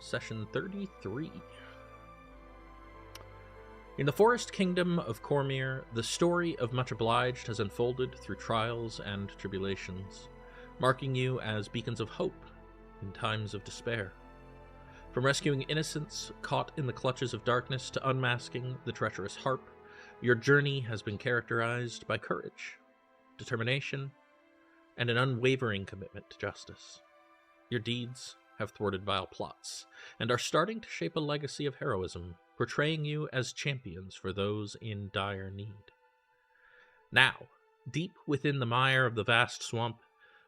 Session 33. In the forest kingdom of Cormyr, the story of Much Obliged has unfolded through trials and tribulations, marking you as beacons of hope in times of despair. From rescuing innocents caught in the clutches of darkness to unmasking the treacherous harp, your journey has been characterized by courage, determination, and an unwavering commitment to justice. Your deeds have thwarted vile plots, and are starting to shape a legacy of heroism, portraying you as champions for those in dire need. Now, deep within the mire of the vast swamp,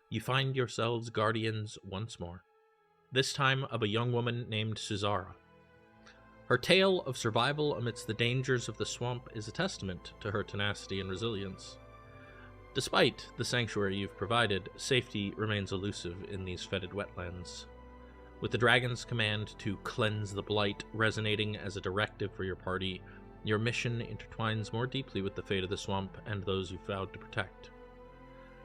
you find yourselves guardians once more, this time of a young woman named Suzara. Her tale of survival amidst the dangers of the swamp is a testament to her tenacity and resilience. Despite the sanctuary you've provided, safety remains elusive in these fetid wetlands. With the dragon's command to cleanse the blight resonating as a directive for your party, your mission intertwines more deeply with the fate of the swamp and those you've vowed to protect.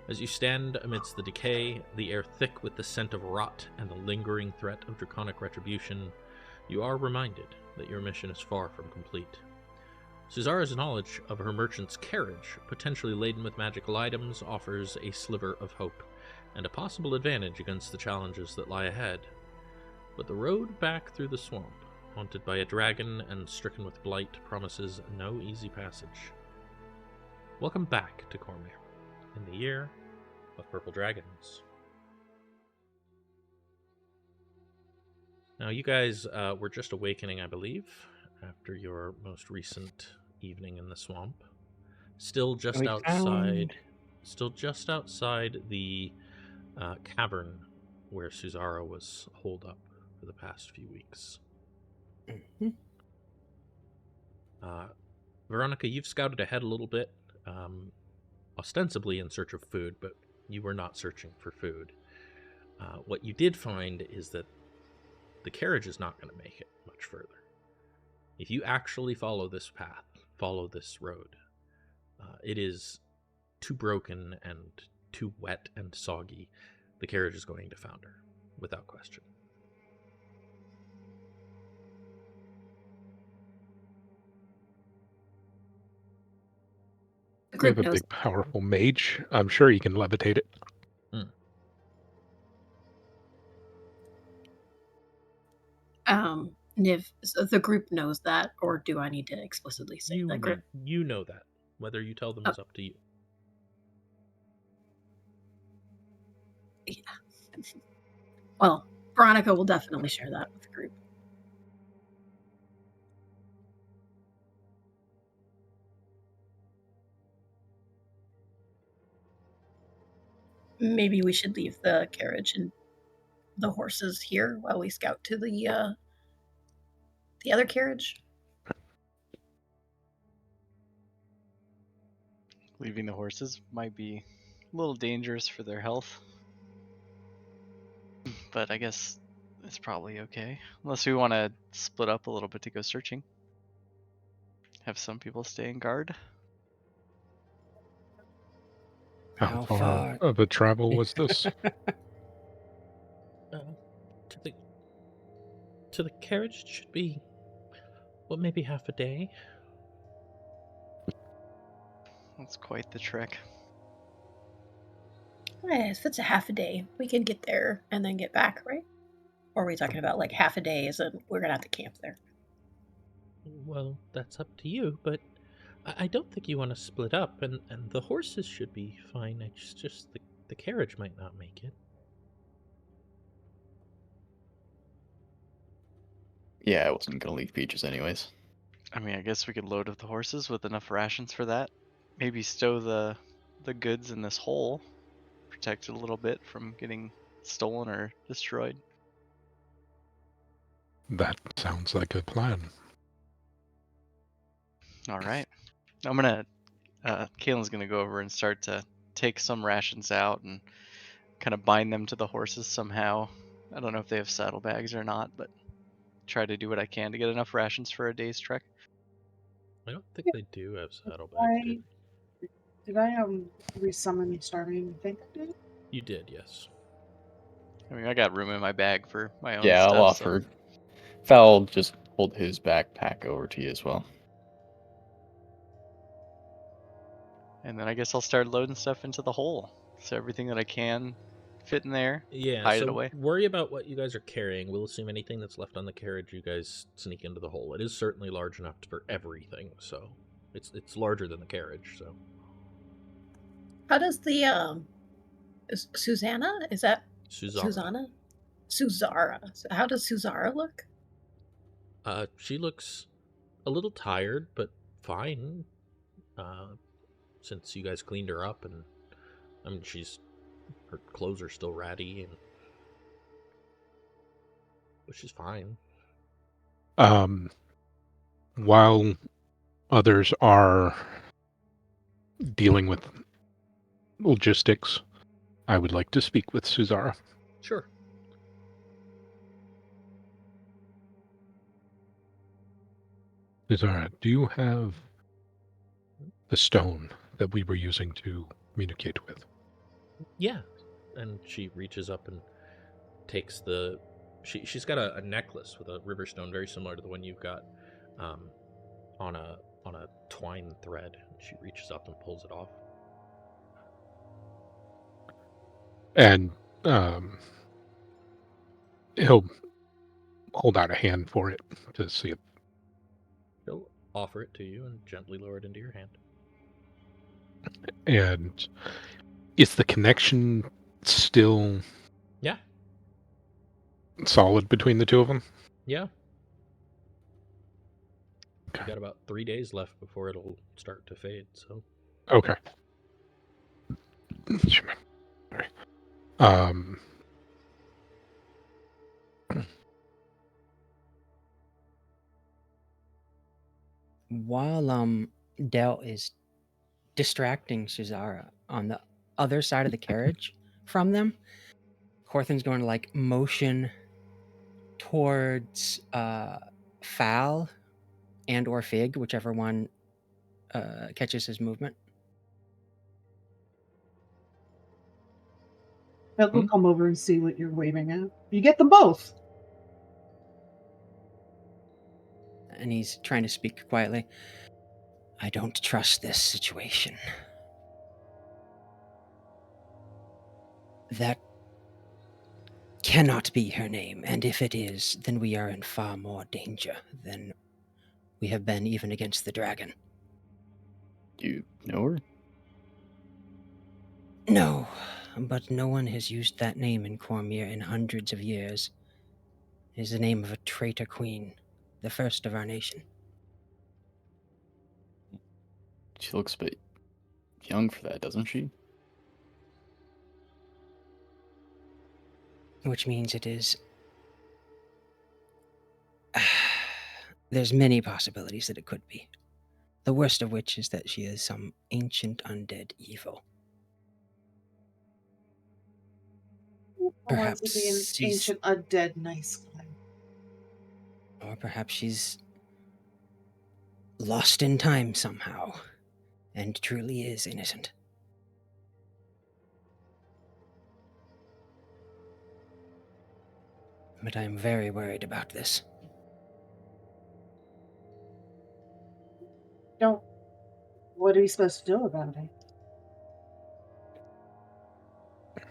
As you stand amidst the decay, the air thick with the scent of rot and the lingering threat of draconic retribution, you are reminded that your mission is far from complete. Suzara's knowledge of her merchant's carriage, potentially laden with magical items, offers a sliver of hope, and a possible advantage against the challenges that lie ahead. But the road back through the swamp, haunted by a dragon and stricken with blight, promises no easy passage. Welcome back to Cormyr, in the year of Purple Dragons. Now, you guys were just awakening, I believe, after your most recent evening in the swamp. Still just outside the cavern where Suzara was holed up for the past few weeks. Mm-hmm. Veronica, you've scouted ahead a little bit, ostensibly in search of food, but you were not searching for food. What you did find is that the carriage is not going to make it much further. If you actually follow this path, follow this road, it is too broken and too wet and soggy. The carriage is going to founder, without question. We have a big, powerful mage. I'm sure he can levitate it. Niv, so the group knows that, or do I need to explicitly say that? Group? You know that. Whether you tell them is up to you. Yeah. Well, Veronica will definitely share that with the group. Maybe we should leave the carriage and the horses here while we scout to the other carriage. Leaving the horses might be a little dangerous for their health. But I guess it's probably okay. Unless we want to split up a little bit to go searching. Have some people stay in guard. How far of a travel was this? To the carriage should be, maybe half a day. That's quite the trek. If it's a half a day, we can get there and then get back, right? Or are we talking about like half a day as in we're going to have to camp there? Well, that's up to you, but I don't think you want to split up, and the horses should be fine. It's just the carriage might not make it. Yeah, I wasn't going to leave Peaches anyways. I mean, I guess we could load up the horses with enough rations for that. Maybe stow the goods in this hole. Protect it a little bit from getting stolen or destroyed. That sounds like a plan. Alright. I'm gonna... Kaelen's gonna go over and start to take some rations out and kind of bind them to the horses somehow. I don't know if they have saddlebags or not, but try to do what I can to get enough rations for a day's trek. I don't think they do have saddlebags. Did I resummon Starving? I think I did. You did, yes. I mean, I got room in my bag for my own stuff. Yeah, I'll offer Val just hold his backpack over to you as well. And then I guess I'll start loading stuff into the hole. So everything that I can fit in there, Yeah, hide it so away. worry about what you guys are carrying. We'll assume anything that's left on the carriage, you guys sneak into the hole. It is certainly large enough for everything, so it's larger than the carriage. So How does the Susanna? Is that Suzara, Susanna? Suzara. How does Suzara look? she looks a little tired, but fine. Since you guys cleaned her up, and I mean, her clothes are still ratty, but she's fine. While others are dealing with logistics, I would like to speak with Suzara. Sure. Suzara, do you have the stone that we were using to communicate with? Yeah. And she reaches up and takes she's got a necklace with a river stone very similar to the one you've got, on a twine thread. She reaches up and pulls it off. And he'll hold out a hand for it to see it. He'll offer it to you and gently lower it into your hand. And is the connection still solid between the two of them? Yeah. Okay. You got about 3 days left before it'll start to fade, so. Okay. Sorry. While Del is distracting Suzara on the other side of the carriage from them, Corthyn's going to like motion towards Fal and or Fig, whichever one catches his movement. He'll come over and see what you're waving at. You get them both. And he's trying to speak quietly. I don't trust this situation. That cannot be her name, and if it is, then we are in far more danger than we have been even against the dragon. Do you know her? No, but no one has used that name in Cormyr in hundreds of years. It is the name of a traitor queen, the first of our nation. She looks a bit young for that, doesn't she? Which means it is... There's many possibilities that it could be. The worst of which is that she is some ancient undead evil. Perhaps Wants to be an she's... ancient undead nice guy. Or perhaps she's lost in time somehow, and truly is innocent. But I am very worried about this. Don't. What are you supposed to do about it?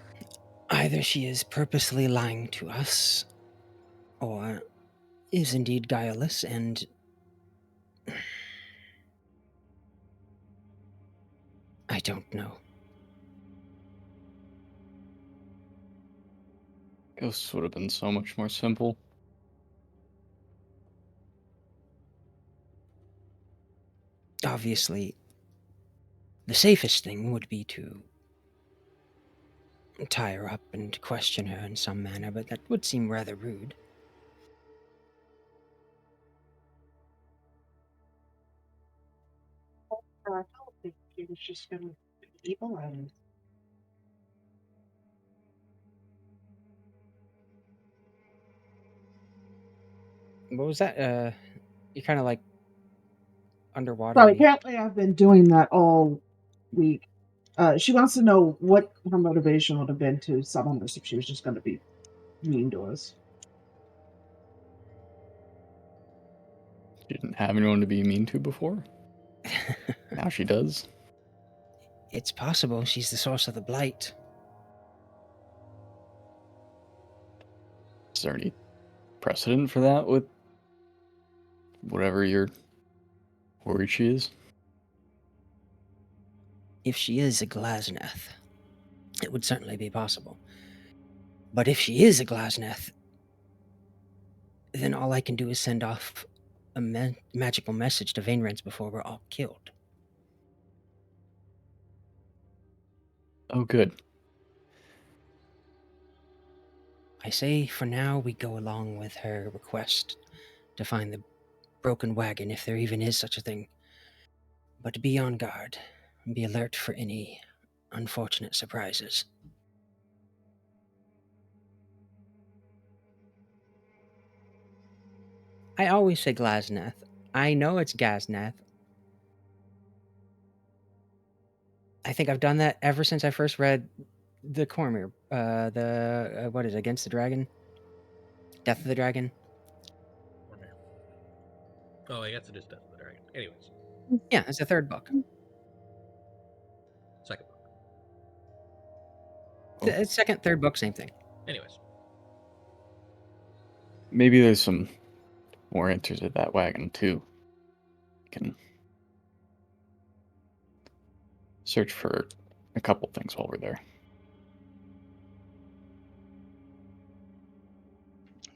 Either she is purposely lying to us, or is indeed guileless and... I don't know. Ghosts would have been so much more simple. Obviously, the safest thing would be to tie her up and question her in some manner, but that would seem rather rude. I don't think she was just going to be evil and What was that? You kind of like underwater. So apparently I've been doing that all week. She wants to know what her motivation would have been to summon us if she was just going to be mean to us. She didn't have anyone to be mean to before. Now she does. It's possible she's the source of the blight. Is there any precedent for that with whatever you're worried she is? If she is a Glasneth, it would certainly be possible. But if she is a Glasneth, then all I can do is send off a magical message to Vainrents before we're all killed. Oh, good. I say for now we go along with her request to find the broken wagon, if there even is such a thing. But be on guard and be alert for any unfortunate surprises. I always say Glasneth. I know it's Gazneth. I think I've done that ever since I first read the Cormyr. What is it, Against the Dragon? Death of the Dragon? Cormyr. Oh, I guess it is Death of the Dragon. Anyways, Yeah, it's the third book. second book. Second, third book, same thing. Anyways, Maybe there's some more answers at that wagon, too. Can search for a couple things while we're there.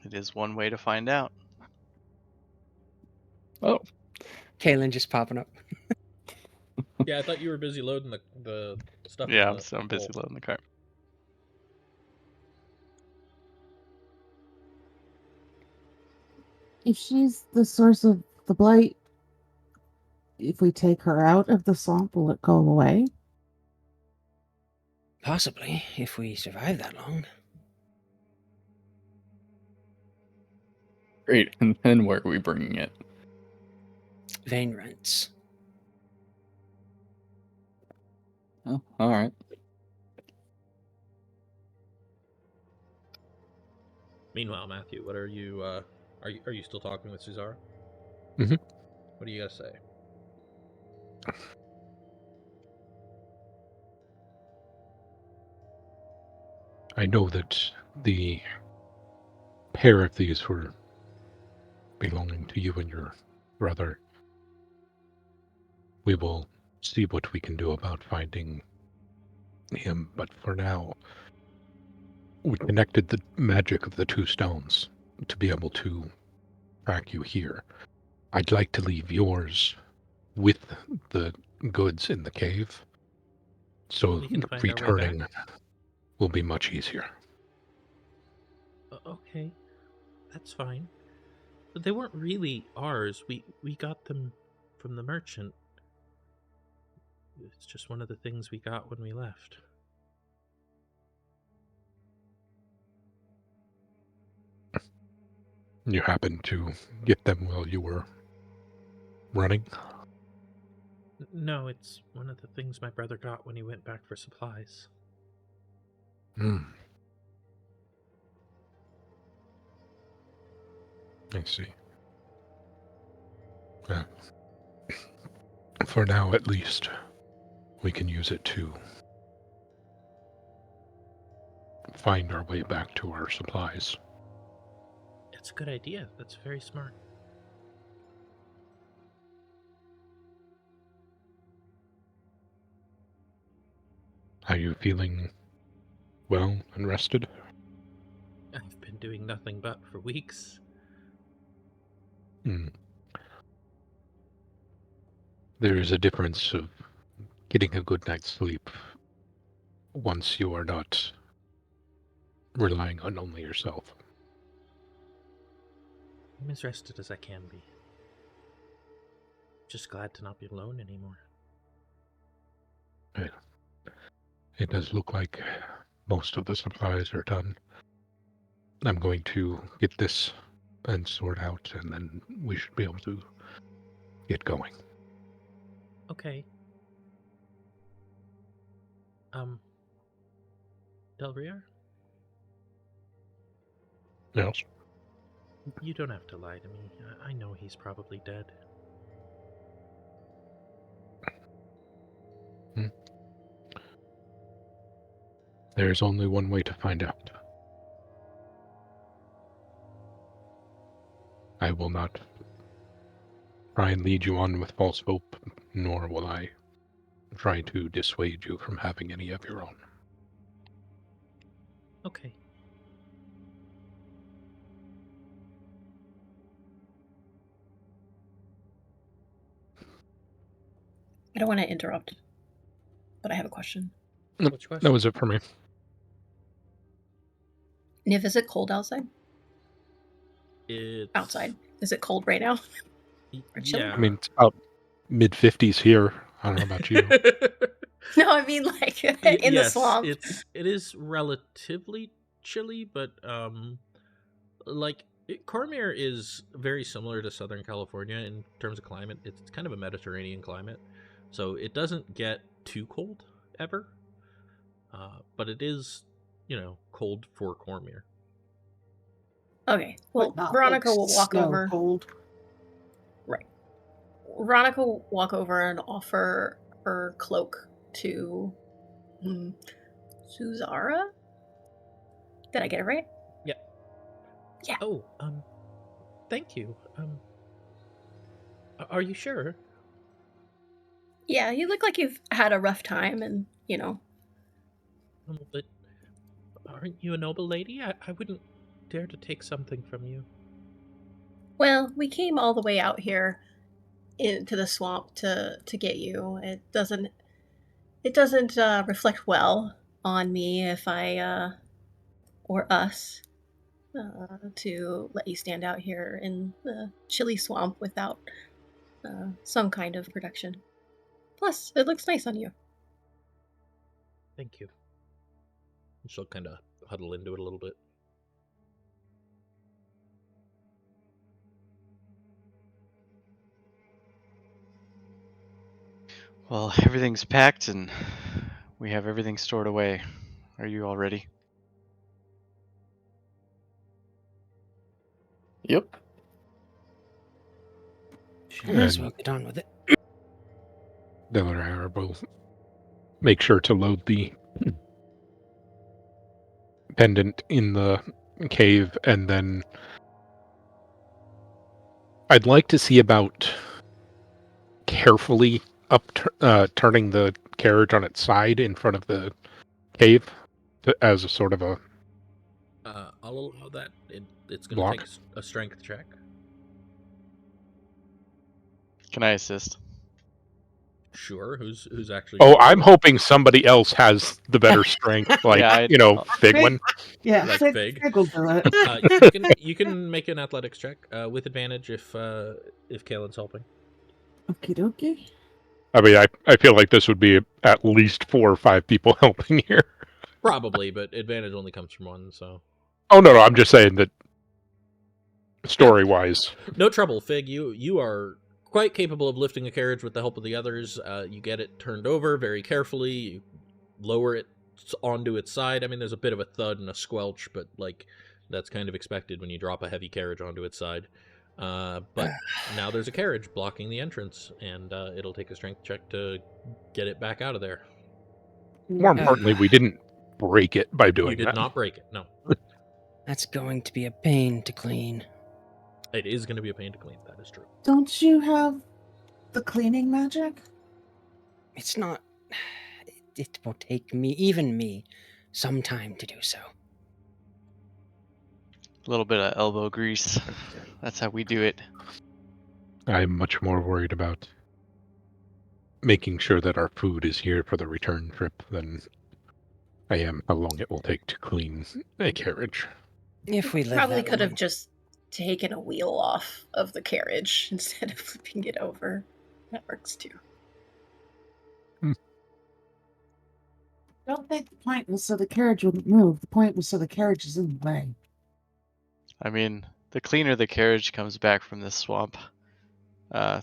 It is one way to find out. Oh, Kaelen just popping up. yeah, I thought you were busy loading the stuff. Yeah, in I'm busy hole. loading the cart. If she's the source of the blight, if we take her out of the swamp, will it go away? Possibly, if we survive that long. great. And then where are we bringing it? Vainrents. Oh, all right. Meanwhile, Matthew, what are you? Are you still talking with Cesara? Mhm. What do you guys say? I know that the pair of these were belonging to you and your brother. We will see what we can do about finding him, but for now, we connected the magic of the two stones to be able to track you here. I'd like to leave yours with the goods in the cave, so We can find our way returning back. will be much easier. Okay, that's fine. But they weren't really ours. We got them from the merchant. It's just one of the things we got when we left. You happened to get them while you were running? No, it's one of the things my brother got when he went back for supplies. Hmm. I see. Well, for now at least, we can use it to find our way back to our supplies. It's a good idea. That's very smart. Are you feeling well and rested? I've been doing nothing but for weeks. Hmm. There is a difference of getting a good night's sleep once you are not relying on only yourself. I'm as rested as I can be. Just glad to not be alone anymore. It does look like most of the supplies are done. I'm going to get this and sort out, and then we should be able to get going. Okay. Delryar? Yes? You don't have to lie to me. I know he's probably dead. There's only one way to find out. I will not try and lead you on with false hope, nor will I try to dissuade you from having any of your own. Okay. I don't want to interrupt, but I have a question. What's your question? That was it for me. Niv, is it cold outside? It's Outside. Is it cold right now? Or chilly? Yeah. I mean, it's about mid-50s here. I don't know about you. No, I mean like in the yes, swamp. it is relatively chilly, but Cormyr is very similar to Southern California in terms of climate. It's kind of a Mediterranean climate, so it doesn't get too cold ever. But it is, cold for Cormyr. Okay. Well, But not Veronica like will walk snow over. cold. Right. Veronica will walk over and offer her cloak to Suzara? Did I get it right? Yeah. Yeah. Oh, thank you. Are you sure? Yeah, you look like you've had a rough time and, But aren't you a noble lady? I wouldn't dare to take something from you. well, we came all the way out here into the swamp to get you. It doesn't reflect well on me if I or us to let you stand out here in the chilly swamp without some kind of protection. Plus, it looks nice on you. Thank you. And she'll kind of huddle into it a little bit. Well, everything's packed and we have everything stored away. Are you all ready? Yep. Might as And well get on with it. Delryar will make sure to load the pendant in the cave, and then I'd like to see about carefully turning the carriage on its side in front of the cave as a sort of a I'll allow that. It's going to block. take a strength check. Can I assist? Sure. Who's actually? Oh, gonna I'm do it? hoping somebody else has the better strength, like Yeah, Figwyn. Yeah, Like Fig, Fig. Fig will do it. You can make an athletics check with advantage if Kaelin's helping. Okie dokie. I mean, I feel like this would be at least 4 or 5 people helping here. Probably, but advantage only comes from one. So Oh no, I'm just saying that story-wise. no trouble, Fig. You are quite capable of lifting a carriage with the help of the others. You get it turned over very carefully. You lower it onto its side. I mean, there's a bit of a thud and a squelch, but that's kind of expected when you drop a heavy carriage onto its side. But now there's a carriage blocking the entrance, and it'll take a strength check to get it back out of there. More importantly, we didn't break it by doing You did that. not break it. No, That's going to be a pain to clean. it is going to be a pain to clean. That is true. Don't you have the cleaning magic? It's not. It will take even me, some time to do so. A little bit of elbow grease. That's how we do it. I'm much more worried about making sure that our food is here for the return trip than I am how long it will take to clean a carriage. If we live Probably that could have long. just taken a wheel off of the carriage instead of flipping it over. That works too. Don't think the point was so the carriage wouldn't move. The point was so the carriage is in the way. I mean, the cleaner the carriage comes back from this swamp, the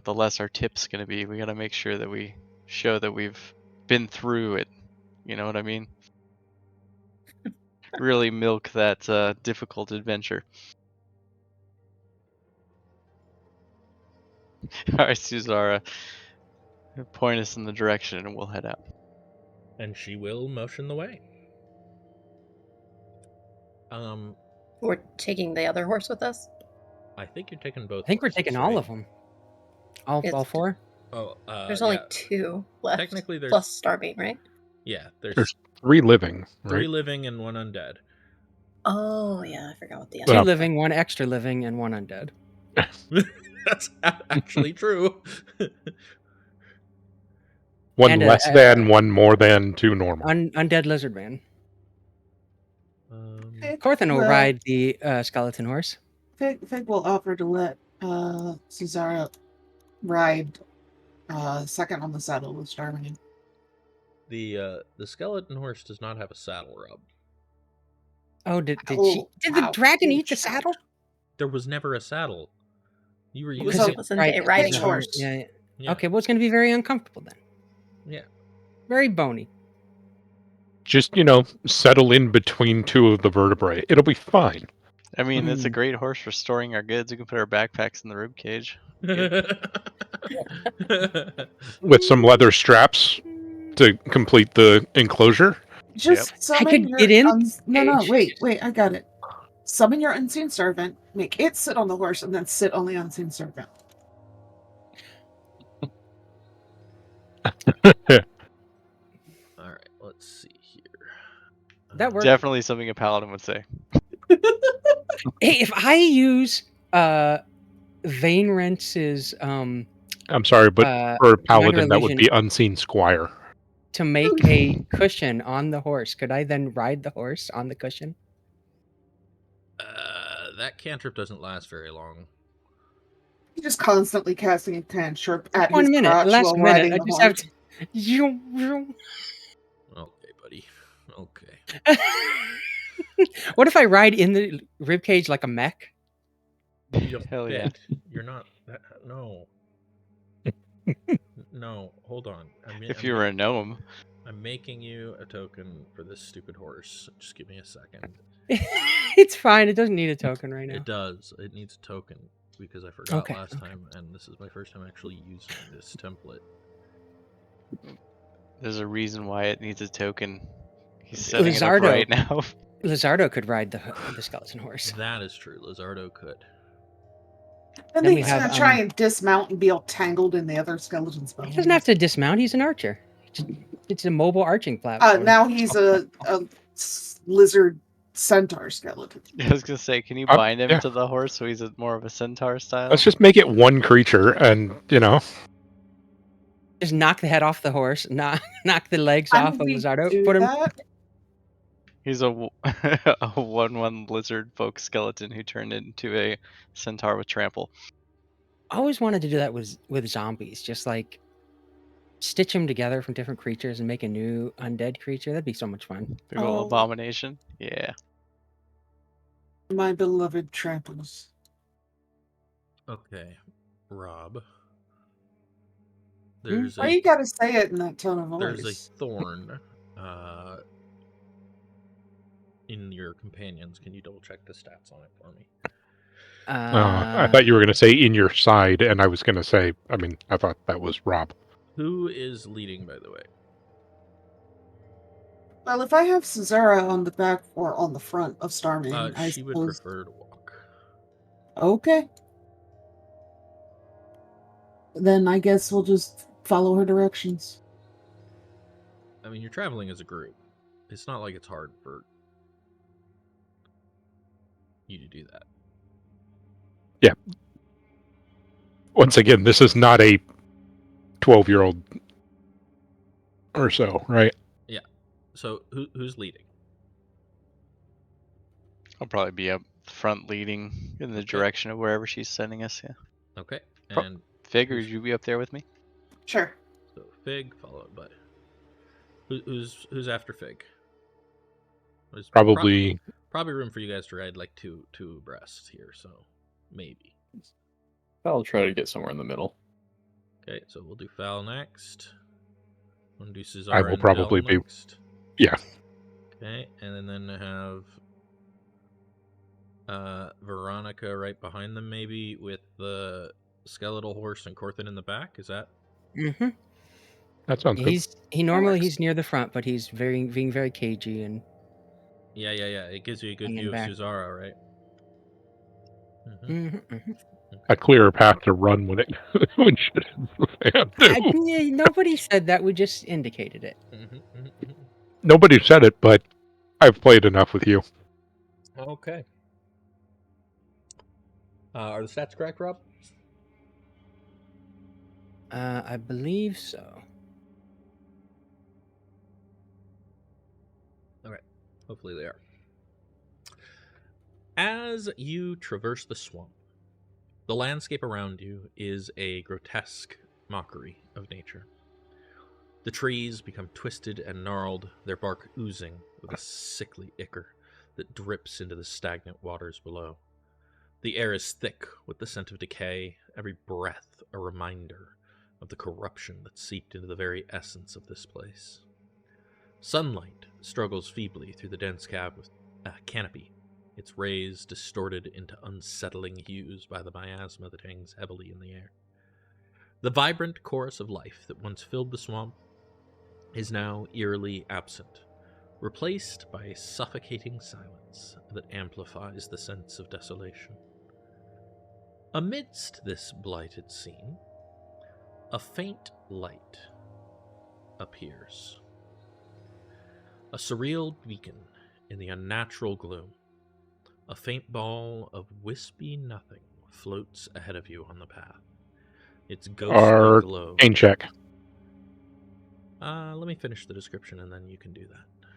less our tip's going to be. We got to make sure that we show that we've been through it. You know what I mean? Really milk that difficult adventure. All right, Suzara, point us in the direction and we'll head out. And she will motion the way. We're taking the other horse with us. I think you're taking both. I think we're horses, taking all right? of them. All It's- 4? Oh, There's only yeah. 2 left. Technically, there's plus Starbane, right? Yeah, There's 3 living, right? 3 living and 1 undead. Oh yeah, I forgot what the 2 other. living, 1 extra living, and 1 undead. That's actually true. 1 And less than, 1 more than, 2 normal. Undead lizard man. Fig Corthin will will- ride the skeleton horse. Fig will offer to let Suzara ride second on the saddle with Starmane. The skeleton horse does not have a saddle rub. Oh, did Oh, Did wow. the dragon eat the Huge saddle? There was never a saddle. You were It was using a- it. Wasn't a riding Pitch horse. horse. Yeah. Yeah. Okay, well, it's going to be very uncomfortable then. Yeah. Very bony. Just, settle in between 2 of the vertebrae. It'll be fine. I mean, it's a Mm. great horse for storing our goods. We can put our backpacks in the rib cage. With some leather straps to complete the enclosure. Just summon could your get in No, cage. wait, I got it. Summon your unseen servant, make it sit on the horse, and then sit on the unseen servant. All right, let's see here. That works. Definitely something a paladin would say. Hey, if I use Vane Rentz's I'm sorry, but for a paladin, that would illusion be unseen squire. to make a cushion on the horse, could I then ride the horse on the cushion? That cantrip doesn't last very long. You're just constantly casting a cantrip at 1 his minute, crotch last while minute, riding I the just horse. have to. Okay, buddy. Okay. What if I ride in the ribcage like a mech? You Hell yeah. bet. You're not. No. No, hold on. If you were a gnome. I'm making you a token for this stupid horse. Just give me a second. It's fine. It doesn't need a token right now. It does. It needs a token because I forgot Okay, last okay. time, and this is my first time actually using this template. There's a reason why it needs a token. He's setting it up Lizardo. right now. Lizardo could ride the skeleton horse. That is true. Lizardo could. And Then then we he's have, gonna try and dismount and be all tangled in the other skeleton's bone. He doesn't have to dismount. He's an archer. It's a mobile arching platform. Now he's a lizard centaur skeleton. I was gonna say, can you bind him to the horse so he's more of a centaur style? Let's just make it 1 creature and, Just knock the head off the horse. Knock the legs How off did of we Lizardo. do Put him. that? He's a 1/1 lizard folk skeleton who turned into a centaur with trample. I always wanted to do that with zombies. Just like stitch them together from different creatures and make a new undead creature. That'd be so much fun. Big ol' Oh. abomination. Yeah. My beloved tramples. Okay, Rob. There's Why a you gotta say it in that tone of there's a voice? thorn in your companions. Can you double check the stats on it for me? I thought you were going to say in your side, and I was going to say, I thought that was Rob. Who is leading, by the way? Well, if I have Suzara on the back or on the front of Starmane, I She would suppose. prefer to walk. Okay. Then I guess we'll just follow her directions. I mean, you're traveling as a group. It's not like it's hard for you to do that. Yeah. Once again, this is not a 12-year-old or so, right? Yeah. So who's leading? I'll probably be up front leading in the direction of wherever she's sending us, yeah. Okay. Pro- And Figures you be up there with me? Sure. so Fig followed by who's after Fig? There's Probably. probably room for you guys to ride like two abreast here, so maybe. I'll try to get somewhere in the middle. Okay, so we'll do Fal next. We'll do Cesar I will and probably Del be- next. Yeah. Okay, and then have Veronica right behind them, maybe with the skeletal horse and Corthynd in the back. Is that? Mm-hmm. That sounds good. He's near the front, but he's being very cagey and Yeah. It gives you a good hanging view back. of Suzara, right? Mm-hmm. Mm-hmm, mm-hmm. A clearer path to run when it when shit hits the fan, too. Nobody said that. We just indicated it. Nobody said it, but I've played enough with you. Okay. Are the stats correct, Rob? I believe so. Okay. Hopefully they are. As you traverse the swamp, the landscape around you is a grotesque mockery of nature. The trees become twisted and gnarled, their bark oozing with a sickly ichor that drips into the stagnant waters below. The air is thick with the scent of decay, every breath a reminder of the corruption that seeped into the very essence of this place. Sunlight struggles feebly through the dense canopy, its rays distorted into unsettling hues by the miasma that hangs heavily in the air. The vibrant chorus of life that once filled the swamp is now eerily absent, replaced by a suffocating silence that amplifies the sense of desolation. Amidst this blighted scene, a faint light appears. A surreal beacon in the unnatural gloom. A faint ball of wispy nothing floats ahead of you on the path. Its ghostly glow. Arcane check. Let me finish the description and then you can do that.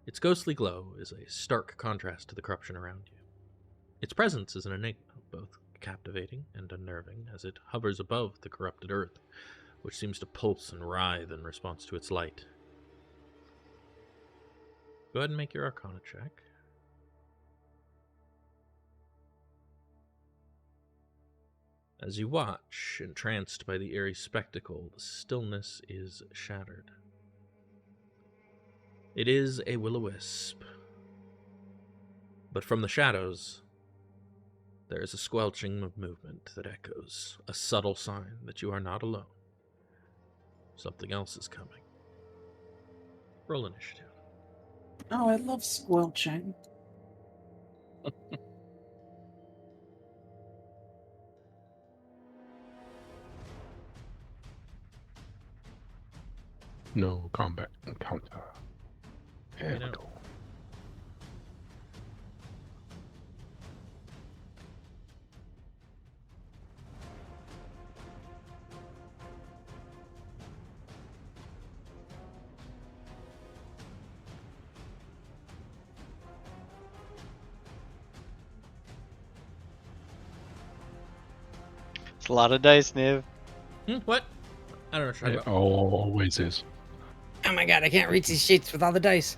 Its ghostly glow is a stark contrast to the corruption around you. Its presence is an enigma, both captivating and unnerving, as it hovers above the corrupted earth, which seems to pulse and writhe in response to its light. Go ahead and make your Arcana check. As you watch, entranced by the eerie spectacle, the stillness is shattered. It is a will-o-wisp. But from the shadows, there is a squelching of movement that echoes, a subtle sign that you are not alone. Something else is coming. Roll initiative. Oh, I love squelching. No combat encounter. There we go. It's a lot of dice, Niv. What? I don't know what you're talking It about. always is. Oh my god, I can't reach these sheets with all the dice.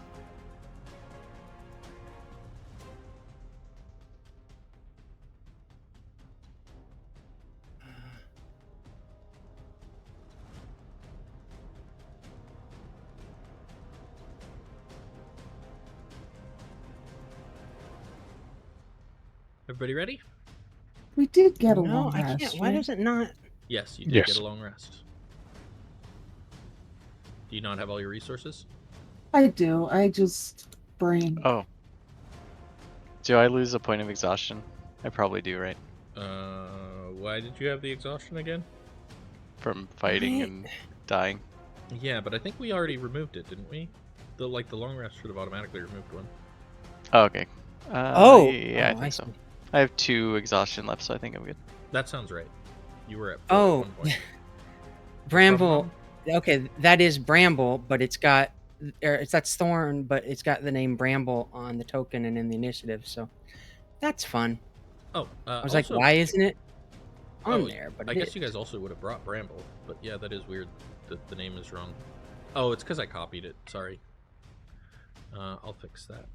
Everybody ready? We did get a No, long I rest, can't. Why right? does it not? Yes, you did Yes. get a long rest. Do you not have all your resources? I do. I just brain. Oh. Do I lose a point of exhaustion? I probably do, right? Why did you have the exhaustion again? From fighting Right. and dying. Yeah, but I think we already removed it, didn't we? The long rest should have automatically removed one. Oh, okay. Oh! Yeah, I Oh, think I so. see. I have 2 exhaustion left, so I think I'm good. That sounds right. You were at 4 Oh. at one point. Bramble. Okay, that is Bramble, but it's got. That's Thorn, but it's got the name Bramble on the token and in the initiative, so that's fun. Oh, I was also, like, why isn't it on Oh, there? But I it guess is. you guys also would have brought Bramble, but yeah, that is weird that the name is wrong. Oh, it's because I copied it. Sorry. I'll fix that.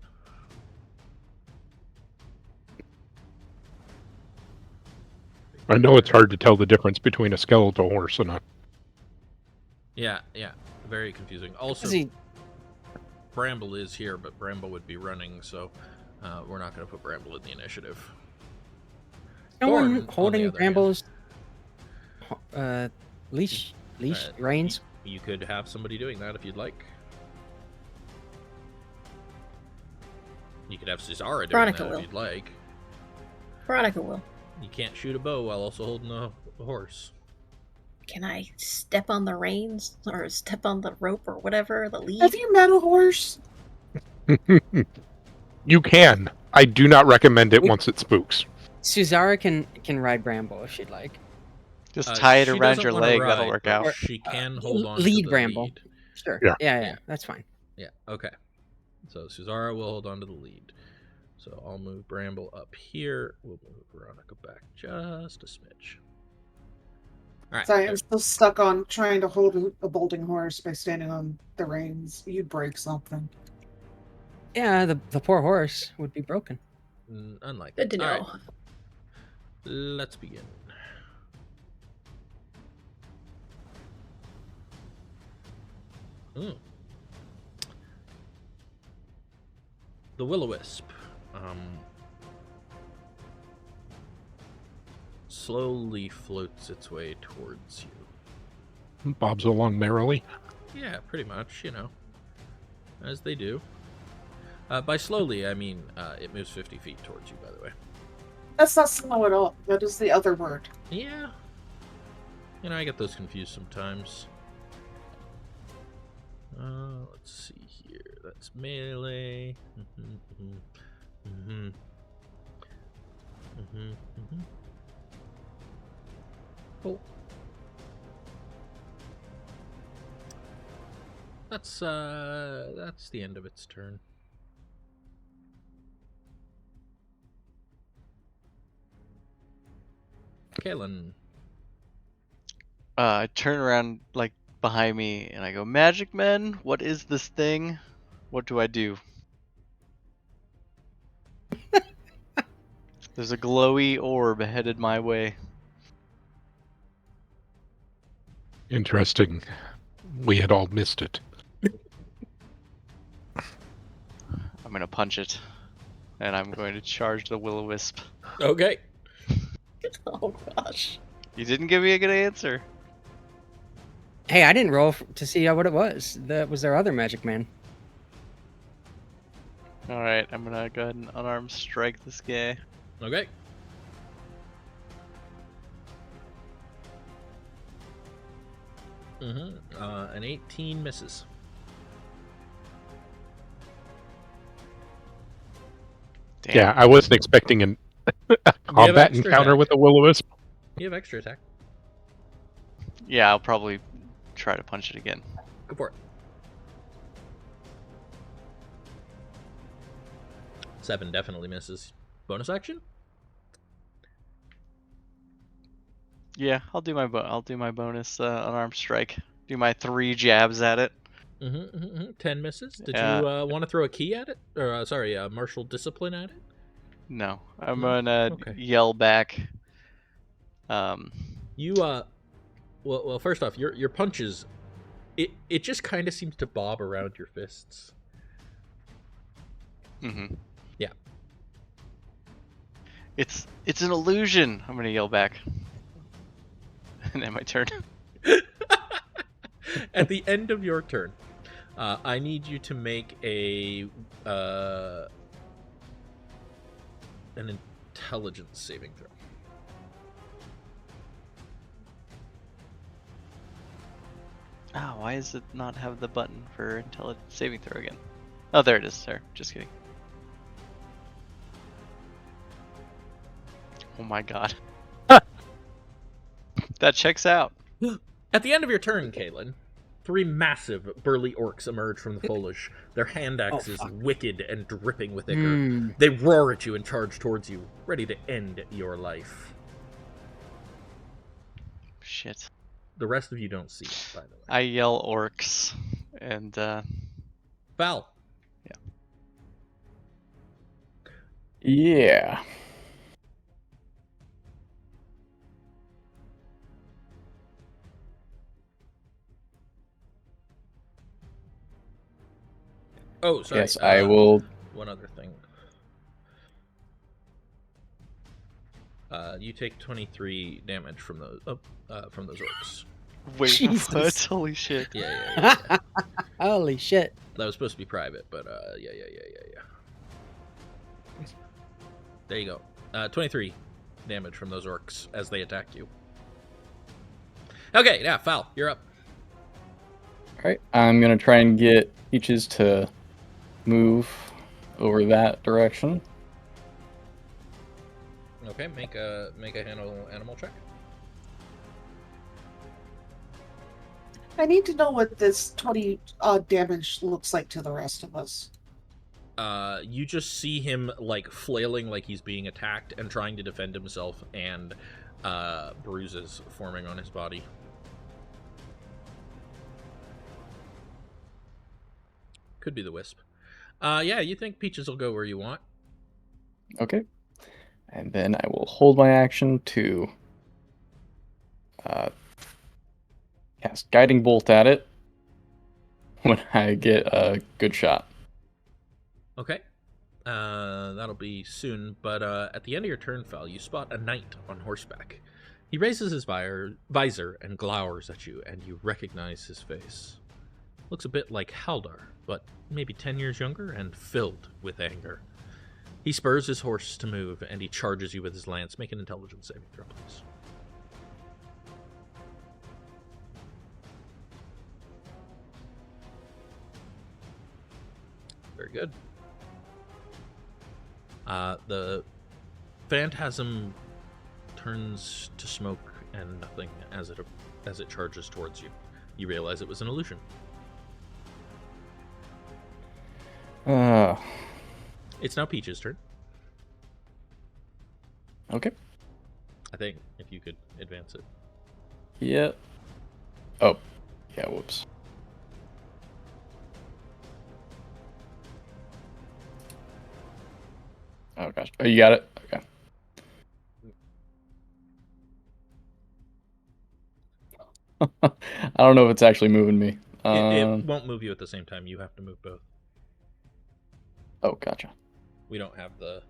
I know it's hard to tell the difference between a skeletal horse and a... Yeah, very confusing. Also, See, Bramble is here, but Bramble would be running, so we're not going to put Bramble in the initiative. No Thorn, one on the holding other hand. Brambo's leash reins. You could have somebody doing that if you'd like. You could have Cesara doing Veronica that will. if you'd like. Veronica will. You can't shoot a bow while also holding a horse. Can I step on the reins or step on the rope or whatever, the lead? Have you met a horse? You can. I do not recommend it once it spooks. Cesara can ride Bramble if she'd like. Just tie it She around doesn't your wanna leg. ride, That'll work but out. She can hold on lead to the Bramble. lead. Sure. Yeah. Yeah, that's fine. Yeah, okay. So Cesara will hold on to the lead. So I'll move Bramble up here. We'll move Veronica back just a smidge. All right. Sorry, I'm still stuck on trying to hold a bolting horse by standing on the reins. You'd break something. Yeah, the poor horse would be broken. Unlikely. Good to All know. right. Let's begin. The Will-O-Wisp slowly floats its way towards you. Bobs along merrily. Yeah, pretty much, as they do. By slowly, I mean it moves 50 feet towards you, by the way. That's not slow at all. That is the other word. Yeah. I get those confused sometimes. Let's see here. That's melee. Cool. That's the end of its turn. Kaelen. I turn around like behind me and I go, "Magic Men, what is this thing? What do I do?" There's a glowy orb headed my way. Interesting. We had all missed it. I'm gonna punch it, and I'm going to charge the Will-O-Wisp. Okay. Oh gosh. You didn't give me a good answer. Hey, I didn't roll to see what it was. That was their other magic man. All right, I'm gonna go ahead and unarmed strike this guy. Okay. An 18 misses. Damn. Yeah, I wasn't expecting a combat extra encounter attack. with a Will-O-Wisp. You have extra attack. Yeah, I'll probably try to punch it again. Go for it. 7 definitely misses. Bonus action? Yeah, I'll do my bonus unarmed strike. Do my 3 jabs at it. 10 misses. Did Yeah. you want to throw a key at it? Or, martial discipline at it? No, I'm No? gonna Okay. yell back. You, well, first off, your punches, it just kind of seems to bob around your fists. Mm-hmm. Yeah. It's an illusion. I'm gonna yell back. And then my turn. At the end of your turn, I need you to make an intelligence saving throw. Oh, why does it not have the button for intelligence saving throw again? Oh, there it is, sir. Just kidding. Oh my god. That checks out. At the end of your turn, Kaelen, 3 massive, burly orcs emerge from the foliage, their hand axes wicked and dripping with ichor. They roar at you and charge towards you, ready to end your life. Shit. The rest of you don't see it, by the way. I yell orcs, and Val. Yeah. Oh, sorry. Yes, I will. One other thing. You take 23 damage from those orcs. Wait, Jesus. what? Holy shit. Yeah. Holy shit. That was supposed to be private, but yeah. There you go. 23 damage from those orcs as they attack you. Okay, yeah, Fal, you're up. Alright, I'm gonna try and get Peaches to move over that direction. Okay, make a animal check. I need to know what this 20 damage looks like to the rest of us. You just see him like flailing like he's being attacked and trying to defend himself, and bruises forming on his body. Could be the wisp. Yeah, you think Peaches will go where you want. Okay. And then I will hold my action to cast Guiding Bolt at it when I get a good shot. Okay. That'll be soon, but at the end of your turn, Fal, you spot a knight on horseback. He raises his visor and glowers at you, and you recognize his face. Looks a bit like Haldar, but maybe 10 years younger and filled with anger. He spurs his horse to move, and he charges you with his lance. Make an intelligence saving throw, please. Very good. The phantasm turns to smoke and nothing as it charges towards you. You realize it was an illusion. It's now Peach's turn. Okay. I think, if you could advance it. Yeah. Oh. Yeah, whoops. Oh gosh. Oh, you got it? Okay. I don't know if it's actually moving me. It won't move you at the same time. You have to move both. Oh, gotcha. We don't have the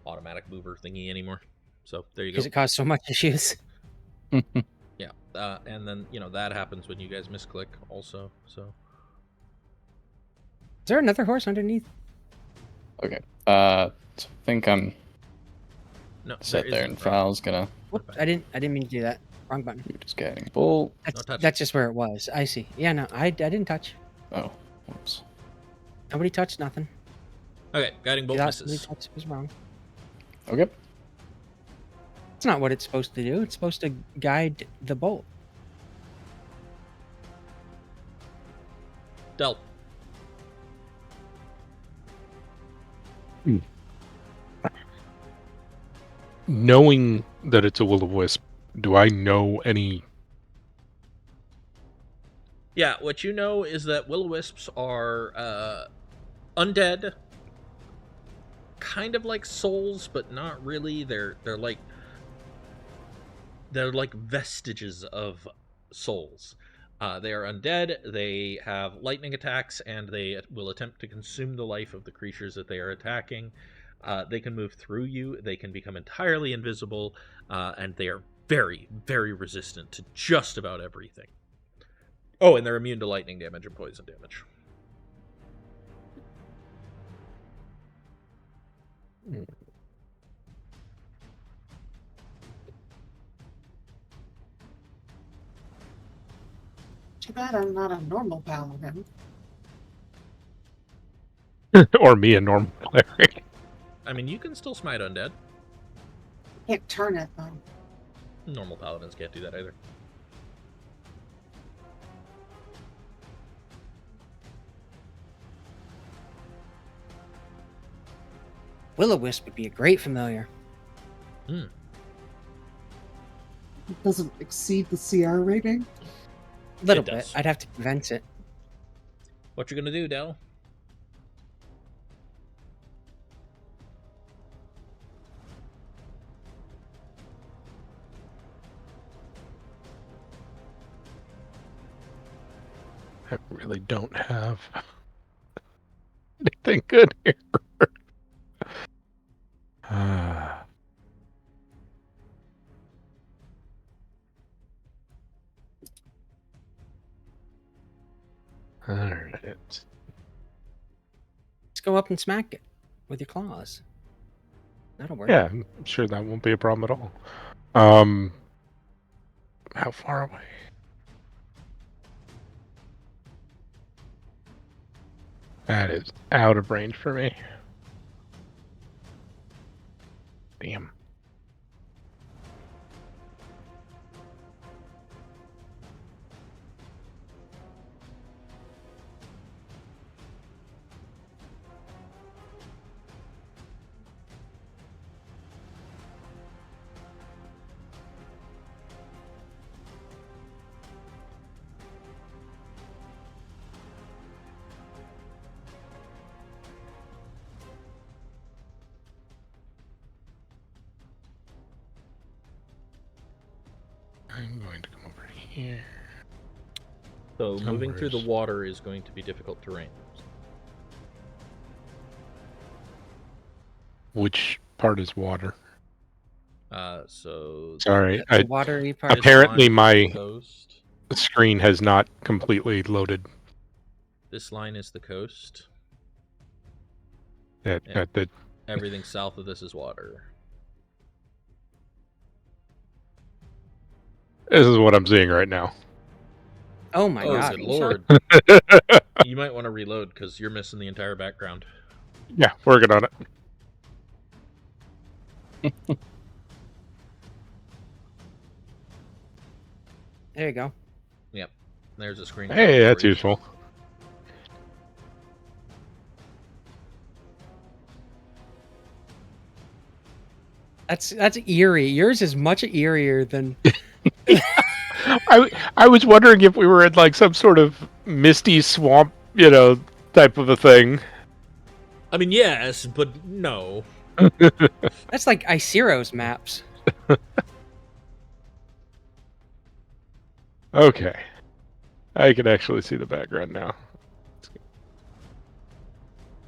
automatic mover thingy anymore. So there you go. Because it caused so much issues. Yeah. And then, that happens when you guys misclick also. So. Is there another horse underneath? Okay. I think I'm No, set there, isn't, and bro. Fal's gonna Whoops, I didn't mean to do that. Wrong button. just Guiding Bolt. touch. That's just where it was. I see. Yeah, no, I didn't touch. Oh, whoops. Nobody touched nothing. Okay, guiding bolt Somebody misses. touched was wrong. Okay. It's not what it's supposed to do. It's supposed to guide the bolt. Del. Knowing that it's a will-o-wisp, do I know any? Yeah, what you know is that will-o-wisps are undead, kind of like souls, but not really. They're like vestiges of souls. They are undead. They have lightning attacks, and they will attempt to consume the life of the creatures that they are attacking. They can move through you. They can become entirely invisible, and they are very, very resistant to just about everything. Oh, and they're immune to lightning damage and poison damage. Too bad I'm not a normal paladin. Or me, a normal cleric? I mean, you can still smite undead. Can't turn it though. Normal paladins can't do that either. Will-o-wisp would be a great familiar. It doesn't exceed the CR rating. A little It bit. does. I'd have to convince it. What you gonna do, Del? I really don't have anything good here. Alright. Let's go up and smack it with your claws. That'll work. Yeah, I'm sure that won't be a problem at all. How far away? That is out of range for me. Damn. I'm going to come over here. So moving through the Numbers. water is going to be difficult terrain. Which part is water? So Sorry, The watery part. this apparently line is my the coast. screen has not completely loaded. This line is the coast. That Yeah. that Everything south of this is water. this is what I'm seeing right now. Oh my Oh, god. good you saw- lord. You might want to reload because you're missing the entire background. Yeah, working on it. There you go. Yep. There's a screen. Hey, that's useful. That's eerie. Yours is much eerier than. I was wondering if we were in like some sort of misty swamp, type of a thing. I mean, yes, but no. That's like Icero's maps. Okay. I can actually see the background now.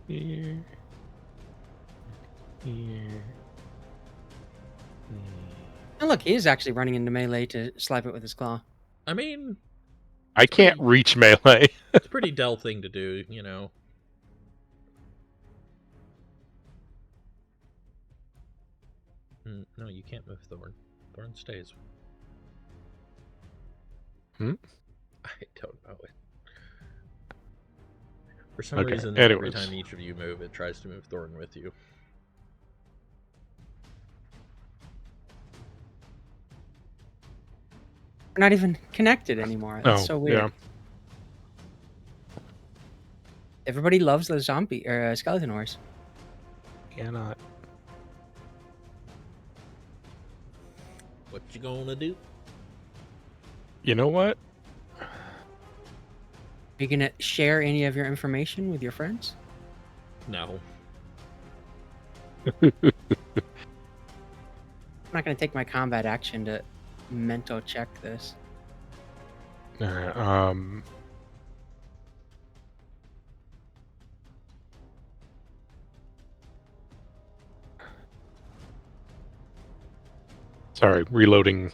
Here. Here. And look, he is actually running into melee to swipe it with his claw. I mean, I can't reach melee. it's a pretty Dell thing to do, you know. No, you can't move Thorn. Thorn stays. Hmm? I don't know it. For some Okay, reason, every anyways. time each of you move, it tries to move Thorn with you. We're not even connected anymore. That's so weird. Yeah. Everybody loves the zombie or skeleton horse. Cannot. What you gonna do? You know what? Are you gonna share any of your information with your friends? No. I'm not gonna take my combat action to mental check this. Sorry, reloading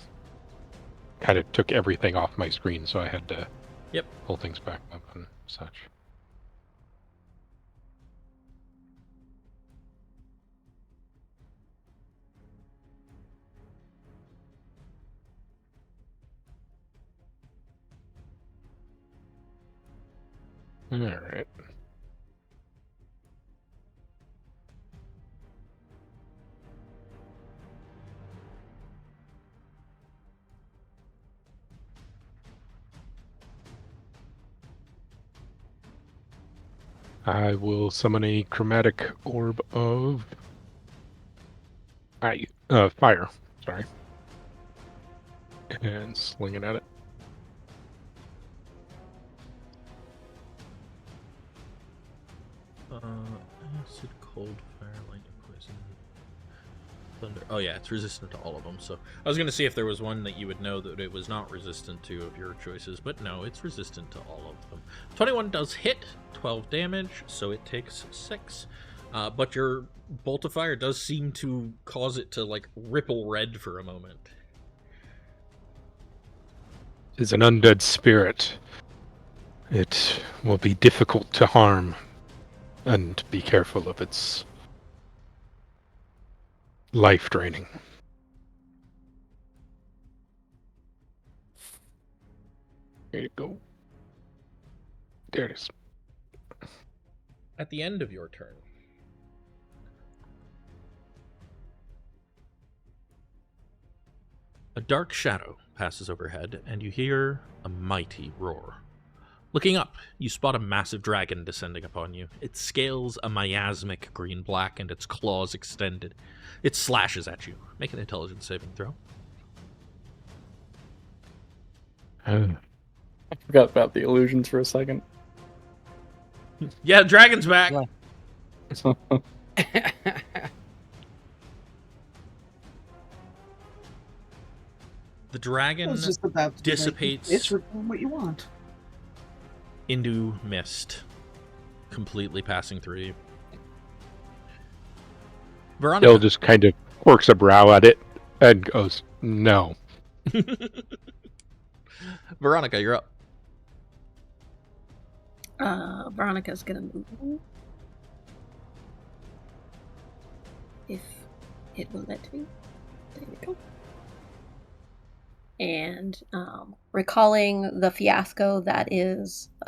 kind of took everything off my screen, so I had to pull things back up and such. All right. I will summon a chromatic orb of fire. Sorry. And sling it at it. Acid, cold, fire, lightning, poison, thunder. Oh yeah, it's resistant to all of them. So I was gonna see if there was one that you would know that it was not resistant to of your choices, but no, it's resistant to all of them. 21 does hit, 12 damage, so it takes 6. But your bolt of fire does seem to cause it to like ripple red for a moment. Is an undead spirit. It will be difficult to harm, and be careful of its life draining. There you go. There it is. At the end of your turn, a dark shadow passes overhead, and you hear a mighty roar. Looking up, you spot a massive dragon descending upon you. It scales a miasmic green-black, and its claws extended. It slashes at you. Make an intelligence saving throw. I forgot about the illusions for a second. Yeah, dragon's back! The I dragon was just about to be like, dissipates it's what you want. into mist, completely passing through you. Veronica. Bill just kind of quirks a brow at it and goes, no. Veronica, you're up. Veronica's gonna move. If it will let me. There we go. And recalling the fiasco that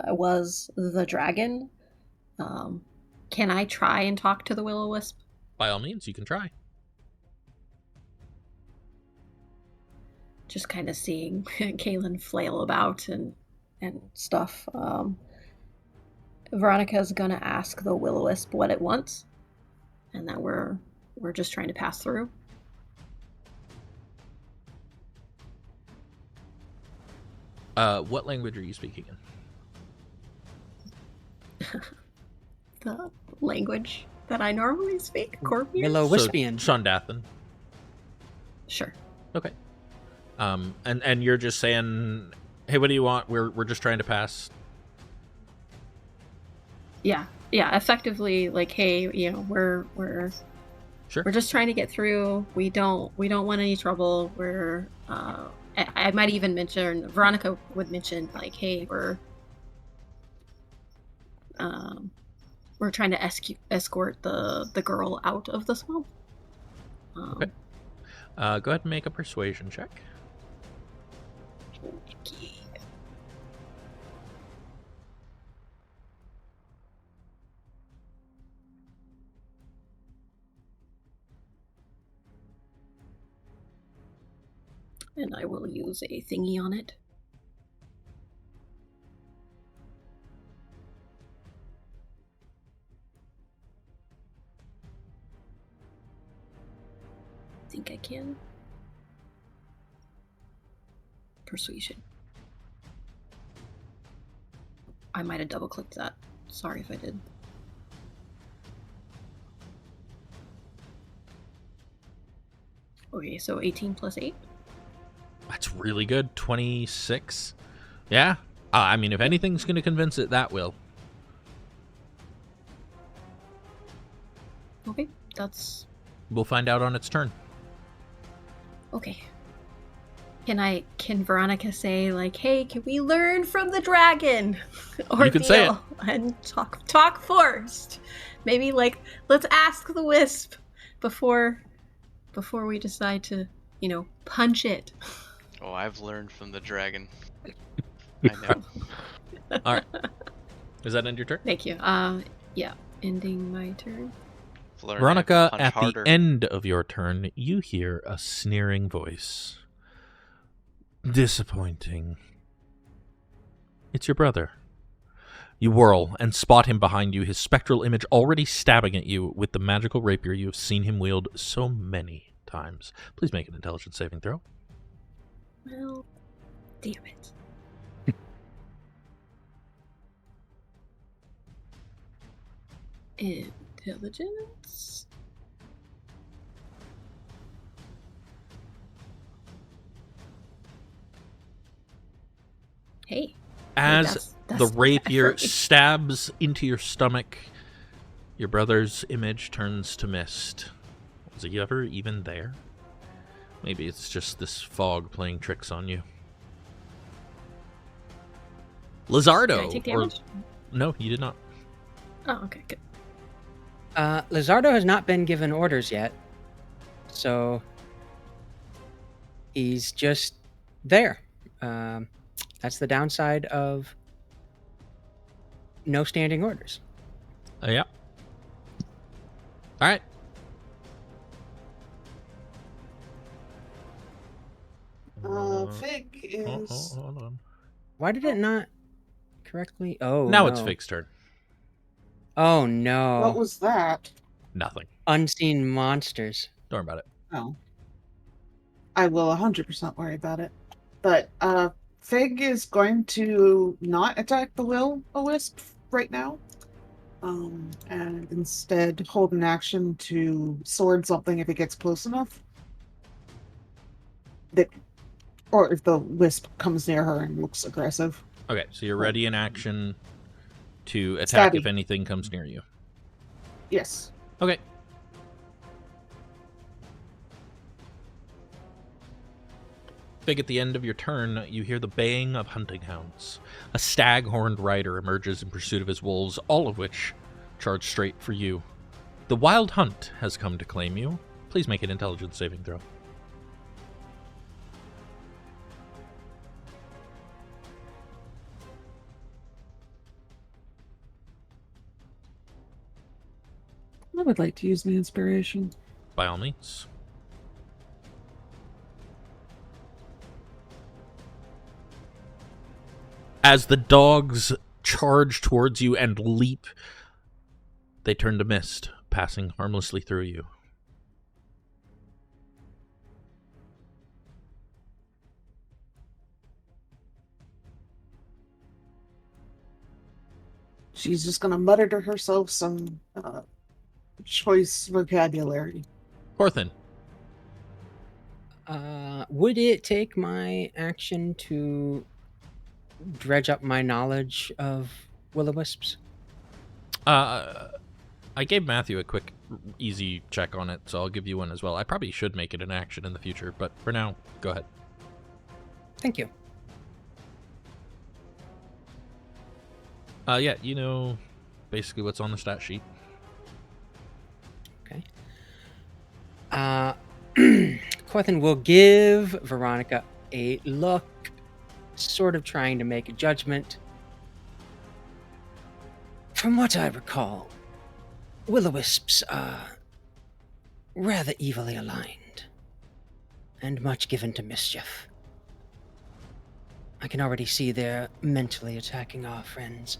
was the dragon, can I try and talk to the Will-O-Wisp? By all means, you can try. Just kind of seeing Kaelen flail about and stuff. Veronica's gonna ask the Will-O-Wisp what it wants, and that we're just trying to pass through. What language are you speaking in? The language that I normally speak, Cormyr? Willow-Wispian. So, Shondathan. Sure. Okay. And you're just saying, hey, what do you want? We're just trying to pass. Yeah. Effectively, like, hey, you know, we're Sure. we're just trying to get through. We don't want any trouble. I might even mention, Veronica would mention, like, hey, we're trying to escort the girl out of the swamp. Okay. Go ahead and make a persuasion check. And I will use a thingy on it. I think I can. Persuasion. I might have double-clicked that. Sorry if I did. Okay, so 18 plus 8. That's really good. 26. Yeah. I mean, if anything's going to convince it, that will. Okay, that's... We'll find out on its turn. Okay. Can Veronica say, like, hey, can we learn from the dragon? You can say it. And talk first. Maybe, like, let's ask the wisp before we decide to, you know, punch it. Oh, I've learned from the dragon. I know. All right. Does that end your turn? Thank you. Yeah, ending my turn. Veronica, at the end of your turn, you hear a sneering voice. Disappointing. It's your brother. You whirl and spot him behind you, his spectral image already stabbing at you with the magical rapier you have seen him wield so many times. Please make an intelligence saving throw. Well, damn it. Intelligence. Hey. As that's the rapier effort. stabs into your stomach, your brother's image turns to mist. Was he ever even there? Maybe it's just this fog playing tricks on you. Lizardo. Did I take damage? No, you did not. Oh, okay, good. Lizardo has not been given orders yet, so he's just there. That's the downside of no standing orders. Yeah. All right. Fig is. Hold on. Why did it not correctly? Oh, Now no. it's Fig's turn. Oh, no. What was that? Nothing. Unseen monsters. Don't worry about it. Oh. I will 100% worry about it. But Fig is going to not attack the Will-O-Wisp right now. And instead hold an action to sword something if it gets close enough. Or if the wisp comes near her and looks aggressive. Okay, so you're ready in action to attack Stabby. if anything comes near you. Yes. Okay. Fig, at the end of your turn, you hear the baying of hunting hounds. A stag-horned rider emerges in pursuit of his wolves, all of which charge straight for you. The wild hunt has come to claim you. Please make an intelligence saving throw. I would like to use my inspiration. By all means. As the dogs charge towards you and leap, they turn to mist, passing harmlessly through you. She's just going to mutter to herself some choice vocabulary. Corthynd. Would it take my action to dredge up my knowledge of will-o-wisps? I gave Matthew a quick, easy check on it, so I'll give you one as well. I probably should make it an action in the future, but for now, go ahead. Thank you. Yeah, you know basically what's on the stat sheet. Okay. Corthynd will give Veronica a look, sort of trying to make a judgment. From what I recall, will-o-wisps are rather evilly aligned and much given to mischief. I can already see they're mentally attacking our friends.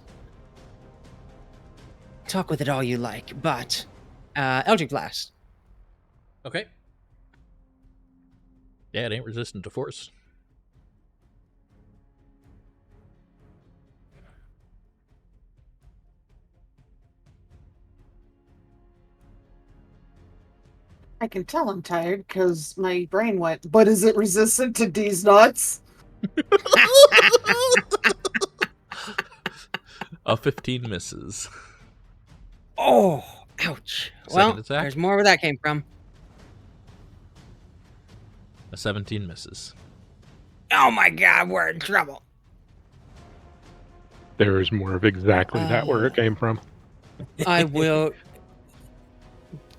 Talk with it all you like, but Eldritch Blast. Okay. Yeah, it ain't resistant to force. I can tell I'm tired because my brain went, but is it resistant to these nuts? A 15 misses. Oh, ouch. Second Well, attack. there's more where that came from. A 17 misses. Oh my god, we're in trouble. There is more of exactly that where it came from. I will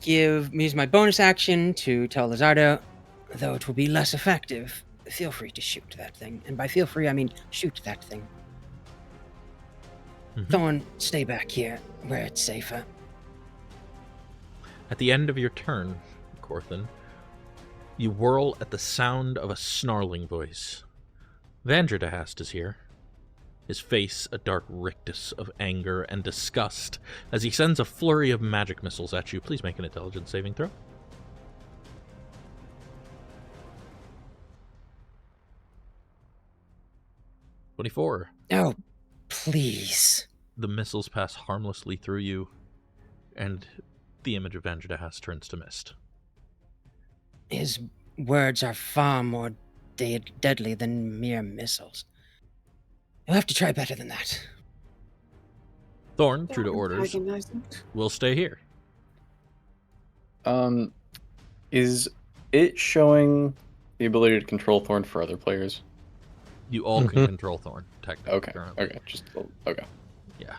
use my bonus action to tell Lizardo, though it will be less effective, feel free to shoot that thing. And by feel free, I mean shoot that thing. Thorn, stay back here, where it's safer. At the end of your turn, Corthynd, you whirl at the sound of a snarling voice. Vandrahast is here, his face a dark rictus of anger and disgust as he sends a flurry of magic missiles at you. Please make an intelligence saving throw. $24. Oh, please. The missiles pass harmlessly through you, and the image of Vandrahast turns to mist. His words are far more deadly than mere missiles. You'll have to try better than that. Thorn, true to orders, will stay here. Is it showing the ability to control Thorn for other players? You all can Mhm. control Thorn, technically. Okay. Currently. Okay. Just okay. Yeah.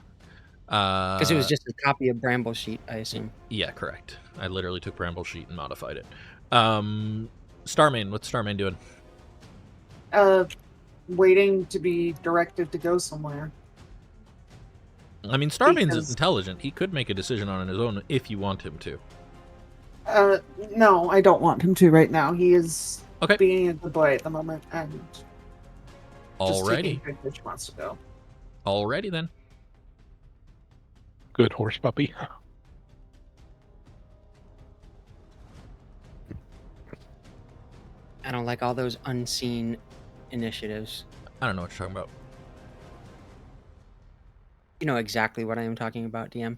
Because it was just a copy of Bramble Sheet, I assume. Yeah, correct. I literally took Bramble Sheet and modified it. Starman, what's Starman doing? Waiting to be directed to go somewhere. I mean, Starman's Because- intelligent. He could make a decision on his own if you want him to. No, I don't want him to right now. He is Okay. being a good boy at the moment, and just Alrighty. taking which wants to go. Alrighty then. Good horse puppy. I don't like all those unseen initiatives. I don't know what you're talking about. You know exactly what I am talking about, DM.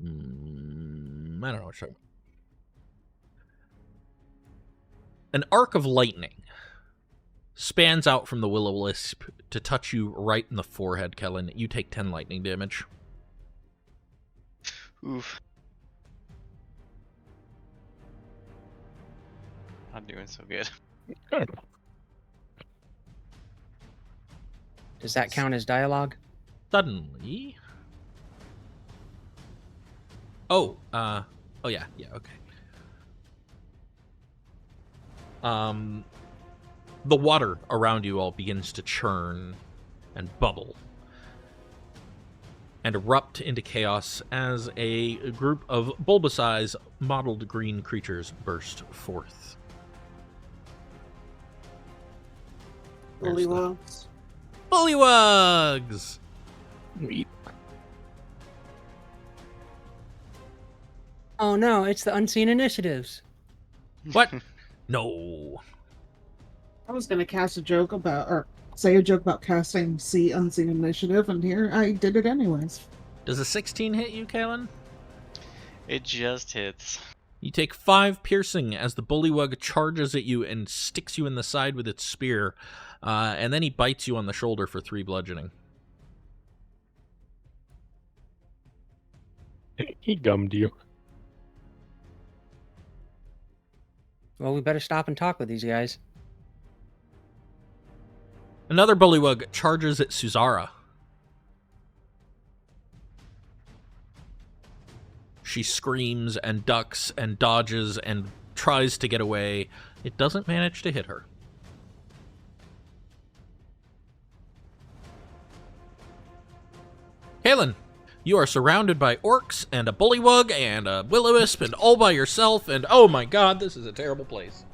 I don't know what you're talking about. An arc of lightning spans out from the will-o-wisp to touch you right in the forehead, Kaelen. You take 10 lightning damage. Oof. Not doing so good. Good. Does that count as dialogue? Suddenly... Oh, yeah, okay. The water around you all begins to churn and bubble and erupt into chaos as a group of Bulbasaur's mottled green creatures burst forth. There's the- Bullywugs. Bullywugs! Neat. Oh no, it's the unseen initiatives. What? No. I was going to cast a joke about, or say a joke about casting See Unseen Initiative, and here I did it anyways. Does a 16 hit you, Kaelen? It just hits. You take 5 piercing as the bullywug charges at you and sticks you in the side with its spear, and then he bites you on the shoulder for 3 bludgeoning. He gummed you. Well, we better stop and talk with these guys. Another bullywug charges at Suzara. She screams and ducks and dodges and tries to get away. It doesn't manage to hit her. Kaelen, you are surrounded by orcs and a bullywug and a will-o-wisp and all by yourself, and oh my god, this is a terrible place.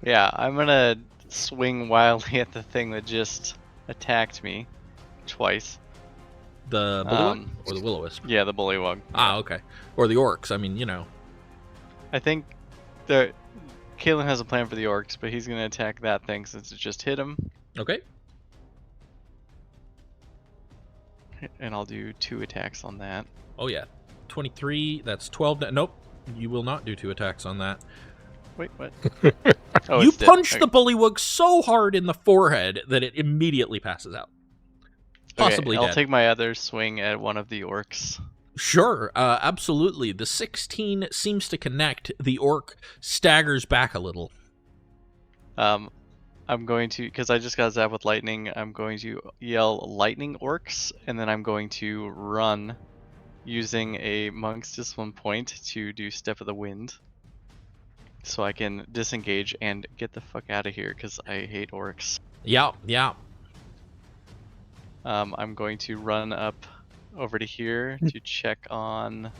Yeah, I'm gonna swing wildly at the thing that just attacked me twice. The bullywug or the will-o-wisp? Yeah, the bullywug. Ah, okay. Or the orcs, I mean, you know. I think Kaelen has a plan for the orcs, but he's gonna attack that thing since it just hit him. Okay. And I'll do 2 attacks on that. Oh yeah. 23, that's 12. Nope. You will not do 2 attacks on that. Wait, what? Oh, You it's dead. punch Okay. the bullywug so hard in the forehead that it immediately passes out. Possibly Okay, I'll dead. take my other swing at one of the orcs. Sure, absolutely. The 16 seems to connect. The orc staggers back a little. I'm going to, because I just got zapped with lightning, I'm going to yell lightning orcs, and then I'm going to run using a monk's discipline point to do Step of the Wind. So I can disengage and get the fuck out of here, because I hate orcs. Yeah. I'm going to run up over to here to check on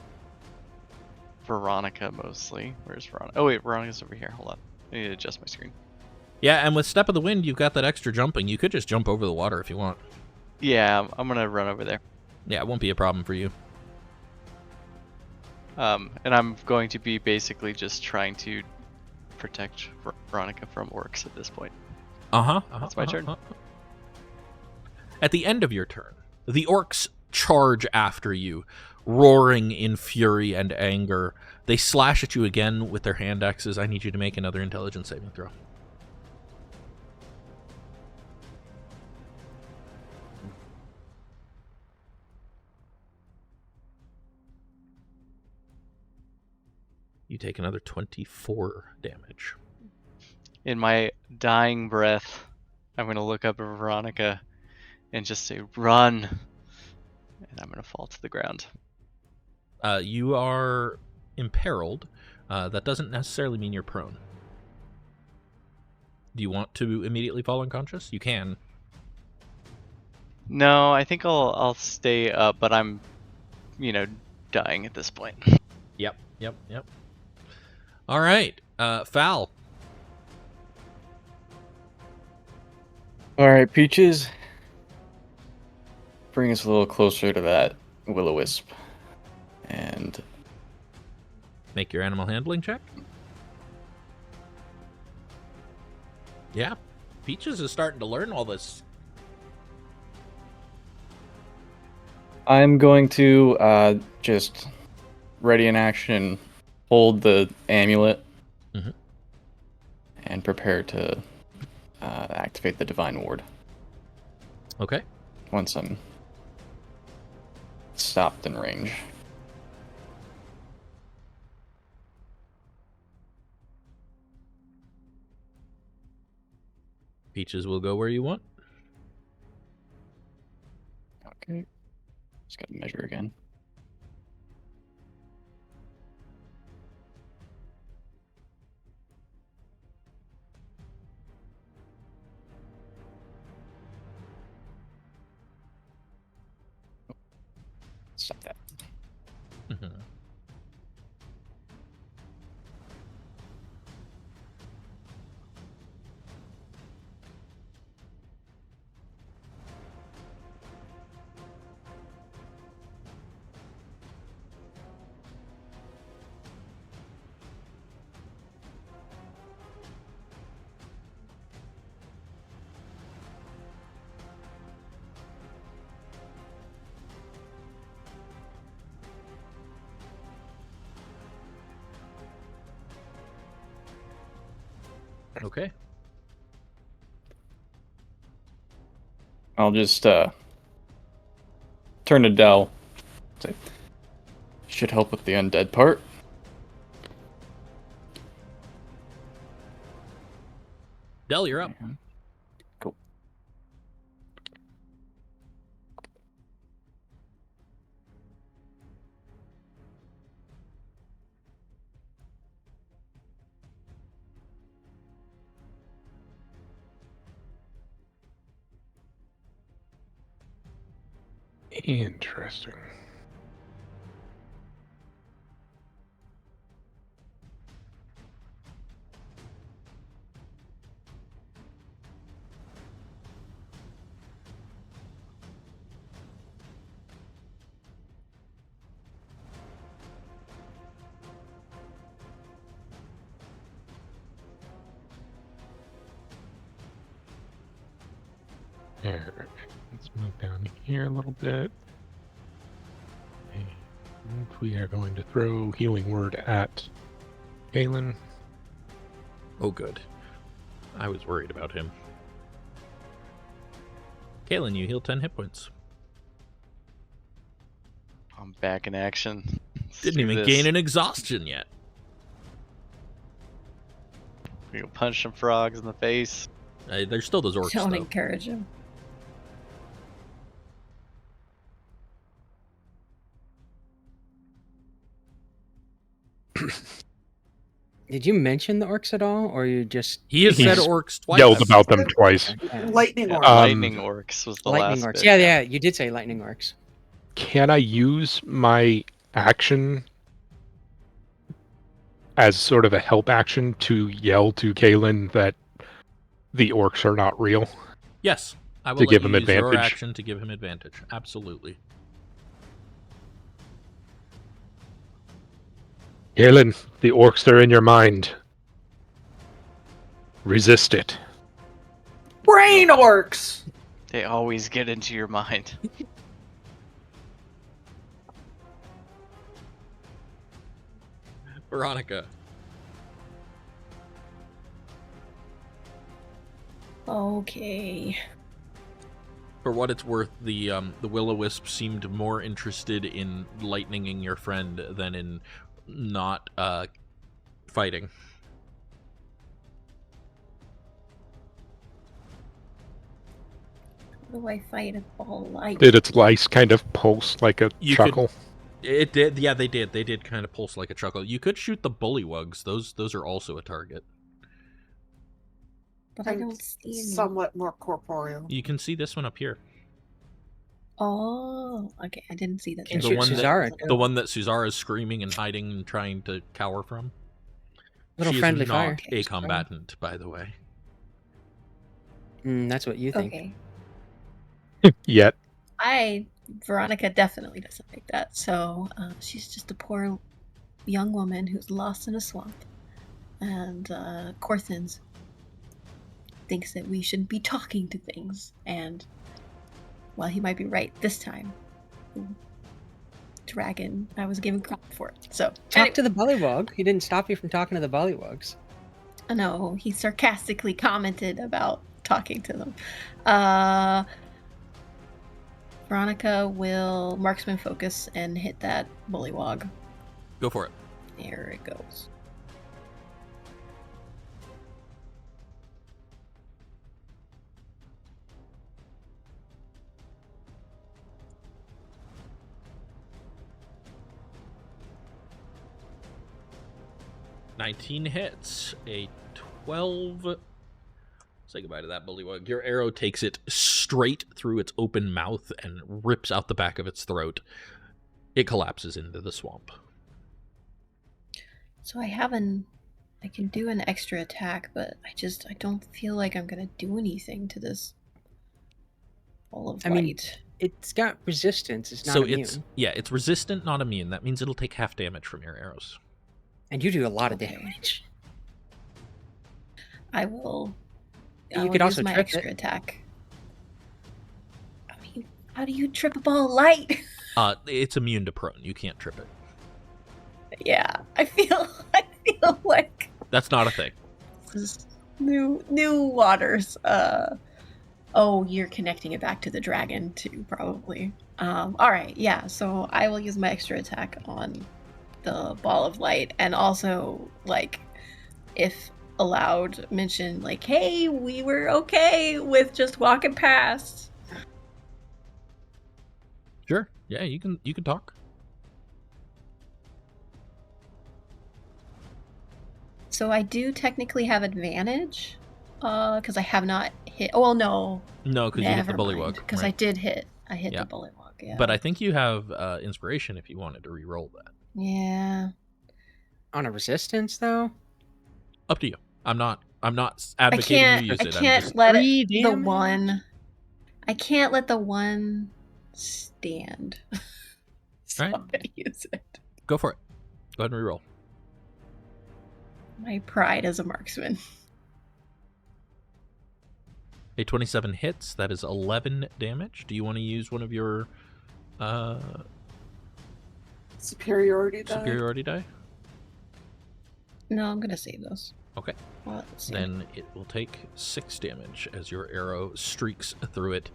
Veronica mostly. Where's Veronica? Oh wait, Veronica's over here. Hold on. I need to adjust my screen. Yeah, and with Step of the Wind, you've got that extra jumping. You could just jump over the water if you want. Yeah, I'm gonna run over there. Yeah, it won't be a problem for you. And I'm going to be basically just trying to protect Veronica from orcs at this point. That's my turn. At the end of your turn, the orcs charge after you, roaring in fury and anger. They slash at you again with their hand axes. I need you to make another intelligence saving throw. You take another 24 damage. In my dying breath, I'm going to look up at Veronica and just say, "Run!" And I'm going to fall to the ground. You are imperiled. That doesn't necessarily mean you're prone. Do you want to immediately fall unconscious? You can. No, I think I'll stay up, but I'm, dying at this point. Yep. All right, Fal. All right, Peaches. Bring us a little closer to that will-o-wisp. And Make your animal handling check. Yeah, Peaches is starting to learn all this. I'm going to just ready in action, hold the amulet, and prepare to activate the Divine Ward. Okay. Once I'm stopped in range. Peaches will go where you want. Okay. Just gotta measure again. Stop that. Okay. I'll just turn to Del. Say, should help with the undead part. Del, you're up. Cool. Interesting. There. Let's move down here a little bit. And we are going to throw Healing Word at Kaelen. Oh, good. I was worried about him. Kaelen, you heal 10 hit points. I'm back in action. Didn't even gain an exhaustion yet. We go punch some frogs in the face. There's still those orcs, Don't though. encourage him. Did you mention the orcs at all, or you just... He has said He's orcs twice. Yelled about them twice. Lightning Yeah, orc. lightning orcs was the lightning last orcs? bit. Yeah, you did say lightning orcs. Can I use my action as sort of a help action to yell to Kaelen that the orcs are not real? Yes, I will To let give you him use your advantage. action to give him advantage. Absolutely. Kaelen, the orcs are in your mind. Resist it. Brain orcs! They always get into your mind. Veronica. Okay. For what it's worth, the will-o-wisp seemed more interested in lightninging your friend than in not fighting. How do I fight a ball of light? Did its lice kind of pulse like a chuckle? It did. Yeah, they did. They did kind of pulse like a chuckle. You could shoot the bullywugs. Those are also a target. But I don't see any. Somewhat more corporeal. You can see this one up here. Oh, okay. I didn't see that. Can The shoot one that- Suzara, too. The one that Suzara is screaming and hiding and trying to cower from. Little She friendly is not fire. a combatant, by the way. That's what you think. Okay. Yet. Veronica definitely doesn't think that. So she's just a poor young woman who's lost in a swamp. And Corthyn thinks that we should be talking to things. And while he might be right this time, dragon, I was given crap for it. So Talk to the bullywug. He didn't stop you from talking to the bullywugs. No, he sarcastically commented about talking to them. Veronica will marksman focus and hit that bullywog. Go for it. There it goes. $19 hits. A 12. Say goodbye to that bullywug. Your arrow takes it straight through its open mouth and rips out the back of its throat. It collapses into the swamp. So I can do an extra attack, but I don't feel like I'm gonna do anything to this ball of light. I mean, it's got resistance. It's not immune. It's resistant, not immune. That means it'll take half damage from your arrows. And you do a lot of Okay. damage. I will. You could also use my trip extra it. attack. I mean, how do you trip a ball of light? It's immune to prone. You can't trip it. Yeah, I feel like That's not a thing. this is new waters. Oh, you're connecting it back to the dragon too, probably. All right, yeah. So I will use my extra attack on the ball of light, and also, like, if allowed, mention like, "Hey, we were okay with just walking past." Sure. Yeah, you can talk. So I do technically have advantage, because I have not hit. Oh well, no. No, because you hit the bullywug. Because right. I did hit. I hit Yeah. the bullywug. Yeah. But I think you have inspiration if you wanted to re-roll that. Yeah. On a resistance, though? Up to you. I'm not I advocating can't. you use I it. can't I'm just, let 3 it, the damage? one. I can't let the one stand. So Right. I'm gonna use it. go for it. Go ahead and re-roll. My pride as a marksman. A 27 hits. That is 11 damage. Do you want to use one of your Superiority die. superiority die? No, I'm gonna save those. Okay. Well, let's see. Then it will take 6 damage as your arrow streaks through it.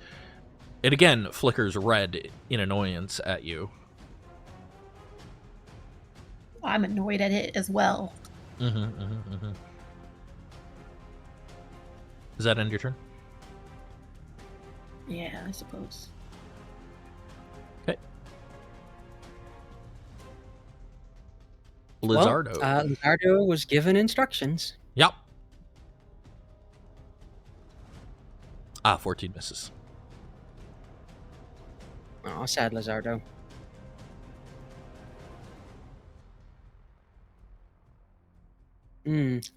It again flickers red in annoyance at you. I'm annoyed at it as well. Does that end your turn? Yeah, I suppose. Okay. Lizardo. Well, Lizardo was given instructions. Yep. 14 misses. Oh, sad Lizardo.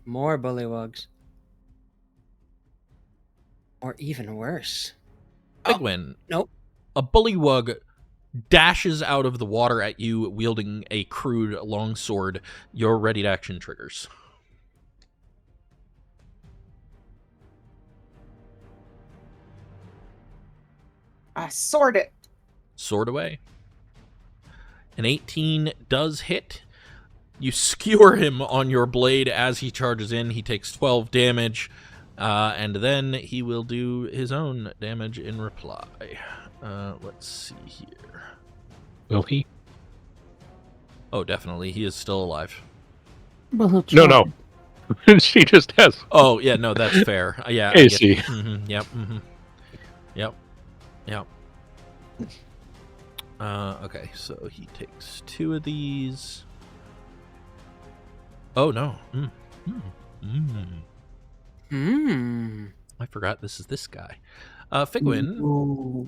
More bullywugs. Or even worse. Figwyn. Nope. A bullywug dashes out of the water at you, wielding a crude longsword. Your ready to action triggers. I sword it. Sword away. An 18 does hit. You skewer him on your blade as he charges in. He takes 12 damage, and then he will do his own damage in reply. Let's see here. Will he? Oh, definitely. He is still alive. No. She just has Oh, yeah, no, that's fair. Yeah. AC. Yep. Yep. Yeah. Okay, so he takes 2 of these. Oh, no. I forgot this is this guy. Figwyn, Ooh.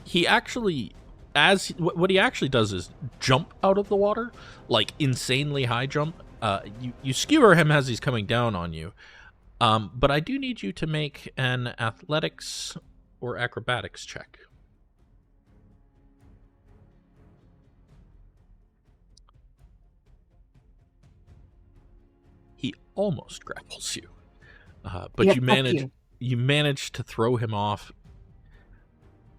he actually, what he actually does is jump out of the water, like insanely high jump. You skewer him as he's coming down on you. But I do need you to make an athletics or acrobatics check. He almost grapples you, but Yeah, you manage to throw him off.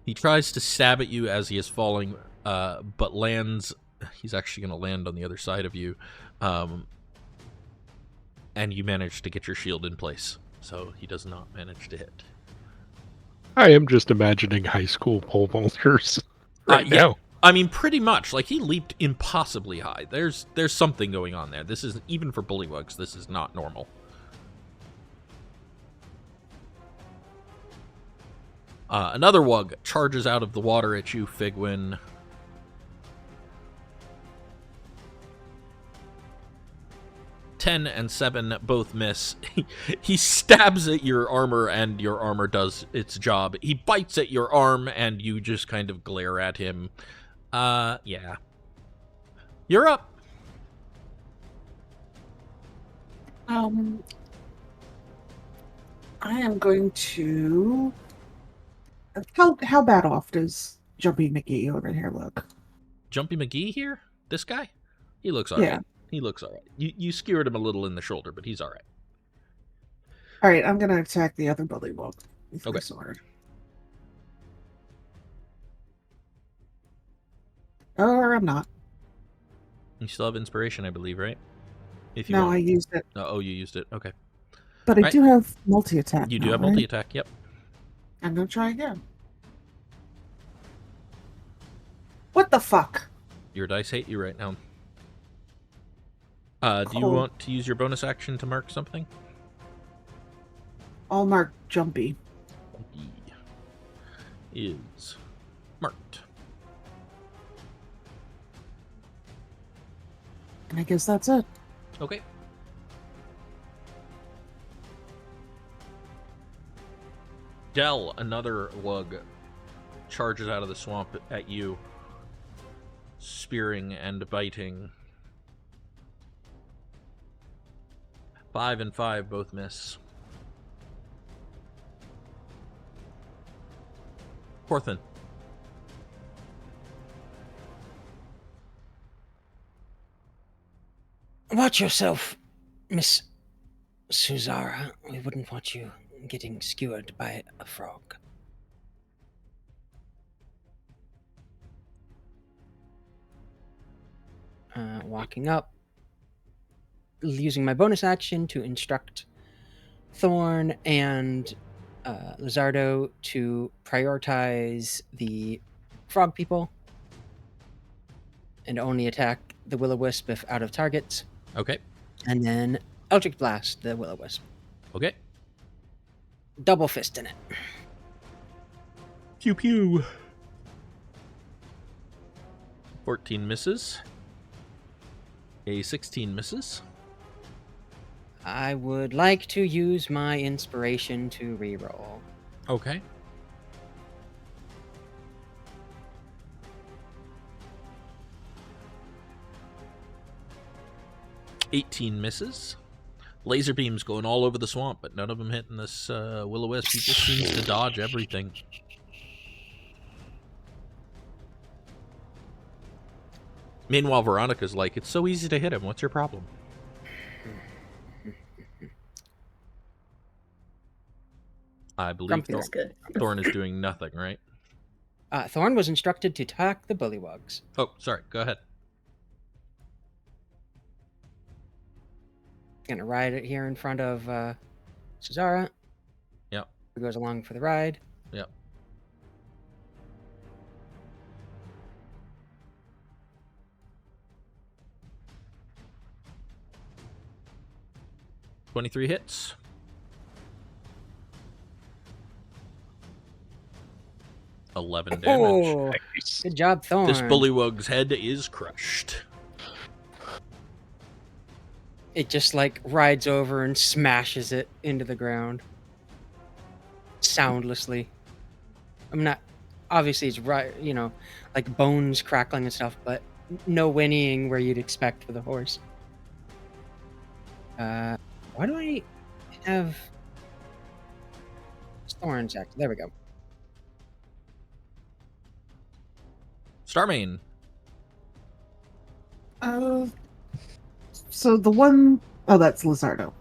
He tries to stab at you as he is falling, but lands. He's actually going to land on the other side of you, and you manage to get your shield in place, so he does not manage to hit. I am just imagining high school pole vaulters right now. I mean, pretty much. Like, he leaped impossibly high. There's something going on there. This is, even for bullywugs, this is not normal. Another wug charges out of the water at you, Figwyn. Ten and 7 both miss. He stabs at your armor, and your armor does its job. He bites at your arm, and you just kind of glare at him. Yeah. You're up. I am going to. How bad off does Jumpy McGee over here look? Jumpy McGee here? This guy? He looks alright. Yeah. He looks alright. You skewered him a little in the shoulder, but he's alright. All right, I'm gonna attack the other bullywug with my Okay. sword. Or I'm not. You still have inspiration, I believe, right? If you No, want. I used it. Oh, you used it. Okay. But I Right. do have multi-attack. You do now, have right? multi-attack, yep. I'm gonna try again. What the fuck? Your dice hate you right now. Do you Cool. want to use your bonus action to mark something? I'll mark Jumpy. He is marked. And I guess that's it. Okay. Del, another wug, charges out of the swamp at you, spearing and biting. 5 and 5 both miss. Corthyndahast. Watch yourself, Miss Suzara. We wouldn't want you getting skewered by a frog. Walking up, using my bonus action to instruct Thorn and Lizardo to prioritize the frog people and only attack the Will-O-Wisp if out of targets. Okay. And then Eldritch Blast the Will-O-Wisp. Okay. Double fist in it. Pew pew. 14 misses. A 16 misses. I would like to use my inspiration to reroll. Okay. $18 misses. Laser beams going all over the swamp, but none of them hitting this Will-O-Wisp. He just seems to dodge everything. Meanwhile, Veronica's like, it's so easy to hit him. What's your problem? I believe Grumpy That's good. Thorn is doing nothing, right? Thorn was instructed to attack the bullywugs. Oh, sorry. Go ahead. Gonna ride it here in front of Suzara. Yep. Who goes along for the ride. Yep. $23 hits. 11 damage. Oh, good job, Thorn. This bullywug's head is crushed. It just like rides over and smashes it into the ground soundlessly. I'm not, obviously it's right, you know, like bones crackling and stuff, but no whinnying where you'd expect for the horse. Why do I have thorns active? There we go. Starmane. So the one oh that's Lizardo.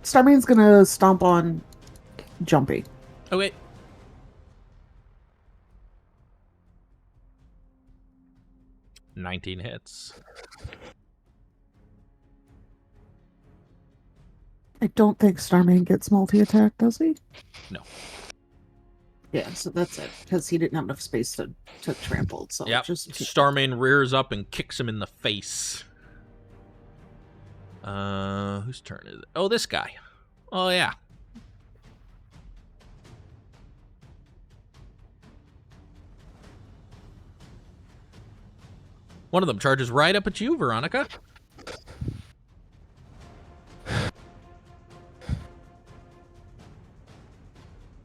Starmane's gonna stomp on Jumpy. Okay. "19 hits. I don't think Starmane gets multi-attack, does he? No. Yeah, so that's it. Because he didn't have enough space to trample. So Yep. just Starmane rears up and kicks him in the face. Whose turn is it? Oh, this guy. Oh, yeah. One of them charges right up at you, Veronica.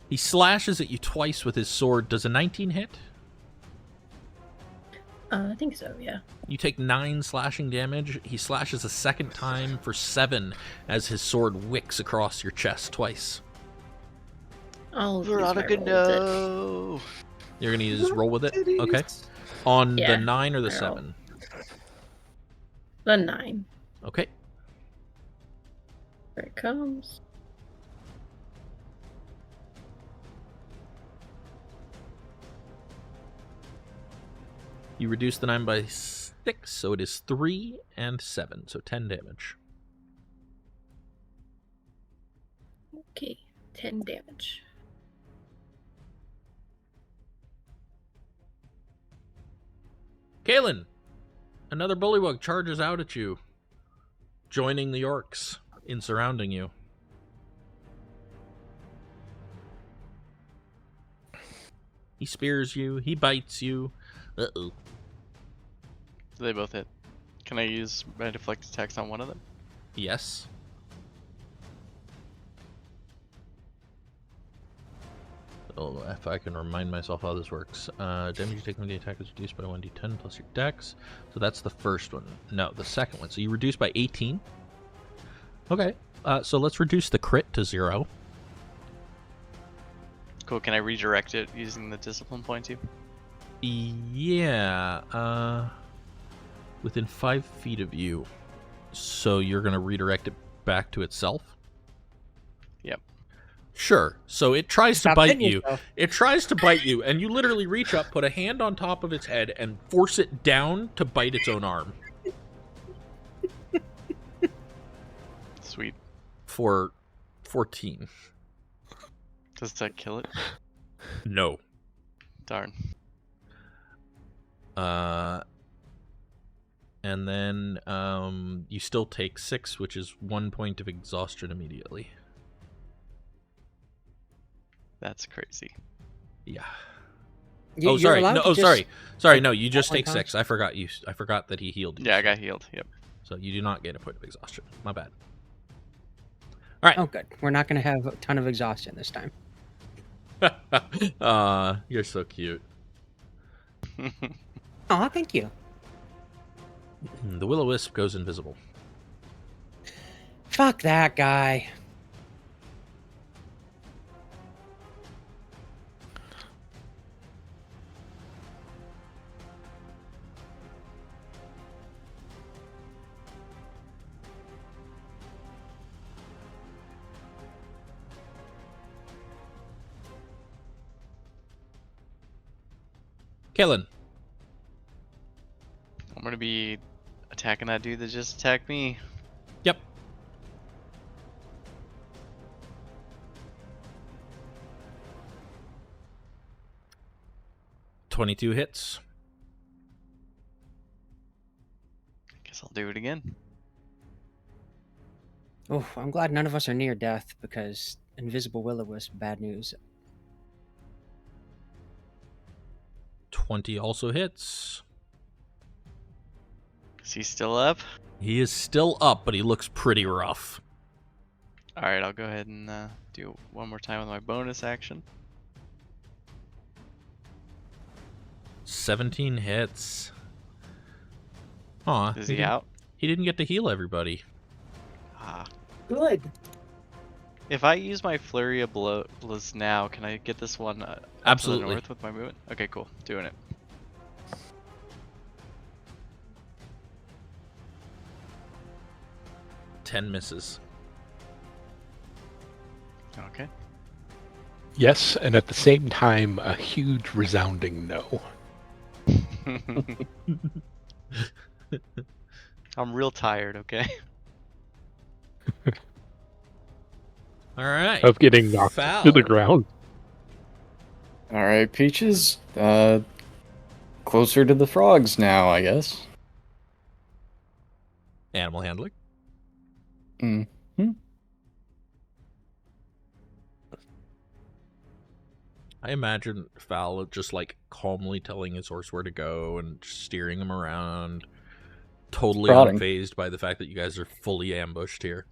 He slashes at you twice with his sword. Does a 19 hit? I think so, yeah. You take 9 slashing damage. He slashes a second time for 7 as his sword wicks across your chest twice. I'll Veronica, use my roll with it. no. You're going to use roll with it? Okay. On Yeah, the 9 or the I roll. 7? The 9. Okay. Here it comes. You reduce the 9 by 6, so it is 3 and 7, so 10 damage. Okay, 10 damage. Kaelen! Another bullywug charges out at you, joining the orcs in surrounding you. He spears you, he bites you. Uh-oh. Do they both hit? Can I use my deflect attacks on one of them? Yes. Oh, if I can remind myself how this works. Damage you take when the attack is reduced by 1d10 plus your dex. So that's the first one. No, the second one. So you reduce by 18. Okay. So let's reduce the crit to 0. Cool. Can I redirect it using the discipline point too? Yeah. Within 5 feet of you. So you're going to redirect it back to itself? Yep. Sure. So it tries to Stop bite hitting you. yourself. It tries to bite you, and you literally reach up, put a hand on top of its head, and force it down to bite its own arm. Sweet. For 14. Does that kill it? No. Darn. And then you still take 6, which is 1 point of exhaustion immediately. That's crazy. Yeah. You're Sorry. allowed No, to just- sorry. No, you just one take time? 6. I forgot you. I forgot that he healed you. Yeah, I got healed. Yep. So you do not get a point of exhaustion. My bad. All right. Oh, good. We're not going to have a ton of exhaustion this time. You're so cute. Oh, thank you. The will-o-wisp goes invisible. Fuck that guy. Kaelen. I'm gonna be attacking that dude that just attacked me. Yep. $22 hits. Guess I'll do it again. Oh, I'm glad none of us are near death because invisible will-o-wisp, bad news. 20 also hits. Is he still up? He is still up, but he looks pretty rough. Alright, I'll go ahead and do it one more time with my bonus action. 17 hits. Aw. Is he out? He didn't get to heal everybody. Ah. Good. If I use my flurry of blows now, can I get this one up Absolutely. to the north with my movement? Okay, cool. Doing it. Ten misses. Okay. Yes, and at the same time, a huge resounding no. I'm real tired, okay? All right. Of getting knocked Foul. to the ground. All right, Peaches. Closer to the frogs now, I guess. Animal handling. Mm-hmm. I imagine Fal just like calmly telling his horse where to go and steering him around, totally Prodding. unfazed by the fact that you guys are fully ambushed here.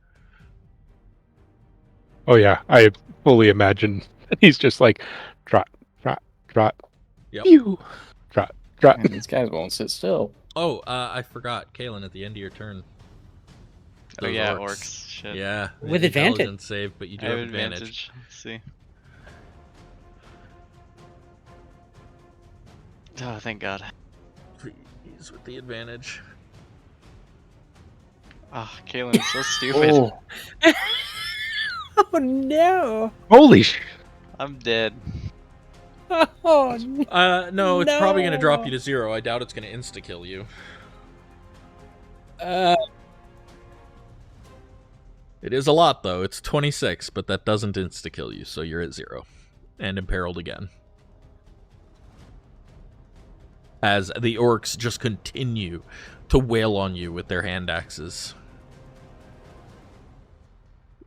Oh yeah, I fully imagine he's just like trot, trot, trot, Yep. pew, trot, trot. And these guys won't sit still. Oh, I forgot, Kaelen, at the end of your turn. Oh Those yeah, orcs. orcs. Shit. Yeah, With advantage. intelligence save, but you do I have have advantage. Let's see. Oh, thank God. Please, with the advantage. Ah, Kaelen is so stupid. Oh, Oh no! Holy sh! I'm dead. Oh no! No, it's probably going to drop No. you to 0. I doubt it's going to insta-kill you. It is a lot, though. It's 26, but that doesn't insta-kill you, so you're at 0. And imperiled again. As the orcs just continue to wail on you with their hand axes.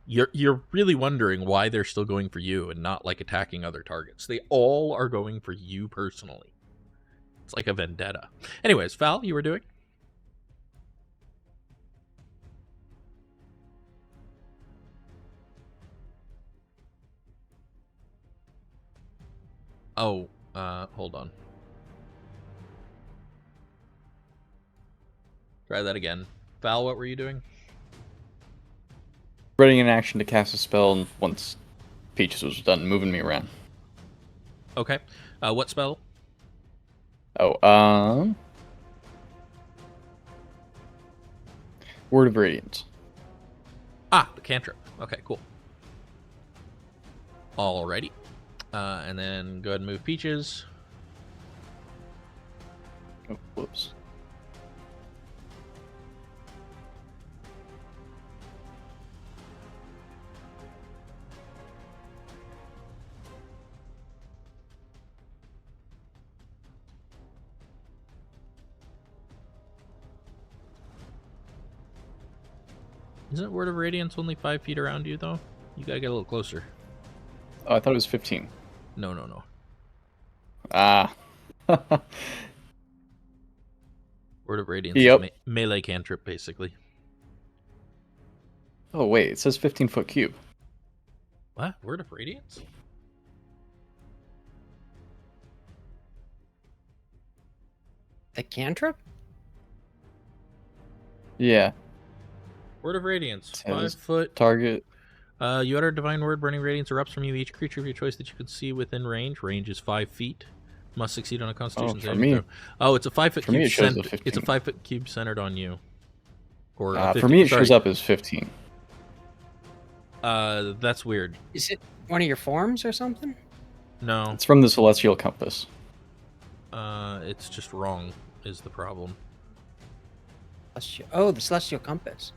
You're really wondering why they're still going for you and not, like, attacking other targets. They all are going for you personally. It's like a vendetta. Anyways, Fal, you were doing? Oh, hold on. Try that again. Val, what were you doing? ready in action to cast a spell, and once Peaches was done moving me around. Okay. What spell? Oh, Word of Radiance. Ah, the cantrip. Okay, cool. Alrighty. And then go ahead and move Peaches. Oh, whoops. Isn't Word of Radiance only 5 feet around you, though? You gotta get a little closer. Oh, I thought it was 15. No. Ah. Word of Radiance Yep. is melee cantrip, basically. Oh, wait, it says 15-foot cube. What? Word of Radiance? The cantrip? Yeah. Word of Radiance. Says 5 foot. Target. You utter a divine word, burning radiance erupts from you. Each creature of your choice that you can see within range. Range is 5 feet. Must succeed on a Constitution for saving me. throw. Oh, it's a 5 foot For me, cube. it shows the 15. It's a 5 foot cube centered on you. Or For me, it shows sorry. up as 15. That's weird. Is it one of your forms or something? No, It's from the Celestial Compass. it's just wrong. Is the problem? Oh, the Celestial Compass.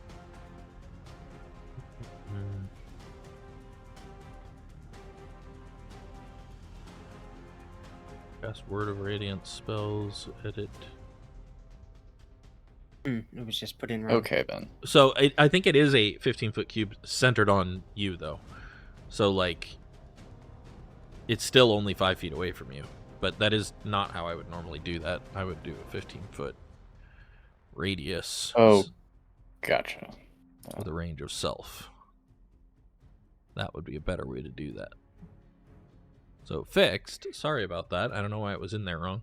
Cast Word of Radiance spells. Edit. It was just put in wrong. Okay, then. So I think it is a 15-foot cube centered on you, though. So like, it's still only 5 feet away from you. but that is not how I would normally do that. I would do a 15-foot radius. Oh, gotcha. With a range of self. That would be a better way to do that. So fixed. Sorry about that. I don't know why it was in there wrong.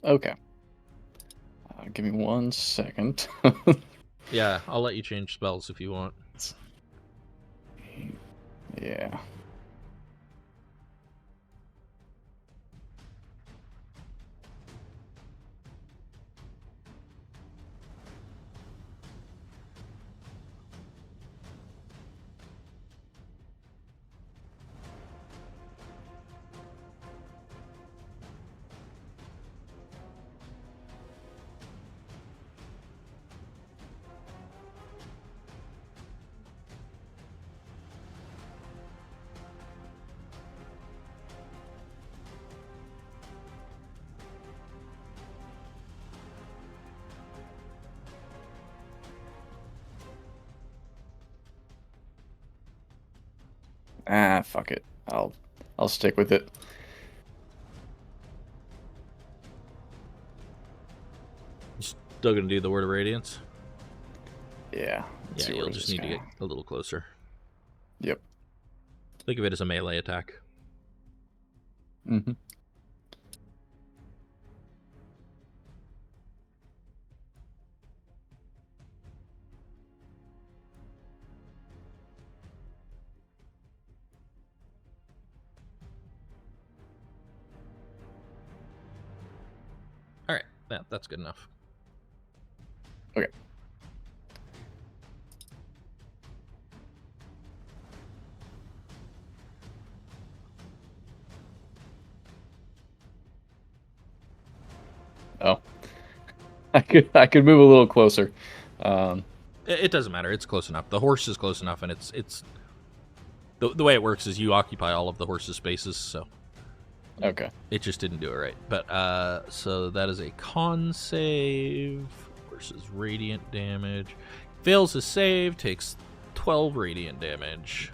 Okay. Give me 1 second. Yeah, I'll let you change spells if you want. Yeah. Fuck it. I'll stick with it. Still gonna do the Word of Radiance? Yeah. Yeah, you'll just need to get a little closer. Yep. Think of it as a melee attack. Mm-hmm. Alright, that's good enough. Okay. Oh. I could move a little closer. It doesn't matter. It's close enough. The horse is close enough, and it's the way it works is you occupy all of the horse's spaces, so Okay. it just didn't do it right. But so that is a con save versus radiant damage. Fails his save, takes 12 radiant damage.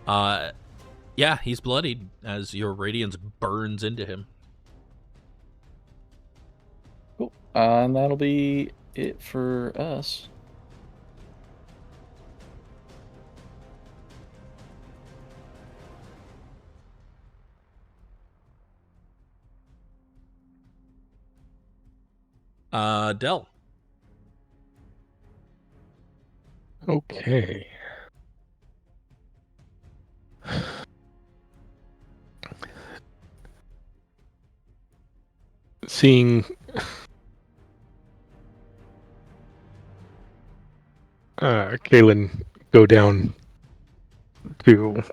Yeah, he's bloodied as your radiance burns into him. Cool. And that'll be it for us. Del. Okay. Seeing Kaelen go down to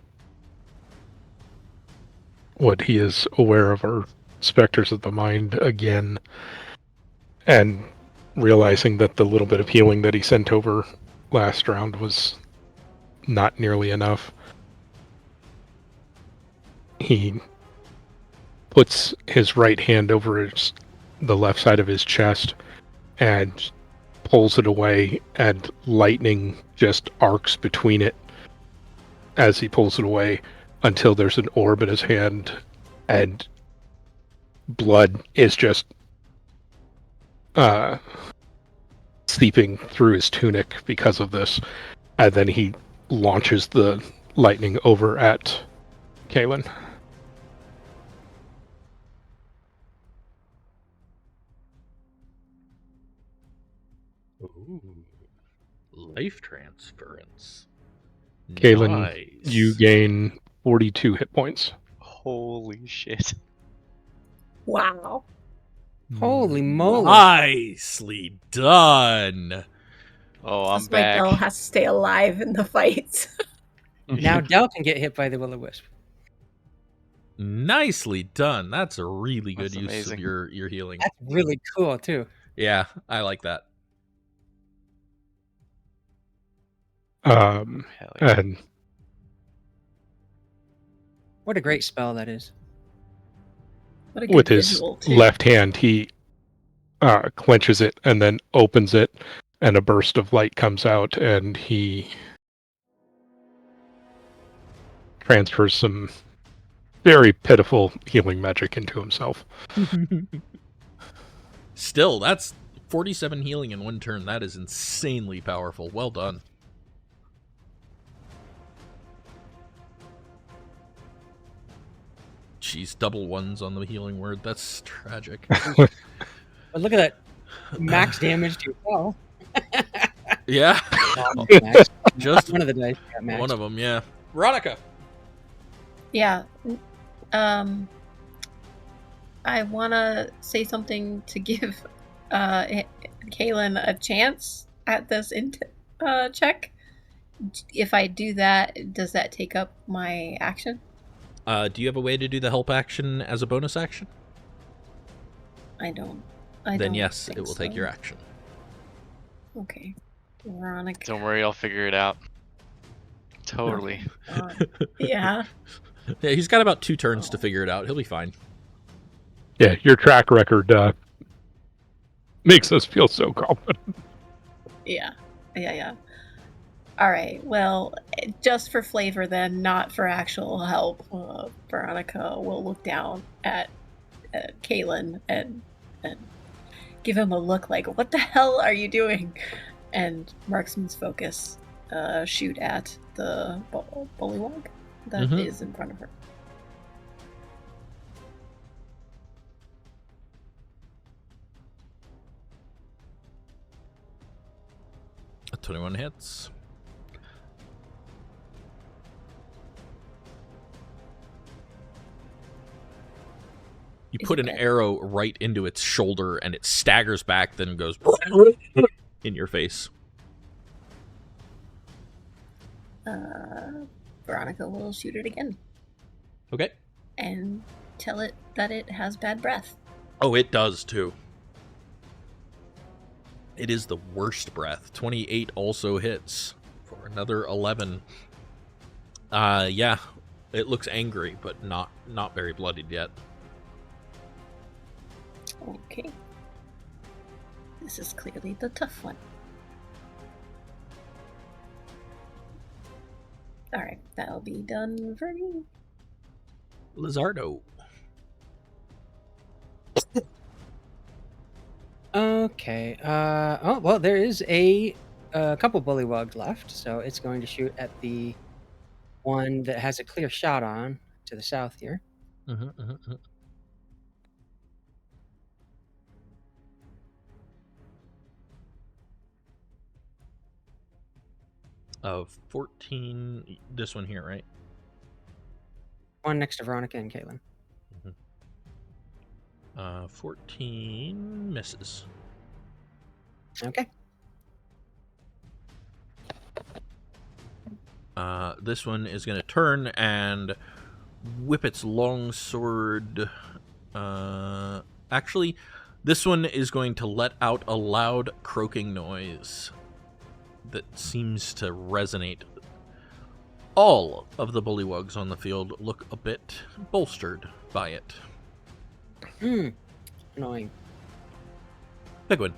what he is aware of are specters of the mind again, and realizing that the little bit of healing that he sent over last round was not nearly enough, he puts his right hand over the left side of his chest and pulls it away, and lightning just arcs between it as he pulls it away until there's an orb in his hand, and blood is just seeping through his tunic because of this. And then he launches the lightning over at Kaelen. Ooh. Life transference. Kaelen, Nice. you gain 42 hit points. Holy shit. Wow. Holy moly. Nicely done. Oh, I'm That's why Del back. has to stay alive in the fights. Now Del can get hit by the will-o-wisp. Nicely done. That's a really good That's use amazing. of your healing. That's really cool, too. Yeah, I like that. Hell yeah. And What a great spell that is. What a good with his visual, too. left hand, he clenches it and then opens it, and a burst of light comes out, and he transfers some very pitiful healing magic into himself. Still, that's 47 healing in one turn. That is insanely powerful. Well done. Jeez, double ones on the healing word. That's tragic. But look at that max damage to yourself. Yeah. Max. Just One of the dice got max. one of them, yeah. Veronica. Yeah. I want to say something to give Kaelen a chance at this check. If I do that, does that take up my action? Do you have a way to do the help action as a bonus action? I don't. Then yes, think it will take so. your action. Okay. Veronica. Don't worry, I'll figure it out. Totally. Yeah. Yeah, he's got about 2 turns to figure it out. He'll be fine. Yeah, your track record makes us feel so confident. Yeah. All right. Well, just for flavor, then, not for actual help, Veronica will look down at Kaelen and give him a look like, "What the hell are you doing?" And marksman's focus shoot at the bullywug that is in front of her. A 21 hits. You put an arrow right into its shoulder, and it staggers back, then goes in your face. Veronica will shoot it again Okay. and tell it that it has bad breath. Oh, it does, too. It is the worst breath. 28 also hits for another 11. Yeah, it looks angry, but not very bloodied yet. Okay. This is clearly the tough one. Alright, that'll be done for me. Lizardo. Okay. Oh, well, there is a couple bullywugs left, so it's going to shoot at the one that has a clear shot on to the south here. 14. This one here, right? One next to Veronica and Kaelen. 14 misses. Okay. This one is going to turn and whip its long sword. Actually, this one is going to let out a loud croaking noise that seems to resonate. All of the bullywugs on the field look a bit bolstered by it. Annoying. Figwyn.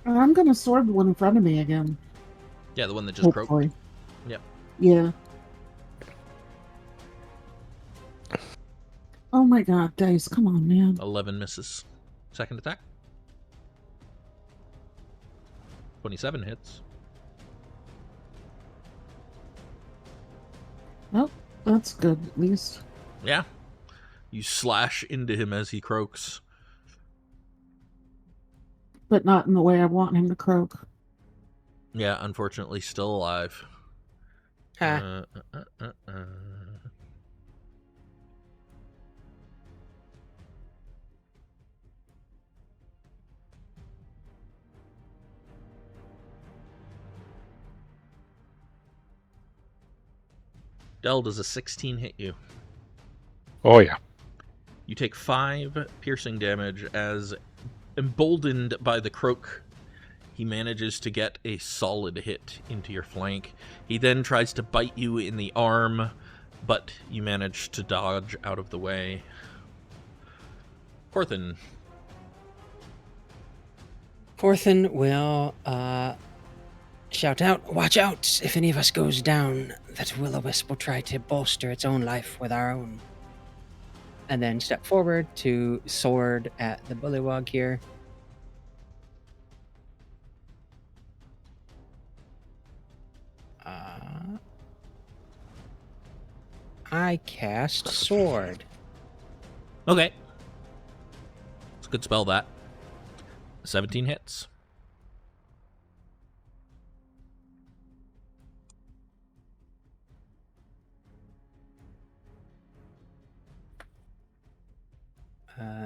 I'm gonna sword the one in front of me again. Yeah, the one that just croaked. Hopefully. Yep. Yeah. Oh my god, dice, come on, man. 11 misses. Second attack. 27 hits. Oh, that's good, at least. Yeah. You slash into him as he croaks. But not in the way I want him to croak. Yeah, unfortunately still alive. Ha. Del, does a 16 hit you? Oh, yeah. You take 5 piercing damage as, emboldened by the croak, he manages to get a solid hit into your flank. He then tries to bite you in the arm, but you manage to dodge out of the way. Corthyndahast. Corthyndahast will shout out, "Watch out! If any of us goes down, that will-o-wisp will try to bolster its own life with our own. And then step forward to sword at the bullywug here. I cast sword. Okay. It's a good spell, that. 17 hits.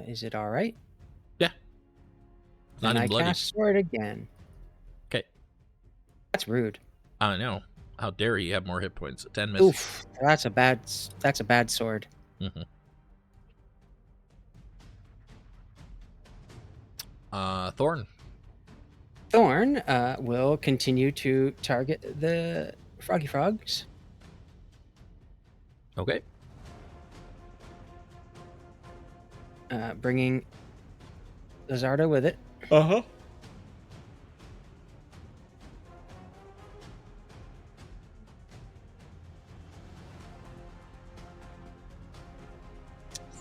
Is it all right? Yeah. Not Then even I bloody. cast sword again. Okay. That's rude. I know. How dare you have more hit points? 10 misses. Oof, that's a bad sword. Mm-hmm. Thorn. Thorn will continue to target the froggy frogs. Okay. Bringing Lizardo with it. Uh-huh.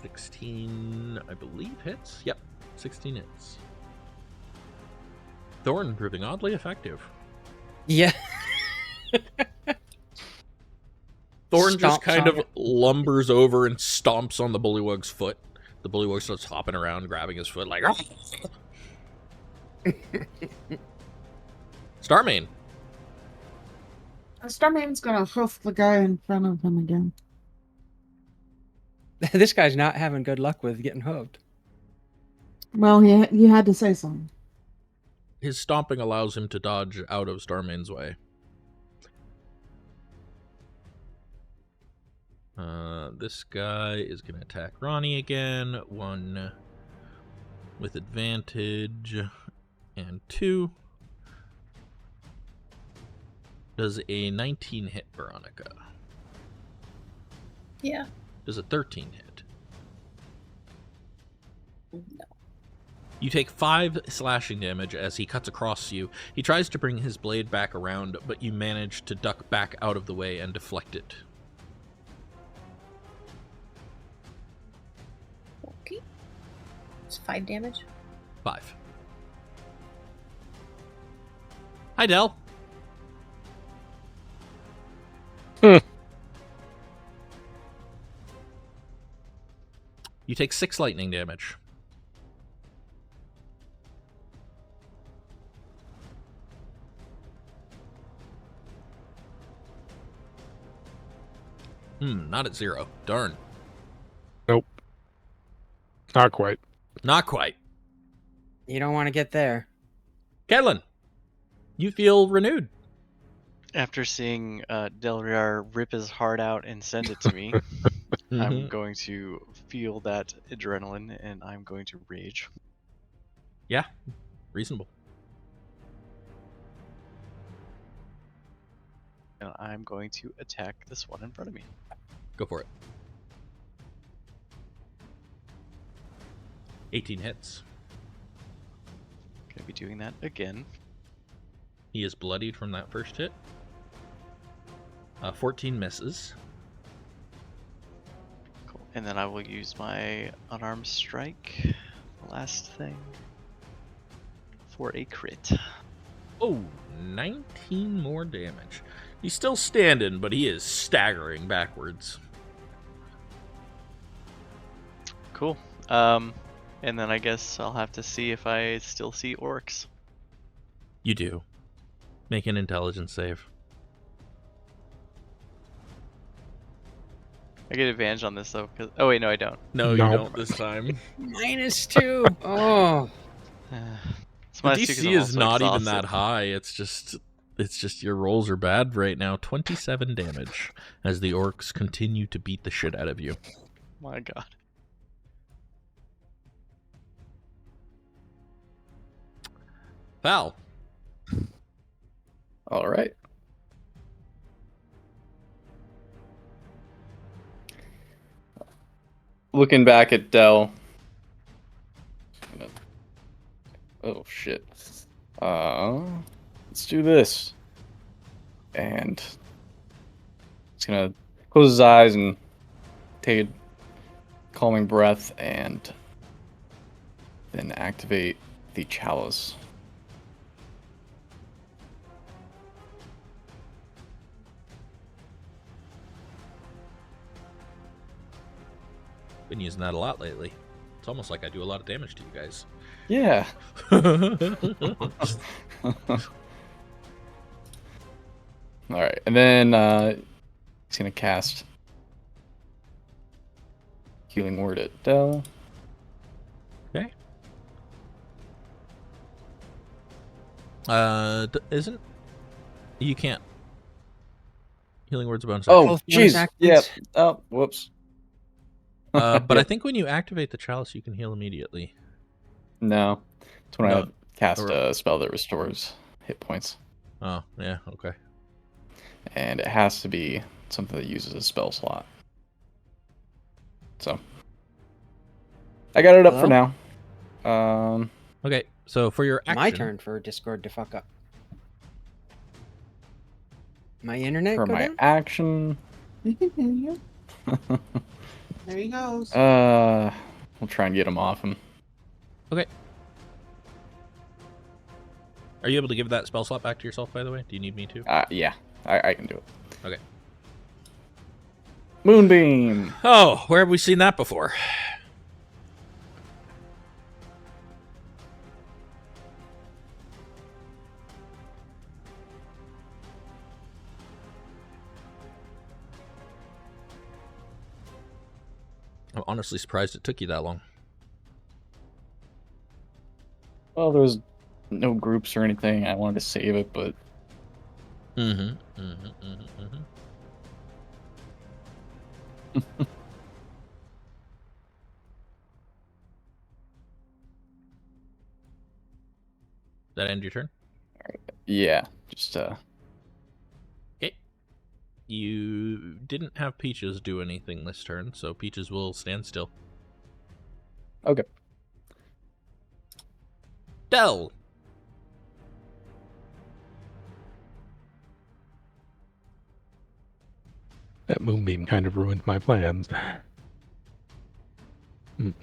$16, I believe, hits. Yep, 16 hits. Thorn proving oddly effective. Yeah. Thorn just Stomps kind on of it. lumbers over and stomps on the bullywug's foot. The bullywug starts hopping around, grabbing his foot like... Starmane. Starmane's gonna hoof the guy in front of him again. This guy's not having good luck with getting hooked. Well, you had to say something. His stomping allows him to dodge out of Starmane's way. This guy is going to attack Ronnie again. 1 with advantage and 2. Does a 19 hit Veronica? Yeah. Does a 13 hit? No. You take 5 slashing damage as he cuts across you. He tries to bring his blade back around, but you manage to duck back out of the way and deflect it. Okay. It's 5 damage. 5. Hi, Del. You take 6 lightning damage. Not at 0. Darn. Nope. Not quite. Not quite. You don't want to get there. Kaelen, you feel renewed. After seeing Delryar rip his heart out and send it to me, I'm going to feel that adrenaline and I'm going to rage. Yeah, reasonable. And I'm going to attack this one in front of me. Go for it. 18 hits. Gonna be doing that again. He is bloodied from that first hit. 14 misses. Cool. And then I will use my unarmed strike, the last thing, for a crit. Oh, 19 more damage. He's still standing, but he is staggering backwards. Cool. And then I guess I'll have to see if I still see orcs. You do. Make an intelligence save. I get advantage on this though. Oh wait, no, I don't. No, you No. don't this time. -2. Oh. It's The minus 2 'cause DC I'm is also not even exhausted. that high. It's just your rolls are bad right now. 27 damage as the orcs continue to beat the shit out of you. My god. Val. All right. Looking back at Del. Oh shit. Let's do this. And He's gonna close his eyes and take a calming breath and then activate the chalice. Been using that a lot lately. It's almost like I do a lot of damage to you guys. Yeah. All right, and then he's gonna cast Healing Word at Del. Okay. Isn't you can't Healing Word's a bonus action. Oh, Both bonus jeez. Yeah. actions? Oh, whoops. But I think when you activate the chalice, you can heal immediately. No, it's when No, I cast or- a spell that restores hit points, Oh, yeah, okay. and it has to be something that uses a spell slot. So I got it up for Hello? now. Okay, so for your action... My turn for Discord to fuck up. My internet For go my down? action, We can hear you. There he goes. we'll try and get him off him. Okay. Are you able to give that spell slot back to yourself, by the way? Do you need me to? Yeah, I can do it. Okay. Moonbeam. Oh, where have we seen that before? I'm honestly surprised it took you that long. Well, there was no groups or anything. I wanted to save it, but That end your turn? yeah, just Okay. You didn't have Peaches do anything this turn, so Peaches will stand still. okay. Del! That moonbeam kind of ruined my plans. Let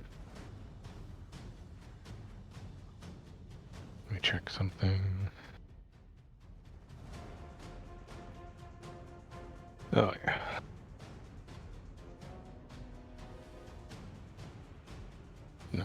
me check something. Oh, yeah. No.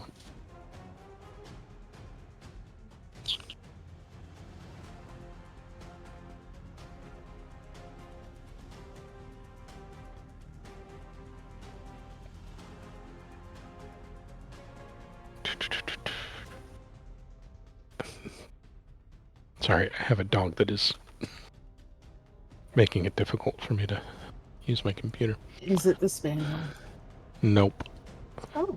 Sorry, I have a dog that is making it difficult for me to use my computer. Is it the spaniel? Nope. Oh.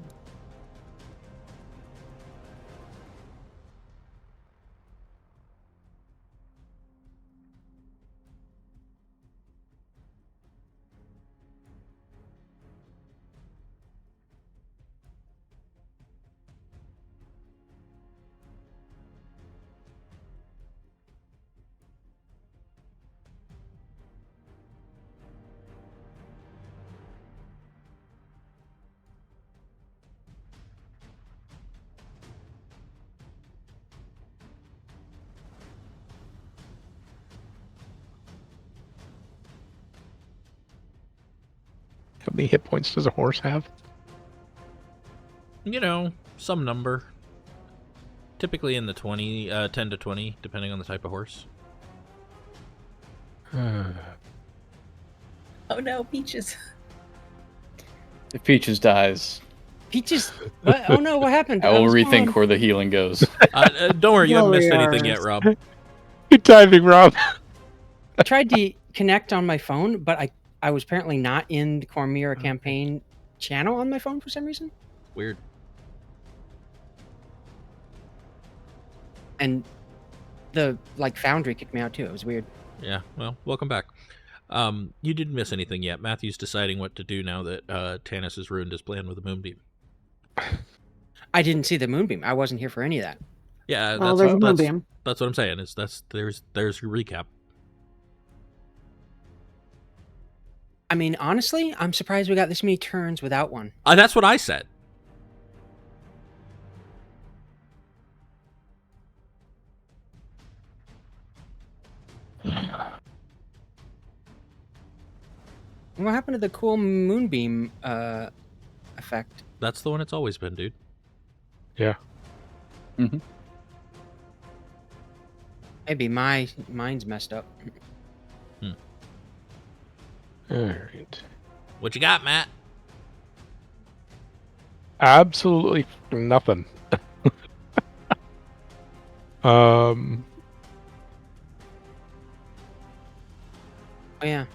How many hit points does a horse have? You know, some number. Typically in the 10 to 20, depending on the type of horse. Oh no, Peaches. If Peaches dies, Peaches. What? Oh no, what happened? I will was rethink gone. where the healing goes. Don't worry, you haven't missed anything Delryar. yet, Rob. Good timing, Rob. I tried to connect on my phone, but I was apparently not in the Cormyr campaign channel on my phone for some reason. Weird. And the Foundry kicked me out too. It was weird. Yeah, well, welcome back. You didn't miss anything yet. Matthew's deciding what to do now that Tanis has ruined his plan with the moonbeam. I didn't see the moonbeam. I wasn't here for any of that. Yeah, Well, there's a that's moonbeam. what I'm saying. There's your recap. I mean, honestly, I'm surprised we got this many turns without one. That's what I said. What happened to the cool moonbeam effect? That's the one it's always been, dude. Yeah. Mm-hmm. Maybe mine's messed up. All right. What you got, Matt? Absolutely nothing. Oh yeah.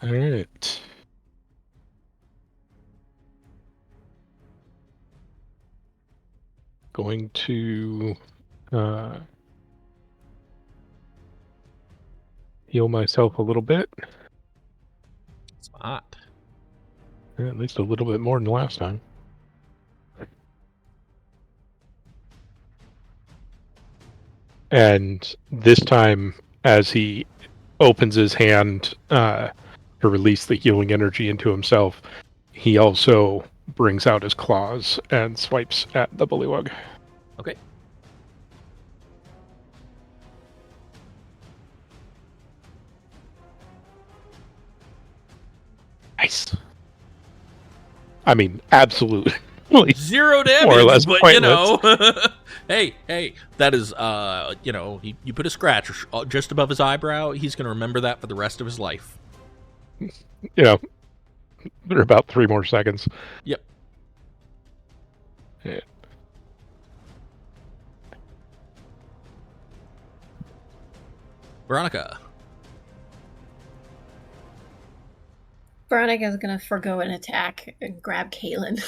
All right. Going to heal myself a little bit. Spot. At least a little bit more than last time. And this time, as he opens his hand to release the healing energy into himself, he also brings out his claws and swipes at the bullywug. Okay. Nice. I mean, absolutely. 0 damage, More or less but pointless. hey, that is, you put a scratch just above his eyebrow, he's going to remember that for the rest of his life. There are about 3 more seconds. Yep. Yeah. Veronica. Veronica's gonna forgo an attack and grab Kaelen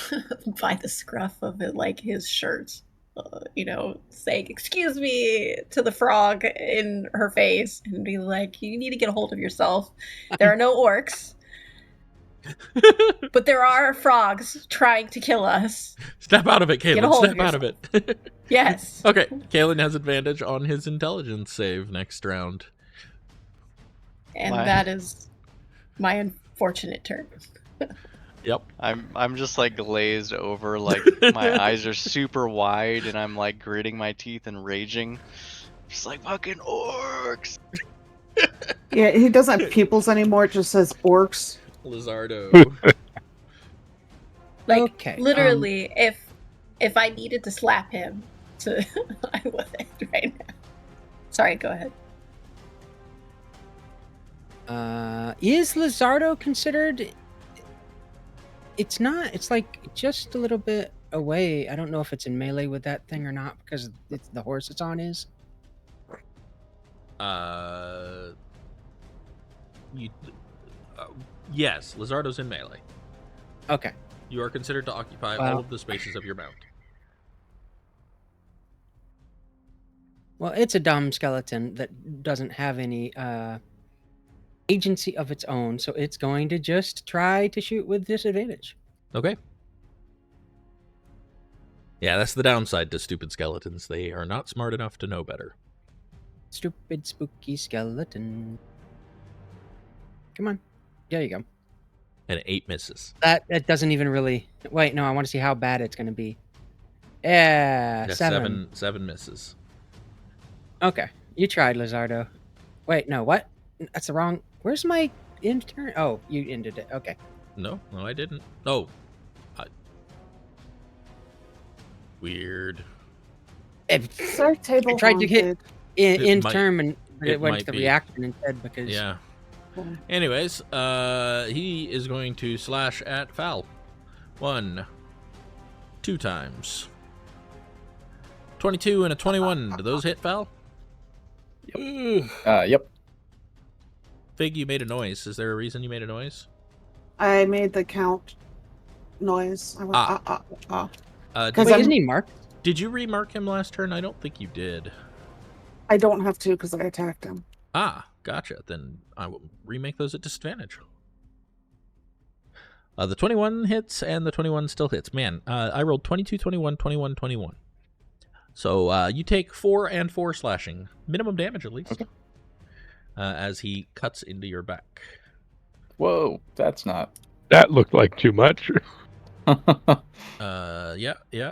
by the scruff of it, like his shirt. Saying "excuse me" to the frog in her face, and be like, "You need to get a hold of yourself. There are no orcs, but there are frogs trying to kill us. Step out of it, Get a Kaelen. hold of Step out of it. Yes." Okay, Kaelen has advantage on his intelligence save next round. And that is my unfortunate turn. Yep. I'm just like glazed over, like my eyes are super wide, and I'm like gritting my teeth and raging, just like fucking orcs. Yeah, he doesn't have pupils anymore. It just says orcs. Lizardo. Like, Okay, literally, if I needed to slap him, I would right now. Sorry, go ahead. Is Lizardo considered? It's not. It's like just a little bit away. I don't know if it's in melee with that thing or not because it's the horse it's on is. Yes, Lizardo's in melee. Okay. You are considered to occupy all of the spaces of your mount. Well, it's a dumb skeleton that doesn't have any agency of its own, so it's going to just try to shoot with disadvantage. Okay. Yeah, that's the downside to stupid skeletons. They are not smart enough to know better. Stupid, spooky skeleton. Come on. There you go. And 8 misses. That doesn't even really... Wait, no, I want to see how bad it's going to be. Yeah, 7. 7 misses. Okay, you tried, Lizardo. Wait, no, what? That's the wrong... Where's my end turn? Oh, you ended it. Okay. No, I didn't. Oh. Weird. Sir Table I tried to hit end might- term, and it went might to the be. reaction instead because... Yeah. Anyways, he is going to slash at Fal. 1, 2 times. 22 and a 21. Do those hit, Fal? Yep. Fig, you made a noise. Is there a reason you made a noise? I made the count noise. I went, Because Wait, isn't he marked? Did you remark him last turn? I don't think you did. I don't have to because I attacked him. Ah, gotcha. Then I will remake those at disadvantage. The 21 hits and the 21 still hits. Man, I rolled 22, 21, 21, 21. So you take 4 and 4 slashing. Minimum damage, at least. Okay. As he cuts into your back. Whoa, that's not. That looked like too much. Yeah,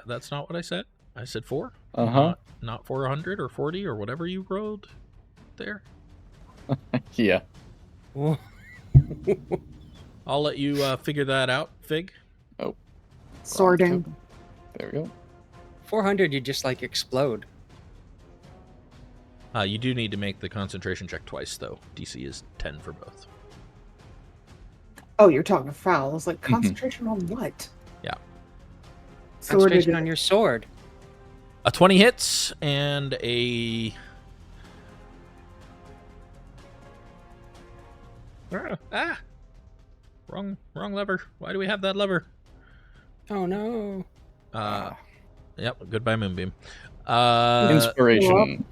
that's not what I said. I said 4. Uh-huh. Not 400 or 40 or whatever you rolled there. Yeah. I'll let you figure that out, Fig. Oh. Sorting. There we go. 400, you just like explode. You do need to make the concentration check twice, though. DC is 10 for both. Oh, you're talking foul. I was like, concentration on what? Yeah. Concentration on your sword. A 20 hits and a... Wrong lever. Why do we have that lever? Oh no. Yep, goodbye Moonbeam. Inspiration.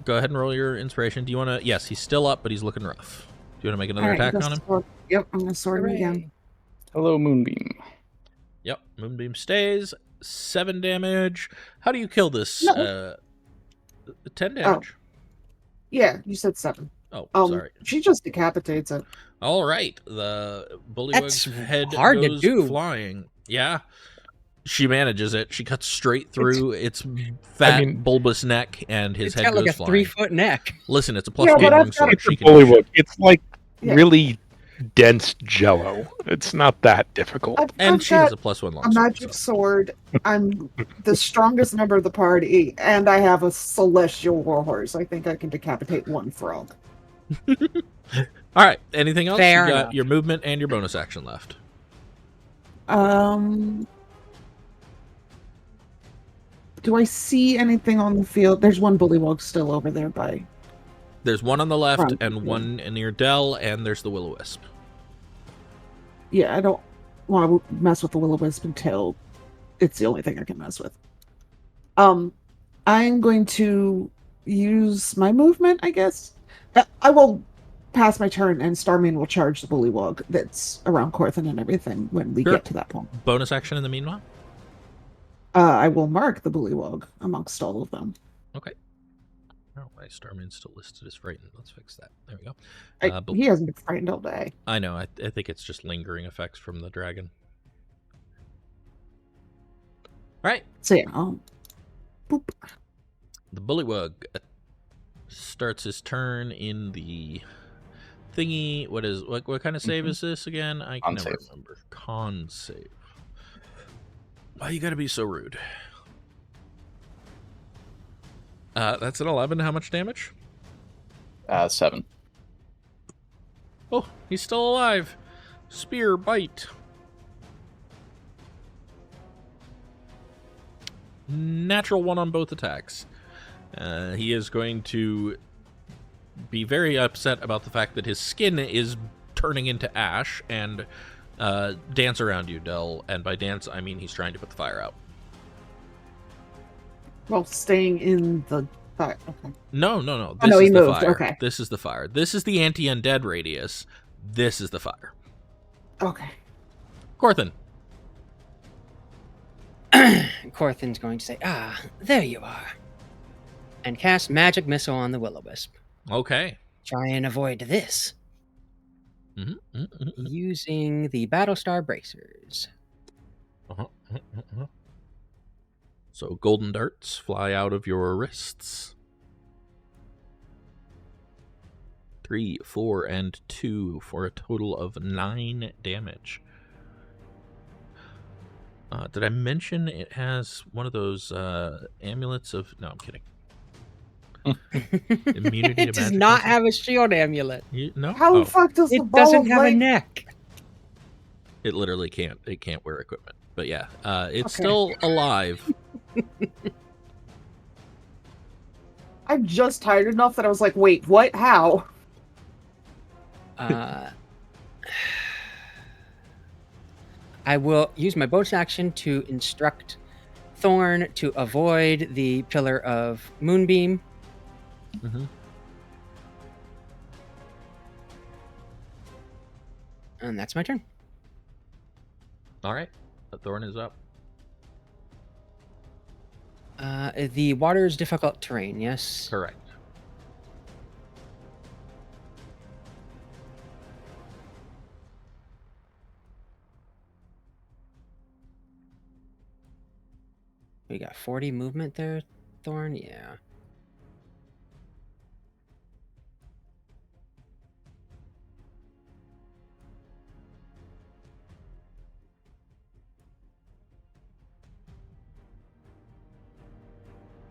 Go ahead and roll your inspiration. Do you want to... Yes, he's still up, but he's looking rough. Do you want to make another Alright, attack on him? Yep, I'm going to sword him again. Hooray. Hello, Moonbeam. Yep, Moonbeam stays. 7 damage. How do you kill this? No. 10 damage. Yeah, you said 7. Oh, sorry. She just decapitates it. All right, the bullywug's That's head hard to goes do. flying. Yeah, she manages it. She cuts straight through its fat, bulbous neck, and his It's head got goes like a flying. 3-foot neck. Listen, it's a plus Yeah, 1 but I've longsword. got She can Bullywug. It's like Yeah. really dense jello. It's not that difficult. and she has a plus 1 a longsword. magic sword. I'm the strongest member of the party, and I have a celestial warhorse. I think I can decapitate one frog. All right, anything else? Fair You got enough. your movement and your bonus action left. Do I see anything on the field? There's one bullywug still over there by... There's one on the left Front, and yeah. one near Dell, and there's the will-o-wisp. Yeah, I don't want to mess with the will-o-wisp until it's the only thing I can mess with. I'm going to use my movement, I guess. I will pass my turn, and Starmane will charge the bullywug that's around Corthyndahast and everything when we Sure. get to that point. Bonus action in the meanwhile? I will mark the bullywug amongst all of them. Okay. Oh, my Starman's still listed as frightened. Let's fix that. There we go. But He hasn't been frightened all day. I know. I think it's just lingering effects from the dragon. All right. So yeah, boop. The bullywug starts his turn in the thingy. What kind of save is this again? I can Con never save. remember. Con save. Why you gotta be so rude? That's an 11. How much damage? 7. Oh, he's still alive. Spear bite. Natural 1 on both attacks. He is going to be very upset about the fact that his skin is turning into ash and dance around you, Del. And by dance, I mean he's trying to put the fire out. Well, staying in the fire. Okay. No. Oh, This no, is he the moved. fire. Okay. This is the fire. This is the anti-undead radius. This is the fire. Okay. Corthin. Corthin's going to say, there you are. And cast Magic Missile on the will-o-wisp. Okay. Try and avoid this. Using the Battlestar Bracers. So golden darts fly out of your wrists. 3, 4, and 2 for a total of 9 damage. Did I mention it has one of those amulets of... No, I'm kidding. Immunity to It does magic not missile? have a shield amulet. No? How Oh, the fuck does the It ball doesn't of have a light... neck. it literally can't. It can't wear equipment. But yeah, it's Okay. still alive. I'm just tired enough that I was like, wait, what? How? I will use my bonus action to instruct Thorn to avoid the pillar of Moonbeam. Mm-hmm. And that's my turn. All right. The Thorn is up. The water is difficult terrain, yes? Correct. We got 40 movement there, Thorn? Yeah.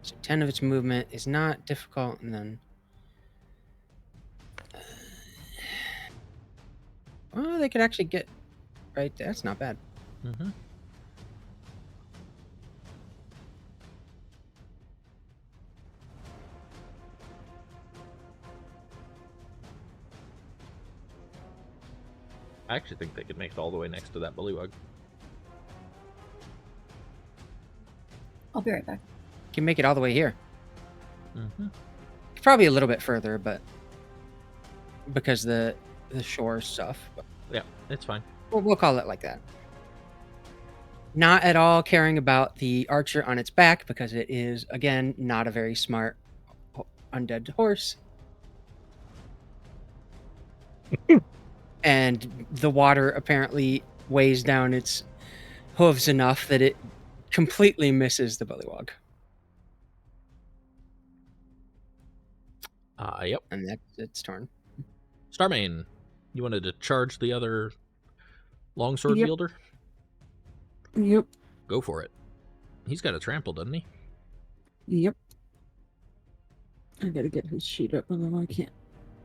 So 10 of its movement is not difficult, and then... Oh, they could actually get right there. That's not bad. Mm-hmm. I actually think they could make it all the way next to that bullywug. I'll be right back. Can make it all the way here. Mm-hmm. Probably a little bit further, but because the shore stuff. But Yeah, it's fine. we'll call it like that. Not at all caring about the archer on its back because it is, again, not a very smart undead horse. And the water apparently weighs down its hooves enough that it completely misses the bullywug. Yep. And that's its turn. Starmane, you wanted to charge the other longsword Yep. wielder? Yep. Go for it. He's got a trample, doesn't he? Yep. I gotta get his sheet up, and then I can't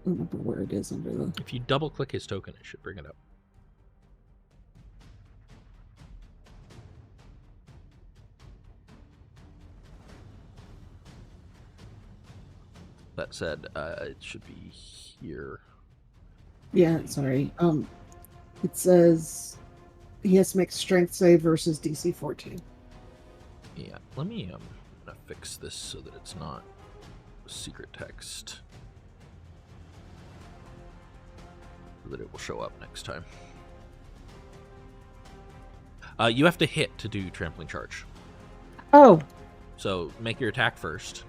remember where it is under the. If you double-click his token, it should bring it up. That said, it should be here. Yeah, sorry. It says he has to make strength save versus DC 14. Yeah, let me I'm gonna fix this so that it's not secret text, so that it will show up next time. You have to hit to do trampling charge, Oh, so make your attack first.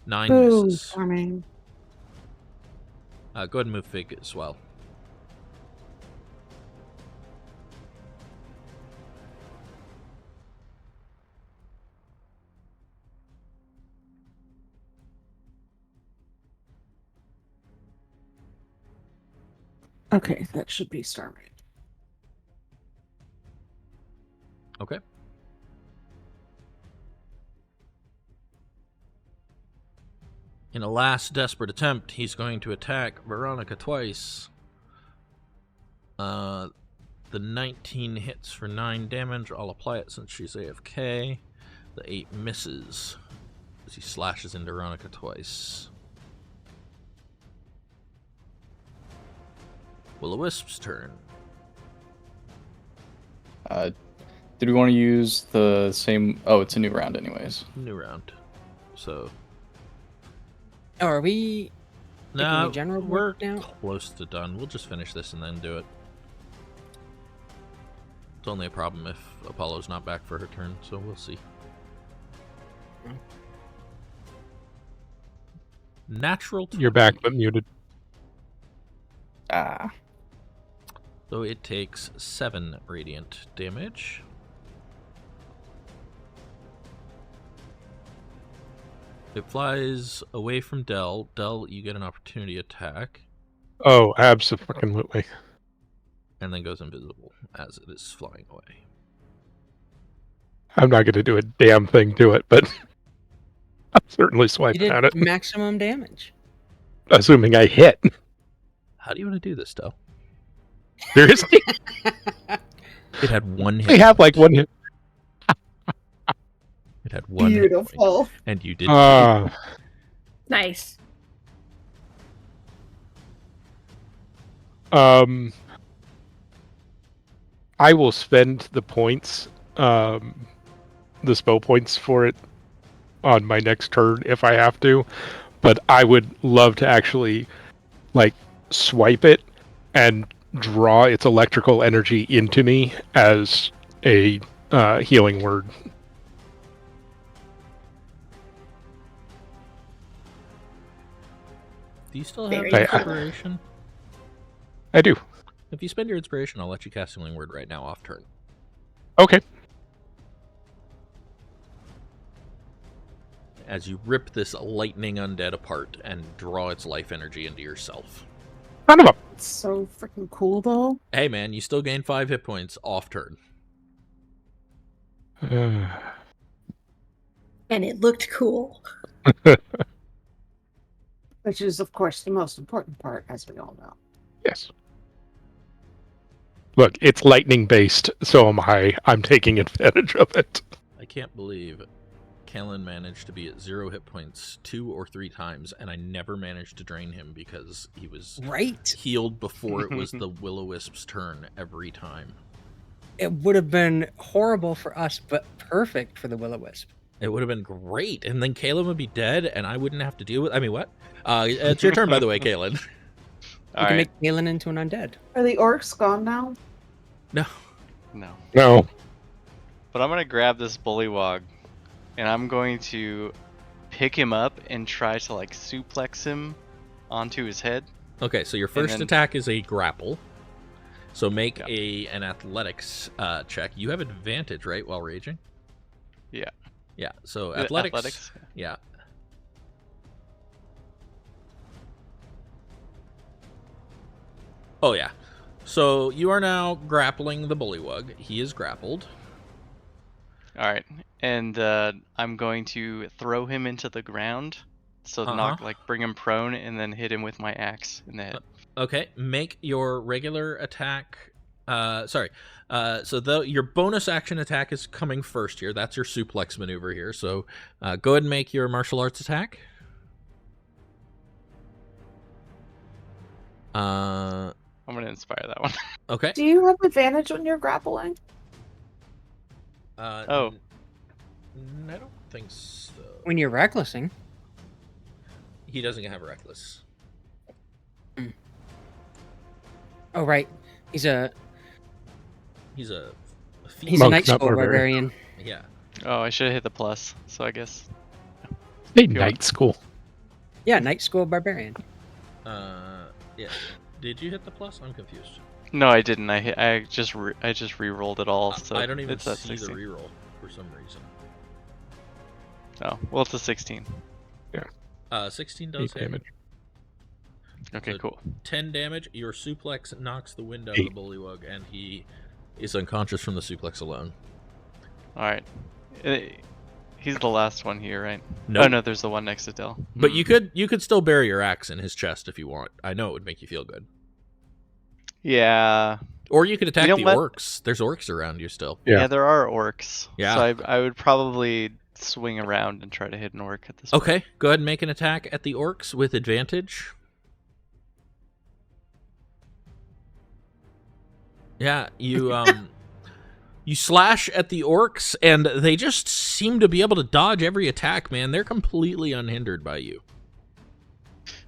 Nine boo, misses. Charming. Go ahead and move Fig as well. Okay, that should be Starmane. Okay. In a last desperate attempt, he's going to attack Veronica twice. The 19 hits for 9 damage. I'll apply it since she's AFK. The 8 misses as he slashes into Veronica twice. Will-o-Wisp's turn. Did we want to use the same? Oh, it's a new round, anyways. New round. So, Oh, are we no, the general we're work now? close to done. We'll just finish this and then do it. It's only a problem if Apollo's not back for her turn, so we'll see. Natural 20. You're back, but muted. Ah. So it takes 7 radiant damage. It flies away from Del. Del, you get an opportunity attack, Oh, absolutely. and then goes invisible as it is flying away. I'm not going to do a damn thing to it, but I'll certainly You swipe did at it, maximum damage. assuming I hit. How do you want to do this, Del? Seriously? It had one hit. They have like one hit. It had one hit point, Beautiful. and you did. Nice. I will spend the points, the spell points for it on my next turn if I have to, but I would love to actually, like, swipe it and draw its electrical energy into me as a healing word. Do you still have Very cool. inspiration? I do. If you spend your inspiration, I'll let you cast Healing Word right now off turn. Okay. As you rip this lightning undead apart and draw its life energy into yourself. Son of a... It's so freaking cool, though. Hey man, you still gain 5 hit points off turn. And it looked cool. Which is, of course, the most important part, as we all know. Yes. Look, it's lightning based, so am I. I'm taking advantage of it. I can't believe Kaelen managed to be at 0 hit points 2 or 3 times, and I never managed to drain him because he was Right? healed before it was the Will-O-Wisp's turn every time. It would have been horrible for us, but perfect for the Will-O-Wisp. It would have been great, and then Kaelen would be dead, and I wouldn't have to deal with... I mean, what? It's your turn, by the way, Kaelen. You All can right. make Kaelen into an undead. Are the orcs gone now? No. No. No. But I'm going to grab this bullywog, and I'm going to pick him up and try to, like, suplex him onto his head. Okay, so your first then- attack is a grapple. So make Yeah. an athletics check. You have advantage, right, while raging? Yeah. Yeah, so Is it athletics. Yeah. Oh, yeah. So you are now grappling the bullywug. He is grappled. All right. And I'm going to throw him into the ground. So bring him prone and then hit him with my axe in the head. Okay, make your regular attack. Your bonus action attack is coming first here. That's your suplex maneuver here. So go ahead and make your martial arts attack. I'm going to inspire that one. Okay. Do you have advantage when you're grappling? I don't think so. When you're recklessing. He doesn't have reckless. Oh, right. He's a Monk, night not school barbarian. barbarian. Yeah. Oh, I should have hit the plus. So I guess. Hey, night school. Yeah, night school barbarian. Yeah. Did you hit the plus? I'm confused. No, I didn't. I just re-rolled it all. So I don't even it's at see the 16. reroll for some reason. Oh, well, it's a 16. 16 does 8 hit. damage. Okay, So- cool. 10 damage. Your suplex knocks the wind out 8. of the bullywug, and he is unconscious from the suplex alone. All right. He's the last one here, right? Nope. Oh no, there's the one next to Del. But you could still bury your axe in his chest if you want. I know it would make you feel good. Yeah. Or you could attack know the what? orcs. There's orcs around you still. Yeah. Yeah, there are orcs. Yeah. So I would probably swing around and try to hit an orc at this point. Okay, go ahead and make an attack at the orcs with advantage. Yeah, you you slash at the orcs, and they just seem to be able to dodge every attack, man. They're completely unhindered by you.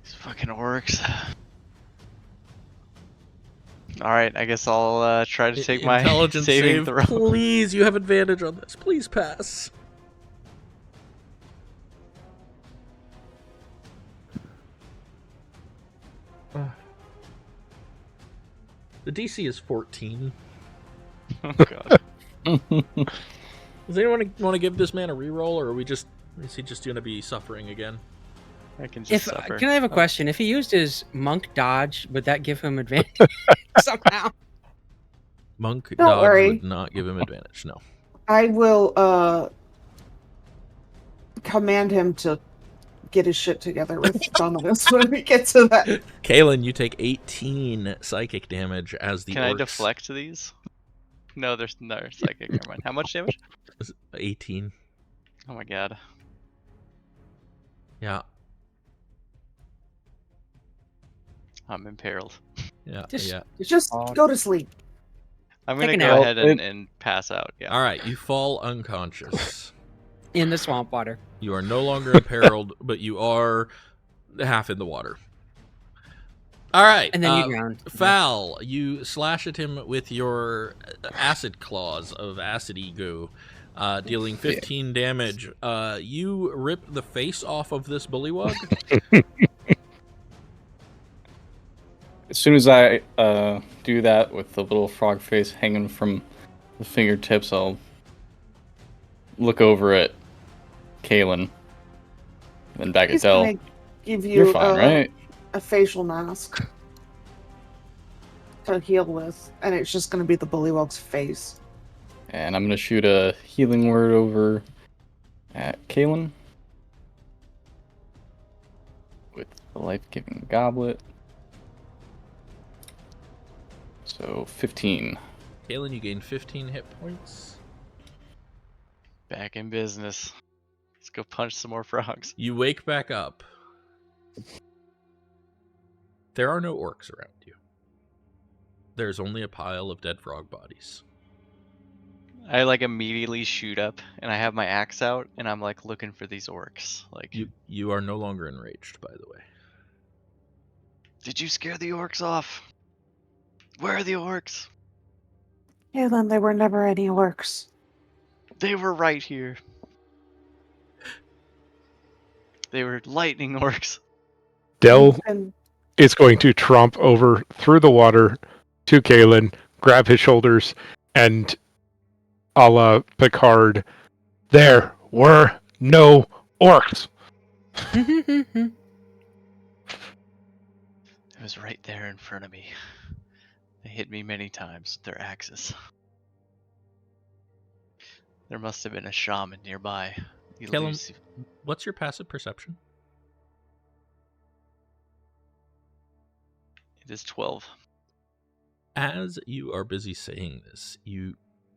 These fucking orcs. Alright, I guess I'll try to take my Intelligence saving save, throw. please. You have advantage on this. Please pass. The DC is 14. Oh god. Does anyone want to give this man a reroll, or is he just going to be suffering again? I can just If suffer. can I have a question? If he used his monk dodge, would that give him advantage somehow? Monk Don't dodge worry. would not give him advantage. No. I will command him to get his shit together with Donovan when we get to that. Kaelen, you take 18 psychic damage as the Can orcs. I deflect these? No, there's no psychic. Never mind. How much damage? 18. Oh my god. Yeah. I'm imperiled. Yeah. Just- Yeah. Just go to sleep. I'm Take gonna a go nap. ahead and pass out. Yeah. All right, you fall unconscious. In the swamp water. You are no longer imperiled, but you are half in the water. All right, And then you drown. Fal, you slash at him with your acid claws of acidy goo, dealing 15 damage. You rip the face off of this bullywug. As soon as I do that with the little frog face hanging from the fingertips, I'll look over at Kaelen, then back at He's Del. gonna give You're you fine, right? a facial mask to heal with, and it's just gonna be the bullywug's face. And I'm gonna shoot a healing word over at Kaelen with the life-giving goblet. So 15. Kaelen, you gain 15 hit points. Back in business. Let's go punch some more frogs. You wake back up. There are no orcs around you. There's only a pile of dead frog bodies. I like immediately shoot up, and I have my axe out, and I'm like looking for these orcs. Like, You are no longer enraged, by the way. did you scare the orcs off? Where are the orcs? Yeah, then there were never any orcs. They were right here. They were lightning orcs. Del And is going to tromp over through the water to Kaelen, grab his shoulders, and a la Picard, there were no orcs. It was right there in front of me. They hit me many times with their axes. There must have been a shaman nearby. Kaelen, what's your passive perception? It is 12. As you are busy saying this, you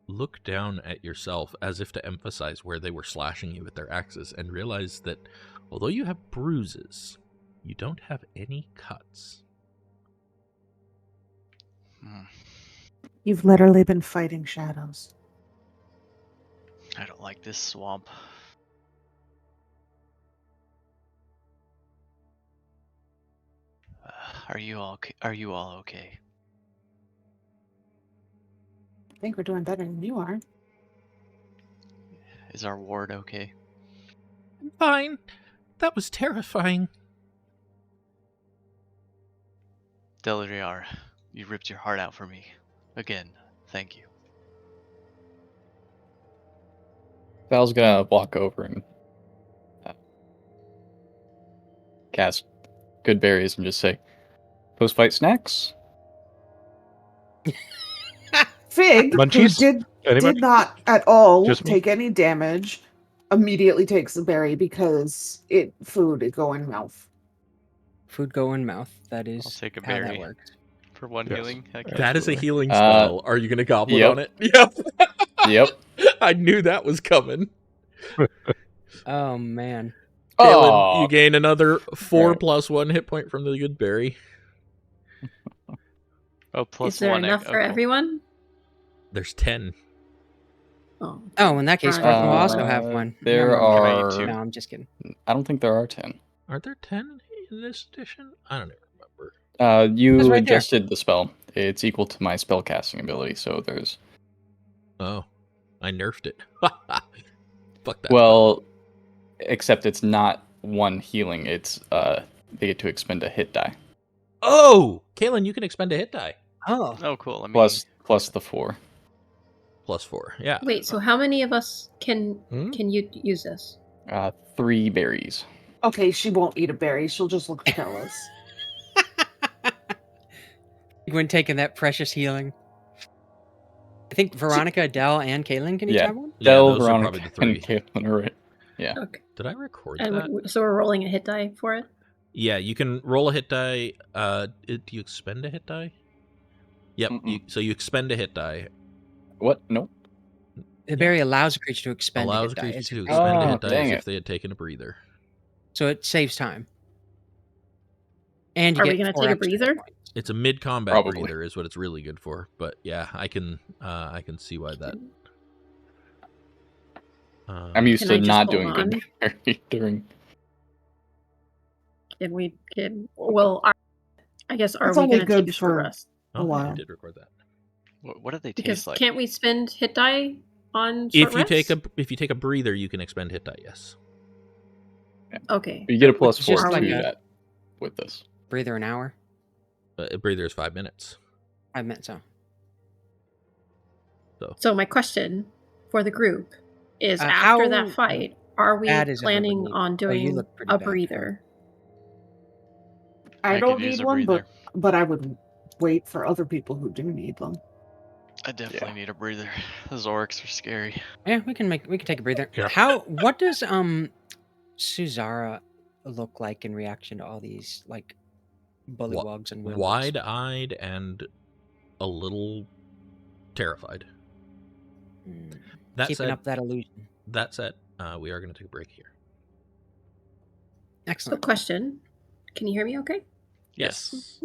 look down at yourself as if to emphasize where they were slashing you with their axes and realize that although you have bruises, you don't have any cuts. you've literally been fighting shadows. I don't like this swamp. Are you all okay? I think we're doing better than you are. Is our ward okay? I'm fine. That was terrifying. Delryar, you ripped your heart out for me. Again, thank you. Val's gonna walk over and cast good berries and just say, post-fight snacks? Fig, who Munchies? did Anybody? not at all Just me? take any damage, immediately takes the berry because food go in mouth. Food go in mouth. That I'll is take a how that berry. works. For one Yes. healing? Heck yeah. That is a Absolutely. healing spell. Are you going to goblet yep. on it? Yep. Yep. I knew that was coming. Oh man. Kaelen, you gain another 4 Alright. plus 1 hit point from the good berry. Oh, plus Is there 1. enough for everyone? There's 10. Oh, Oh, in that case, Right. Corthyndahast will also have one. There Never mind. Can I eat are... two? No, I'm just kidding. I don't think there are 10. Aren't there 10 in this edition? I don't even remember. You It's right there. adjusted the spell. It's equal to my spell casting ability, so there's... Oh, I nerfed it. Fuck that. Well, except it's not one healing. It's they get to expend a hit die. Oh! Kaelen, you can expend a hit die. Oh. Oh, cool. I mean, Plus the 4. Plus 4, yeah. wait. So how many of us can Hmm? you use this? 3 berries. Okay, she won't eat a berry. She'll just look careless. When taking that precious healing. I think Veronica, Del, and Kaelen can each Yeah. have one. Yeah, Del, those are Veronica, probably the 3. and Kaelen are right. Yeah. Okay. Did I record And that? so we're rolling a hit die for it. Yeah, you can roll a hit die. Do you expend a hit die? Yep. Mm-mm. So you expend a hit die. What? Nope. The berry allows a creature to expend Allows a hit die. creatures It's to a- expend a Oh, hit die dang as it. if they had taken a breather. So it saves time. And you Are get we gonna 4 take a extra hit breather? points. It's a mid-combat Probably. breather is what it's really good for. But yeah, I can see why that. I'm used Can to I just not hold doing good on? during. I guess, are It's we only gonna take good a short for rest? Oh, a yeah, while. you did record that. What do they Because taste like? can't we spend hit die on short If you rests? take a breather, you can expend hit die. Yes. Okay. You get a but plus just 4 like to a- that with this. Breather an hour. A breather is 5 minutes. I meant so. So my question for the group is: after how that fight, are we bad is planning everybody? on Oh, you doing look pretty a bad. breather? I I don't could use need a one, breather. but I would wait for other people who do need them. I definitely need a breather. Those orcs are scary. Yeah, we can take a breather. Yeah. What does Suzara look like in reaction to all these like bullywugs and wimps? Wide-eyed and a little terrified. That Keeping said, up that illusion. We are going to take a break here. So, Excellent. question: can you hear me? Okay. Yes.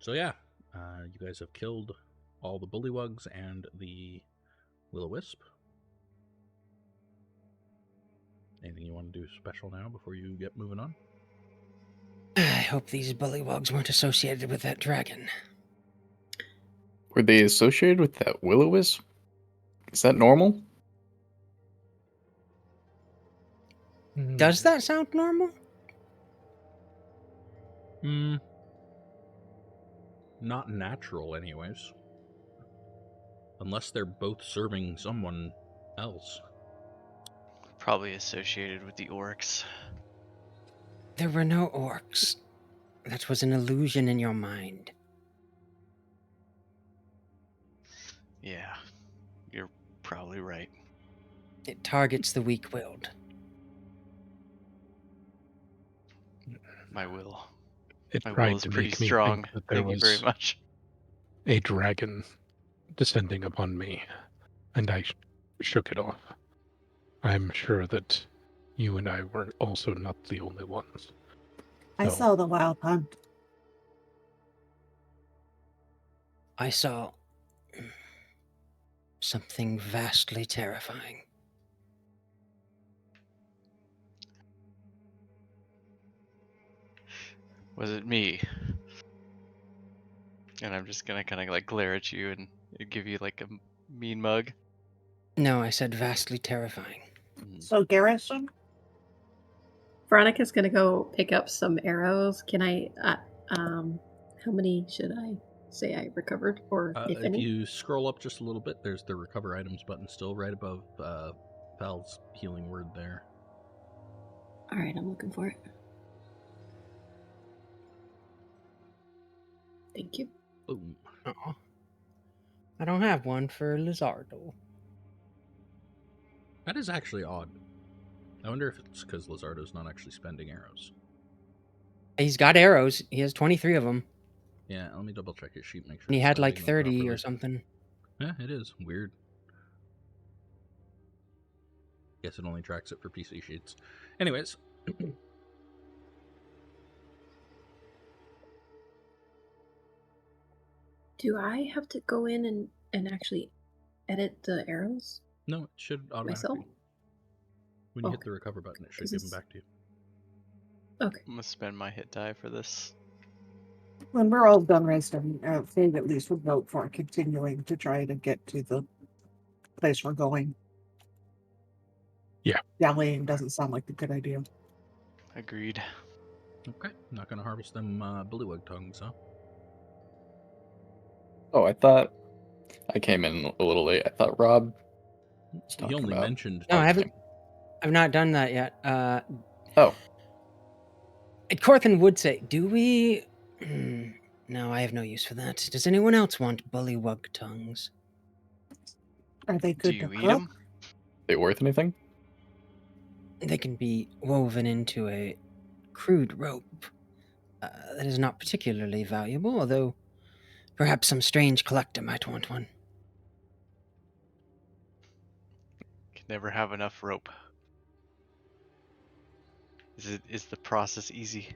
So yeah, you guys have killed all the bullywugs and the will-o-wisp. Anything you want to do special now before you get moving on? I hope these bullywugs weren't associated with that dragon. Were they associated with that will-o-wisp? Is that normal? Does that sound normal? Not natural, anyways. Unless they're both serving someone else. Probably associated with the orcs. There were no orcs. That was an illusion in your mind. Yeah, you're probably right. It targets the weak-willed. My will. It My will tried is to pretty make me strong. think that there Thank you very was much. a dragon descending upon me, and I shook it off. I'm sure that you and I were also not the only ones. I So, saw the wild hunt. I saw something vastly terrifying. Was it me? And I'm just gonna kind of like glare at you and give you like a mean mug. No, I said vastly terrifying. So Garrison? Veronica's gonna go pick up some arrows. Can I? How many should I say I recovered, or if If any? you scroll up just a little bit, there's the recover items button still right above Val's healing word there. All right, I'm looking for it. Thank you. Boom. Uh-oh. I don't have one for Lizardo. That is actually odd. I wonder if it's because Lizardo's not actually spending arrows. He's got arrows. He has 23 of them. Yeah, let me double check his sheet, make sure And he it's had like spending them 30 or properly. something. Yeah, it is. Weird. Guess it only tracks it for PC sheets. Anyways. Do I have to go in and actually edit the arrows No, it should automatically. myself? When you hit Okay. the recover button, it should 'Cause give them it's- back to you. Okay. I'm gonna spend my hit die for this. When we're all done resting, Fig at least would vote for continuing to try to get to the place we're going. Yeah. Dallying doesn't sound like a good idea. Agreed. Okay, not gonna harvest them bullywug tongues, huh? Oh, I thought I came in a little late. I thought Rob was He talking only about mentioned. No, I harvesting. I've not done that yet. Oh, Corthin would say, do we... No, I have no use for that. Does anyone else want bullywug tongues? Are they Do good you to eat cook? them? they worth anything? They can be woven into a crude rope. That is not particularly valuable, although perhaps some strange collector might want one. Can never have enough rope. Is the process easy?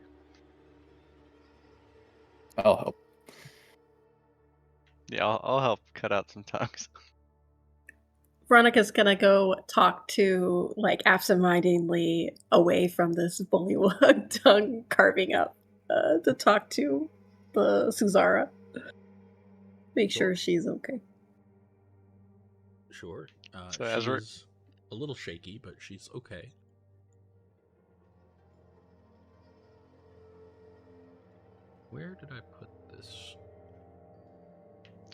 I'll help. Yeah, I'll help cut out some tongues. Veronica's gonna go talk to, like, absentmindedly away from this bullywug tongue carving up to talk to the Suzara. Make sure she's okay. Sure. So as we're- She's a little shaky, but she's okay. Where did I put this?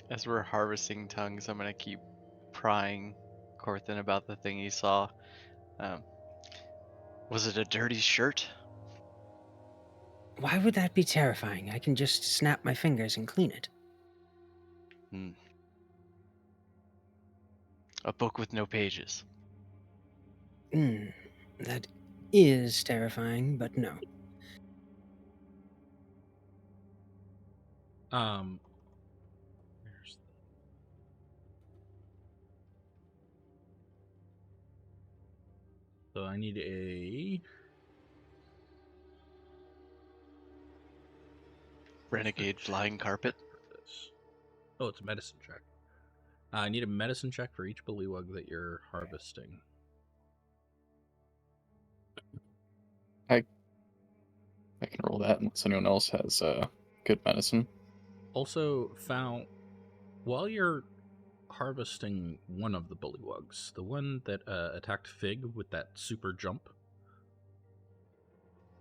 As we're harvesting tongues, I'm gonna keep prying Corthin about the thing he saw. Was it a dirty shirt? Why would that be terrifying? I can just snap my fingers and clean it. A book with no pages. That is terrifying, but no. Where's the... So I need a Renegade flying carpet. For this. Oh, it's a medicine check. I need a medicine check for each bullywug that you're harvesting. I can roll that unless anyone else has good medicine. Also, found while you're harvesting one of the bullywugs, the one that attacked Fig with that super jump,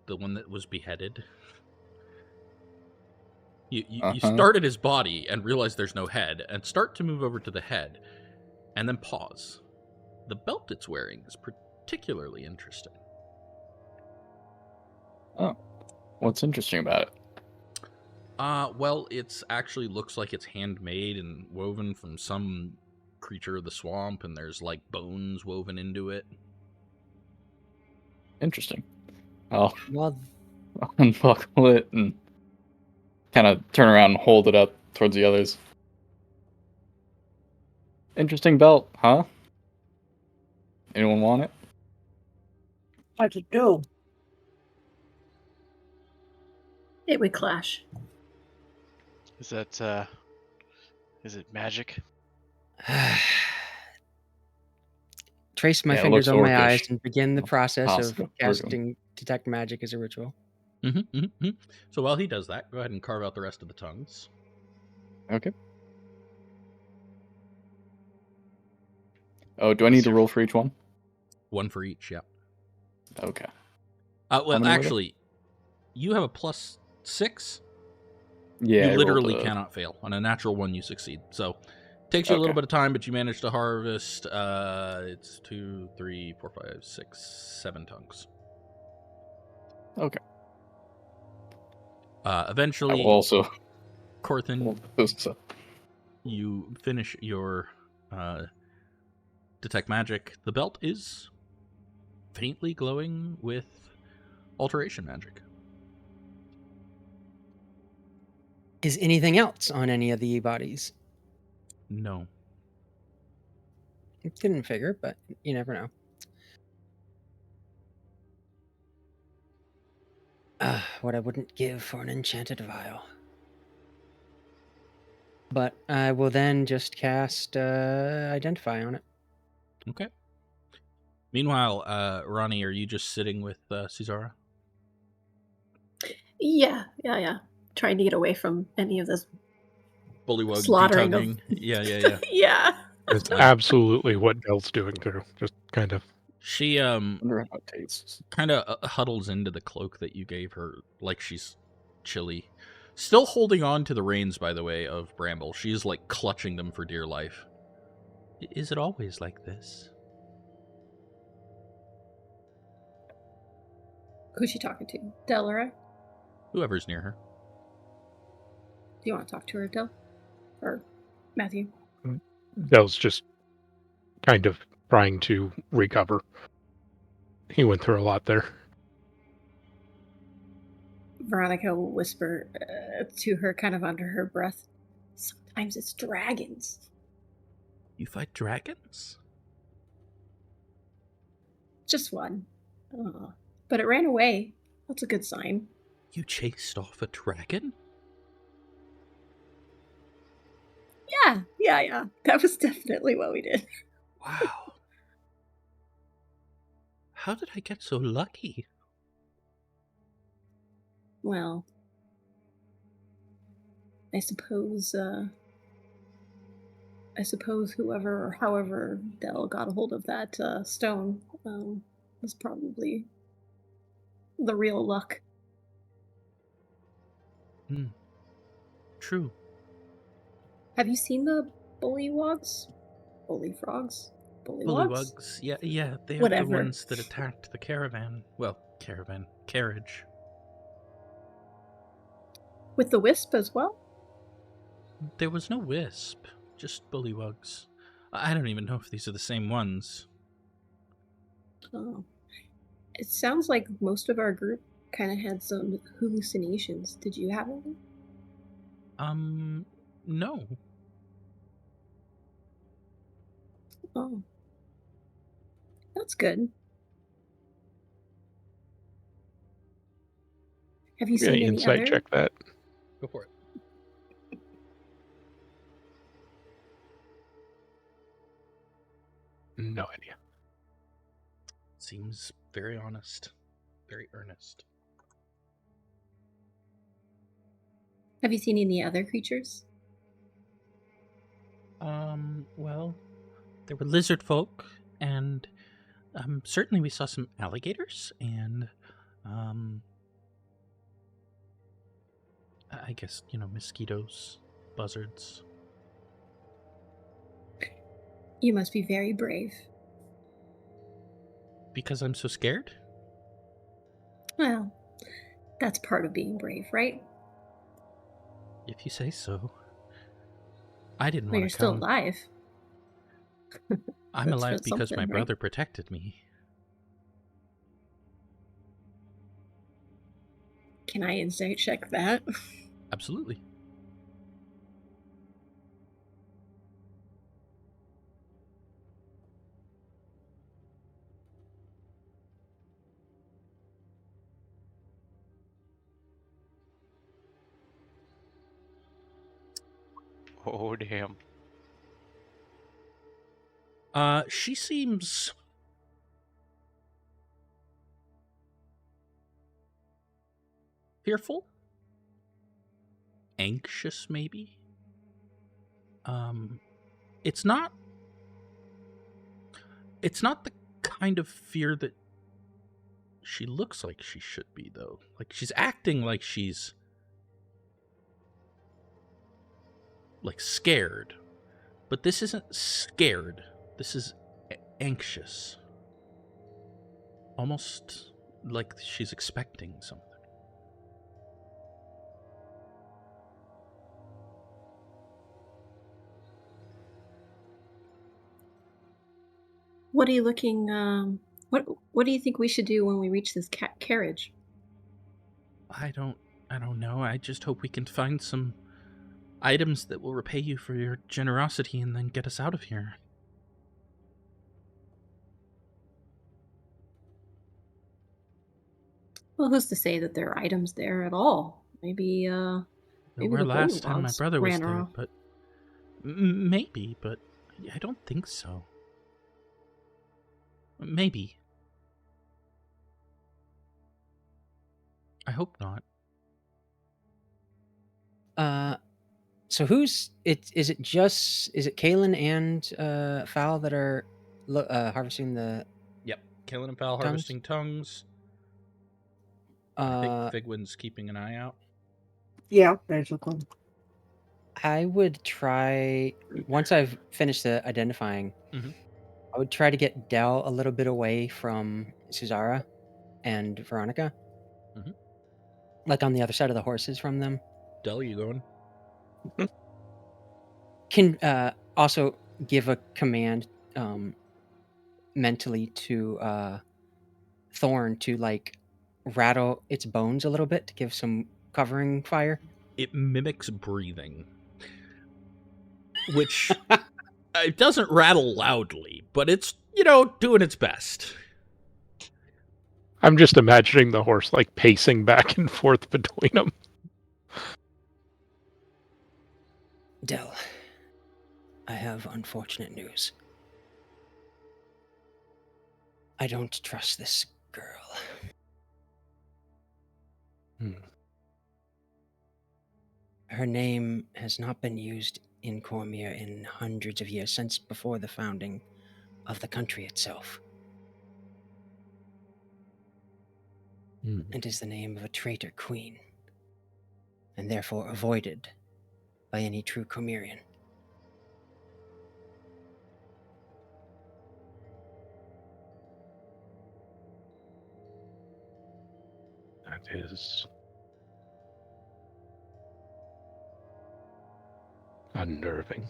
the one that was beheaded, you start at his body and realize there's no head, and start to move over to the head, and then pause. The belt it's wearing is particularly interesting. Oh, what's interesting about it? Well, it's actually looks like it's handmade and woven from some creature of the swamp, and there's like bones woven into it. Interesting. I'll Well, unbuckle it and kind of turn around and hold it up towards the others. Interesting belt, huh? Anyone want it? What to do? It would clash. Is that is it magic? trace my Yeah, it fingers looks on my eyes orcish. and begin the process Possible. of casting Detect Magic as a ritual. So while he does that, go ahead and carve out the rest of the tongues. Okay. Oh, do I need to roll for each one? One for each, yeah. Okay. Well, many were there? actually, you have a +6. Yeah. I You rolled literally a- cannot fail. On a natural one, you succeed. So, takes you a little Okay. bit of time, but you manage to harvest. It's 2, 3, 4, 5, 6, 7 tongues. Okay. Eventually, I will also Corthynd, hold this up. you finish your detect magic. The belt is faintly glowing with alteration magic. Is anything else on any of the bodies? No. Didn't figure, but you never know. What I wouldn't give for an enchanted vial. But I will then just cast Identify on it. Okay. Meanwhile, Ronnie, are you just sitting with Cesara? Yeah. Trying to get away from any of this Bullywug slaughtering of. detugging. Yeah. Yeah. It's absolutely what Del's doing too. Just kind of. She Wonder how it tastes. kind of huddles into the cloak that you gave her like she's chilly. Still holding on to the reins, by the way, of Bramble. She is like clutching them for dear life. Is it always like this? Who's she talking to? Delryar? Whoever's near her. Do you want to talk to her, Del? Or Matthew? Del's just kind of trying to recover. He went through a lot there. Veronica will whisper to her kind of under her breath. Sometimes it's dragons. You fight dragons? Just one. But it ran away. That's a good sign. You chased off a dragon? Yeah. That was definitely what we did. Wow. How did I get so lucky? Well, I suppose whoever or however Del got a hold of that stone was probably the real luck. True. Have you seen the bullywugs? Bullfrogs? Bullywugs? Bullywugs. Yeah, they are Whatever. the ones that attacked the caravan. Well, carriage. With the wisp as well? There was no wisp, just bullywugs. I don't even know if these are the same ones. Oh. It sounds like most of our group kind of had some hallucinations. Did you have any? No. Oh. That's good. Have you Yeah, seen any insight other? check that. Go for it. No idea. Seems very honest, very earnest. Have you seen any other creatures? Well, there were lizard folk, and certainly we saw some alligators, and I guess, mosquitoes, buzzards. You must be very brave. Because I'm so scared? Well, that's part of being brave, right? If you say so. I didn't Well, want you're to still come. alive. I'm That's alive for because my something, right? brother protected me. Can I insight check that? Absolutely. Oh, damn. She seems fearful, anxious, maybe. It's not the kind of fear that she looks like she should be, though. Like, she's acting like she's like scared, but this isn't scared. This is anxious, almost like she's expecting something. What are you looking? What do you think we should do when we reach this carriage? I don't know. I just hope we can find some items that will repay you for your generosity and then get us out of here. Well, who's to say that there are items there at all? Maybe There maybe were the last time my Bullywugs brother was ran her there, off. but maybe, but I don't think so. Maybe. I hope not. So who's it? Is it Kaelen and Fowl that are harvesting the? Yep. Kaelen and Fal Tongues? harvesting tongues. I think Figwyn's keeping an eye out. Yeah, basically. I would try once I've finished the identifying. Mhm. I would try to get Del a little bit away from Suzara and Veronica, Mhm. like on the other side of the horses from them. Del, you going? Can also give a command mentally to Thorn to like rattle its bones a little bit to give some covering fire. It mimics breathing, which it doesn't rattle loudly, but it's, doing its best. I'm just imagining the horse like pacing back and forth between them. Del, I have unfortunate news. I don't trust this girl. Her name has not been used in Cormyr in hundreds of years, since before the founding of the country itself. It is the name of a traitor queen, and therefore avoided by any true Cormyrian. That is unnerving.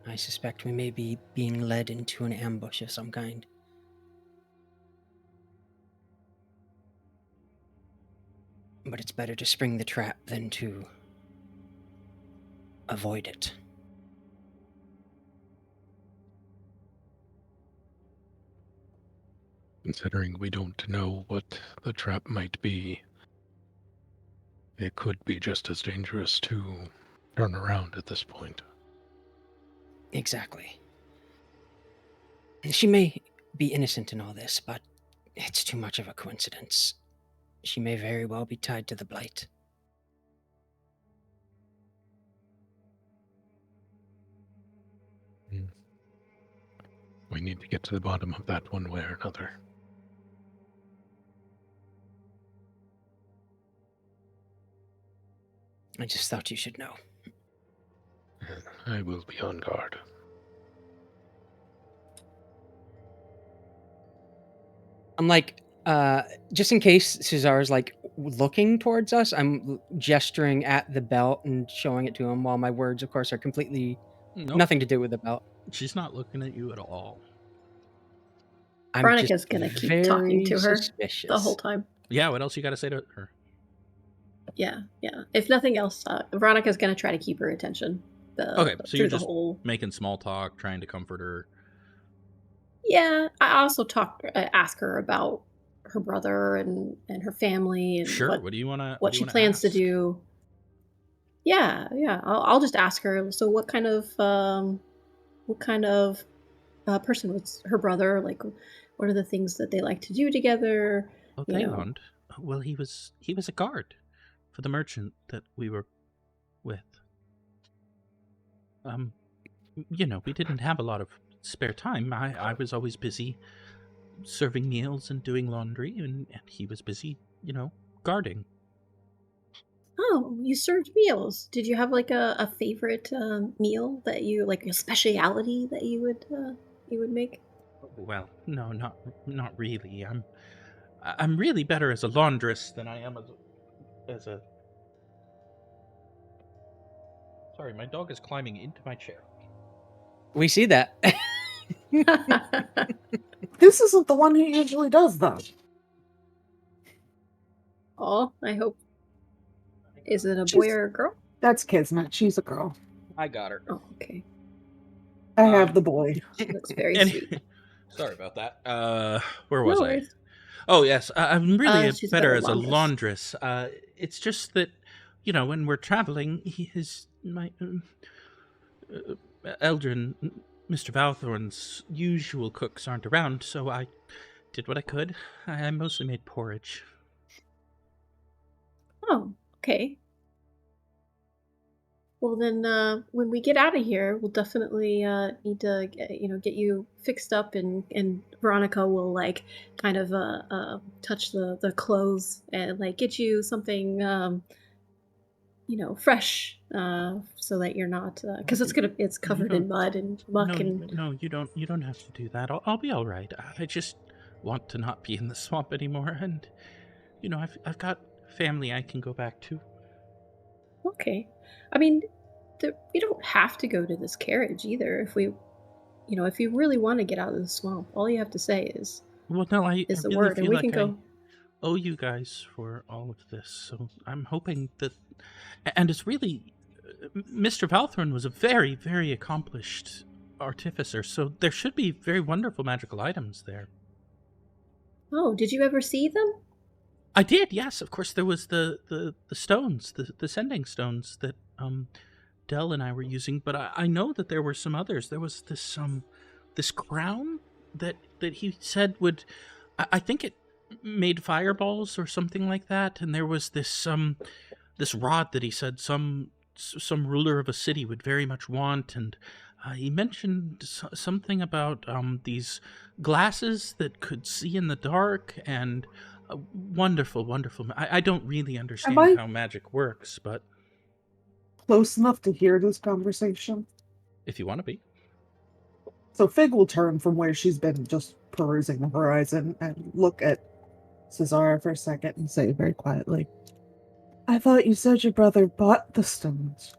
I suspect we may be being led into an ambush of some kind. But it's better to spring the trap than to avoid it. Considering we don't know what the trap might be, It could be just as dangerous to turn around at this point. Exactly. She may be innocent in all this, but it's too much of a coincidence. She may very well be tied to the Blight. We need to get to the bottom of that one way or another. I just thought you should know. I will be on guard. I'm like, just in case Cesar's like looking towards us, I'm gesturing at the belt and showing it to him while my words, of course, are completely nothing to do with the belt. She's not looking at you at all. I'm Veronica's just gonna keep talking to her suspicious. the whole time. Yeah, what else you got to say to her? Yeah. If nothing else, Veronica's gonna try to keep her attention. Okay, so you're just whole... making small talk, trying to comfort her. Yeah, I also ask her about her brother and her family and Sure. What do you want to? What she plans to do. Yeah. I'll just ask her. So, what kind of person was her brother? Like, what are the things that they like to do together? Oh, Thailand. Well, he was a guard for the merchant that we were with. We didn't have a lot of spare time. I was always busy serving meals and doing laundry, and he was busy, guarding. Oh, you served meals. Did you have like a favorite meal that you like, a speciality that you would make? Well, no, not really. I'm really better as a laundress than I am as a. Sorry, my dog is climbing into my chair. We see that. This isn't the one who usually does that. Oh, I hope. Is it a boy or a girl? That's Kismet. She's a girl. I got her. Oh, okay. I have the boy. She looks very sweet. Sorry about that. Where was I? worries. Oh, yes. I'm really She's better better as a laundress. It's just that, when we're traveling, my Eldrin, Mr. Valthorn's usual cooks aren't around, so I did what I could. I mostly made porridge. Oh, okay. Well, then, when we get out of here, we'll definitely need to, get you fixed up, and Veronica will like kind of touch the clothes and like get you something, fresh, so that you're not, because it's covered in mud and muck and. No, you don't have to do that. I'll be all right. I just want to not be in the swamp anymore, and I've got family I can go back to. Okay. I mean, we don't have to go to this carriage either. If if you really want to get out of the swamp, all you have to say is the really word, and we can go. I owe you guys for all of this, so I'm hoping that. And it's really, Mr. Valthorn was a very, very accomplished artificer, so there should be very wonderful magical items there. Oh, did you ever see them? I did, yes. Of course, there was the stones, the sending stones that Del and I were using, but I know that there were some others. There was this crown that he said would, I think it made fireballs or something like that, and there was this rod that he said some ruler of a city would very much want, and he mentioned something about these glasses that could see in the dark, and wonderful. I don't really understand how magic works, but close enough to hear this conversation. If you want to be. So Fig will turn from where she's been just perusing the horizon and look at Cesara for a second and say very quietly, I thought you said your brother bought the stones.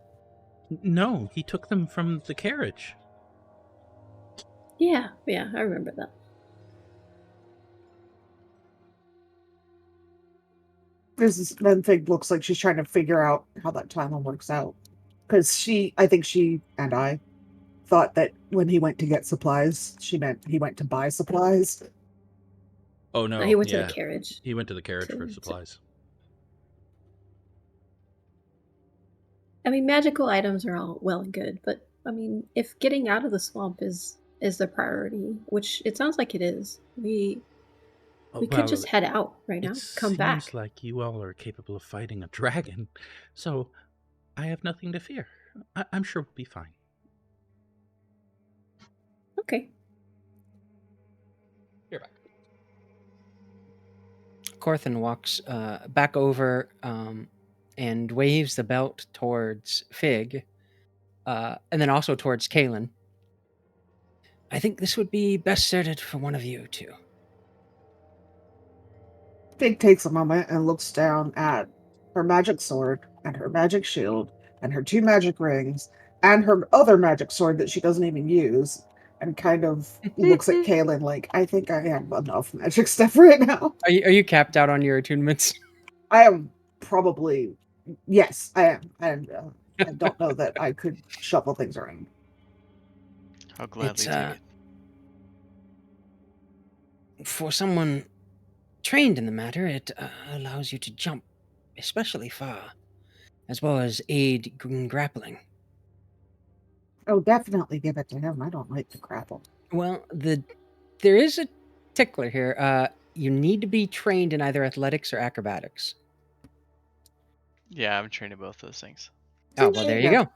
No, he took them from the carriage. Yeah, I remember that. Then Fig looks like she's trying to figure out how that timeline works out. Because I think she and I thought that when he went to get supplies, she meant he went to buy supplies. Oh, no. He went to the carriage. He went to the carriage for supplies. I mean, magical items are all well and good, but I mean, if getting out of the swamp is the priority, which it sounds like it is, we could just head out right now. It Come seems back. like you all are capable of fighting a dragon, so I have nothing to fear. I'm sure we'll be fine. Okay. You're back. Corthynd walks back over and waves the belt towards Fig, and then also towards Kaelen. I think this would be best suited for one of you two. Fig takes a moment and looks down at her magic sword and her magic shield and her 2 magic rings and her other magic sword that she doesn't even use, and kind of looks at Kaelen like, I think I have enough magic stuff right now. Are you capped out on your attunements? I am probably, yes, I am. And I don't know that I could shuffle things around. I'll gladly It's, take it. For someone trained in the matter, it allows you to jump especially far, as well as aid in grappling. Oh, definitely give it to him. I don't like to grapple. Well, there is a tickler here. You need to be trained in either athletics or acrobatics. Yeah, I'm trained in both those things. Oh, well, there you go.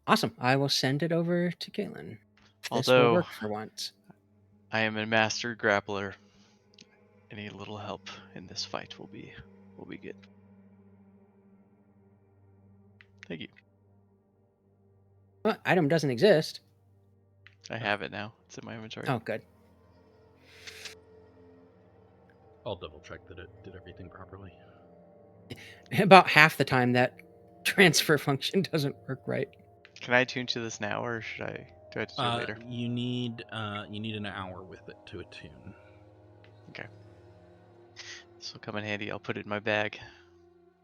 Awesome. I will send it over to Kaelen. This will Although work for once. I am a master grappler, any little help in this fight will be good. Thank you. Well, item doesn't exist. I have it now. It's in my inventory. Oh, good. I'll double check that it did everything properly. About half the time that transfer function doesn't work right. Can I attune to this now, or should I do I have to do it later? You need an hour with it to attune. Okay. This will come in handy. I'll put it in my bag.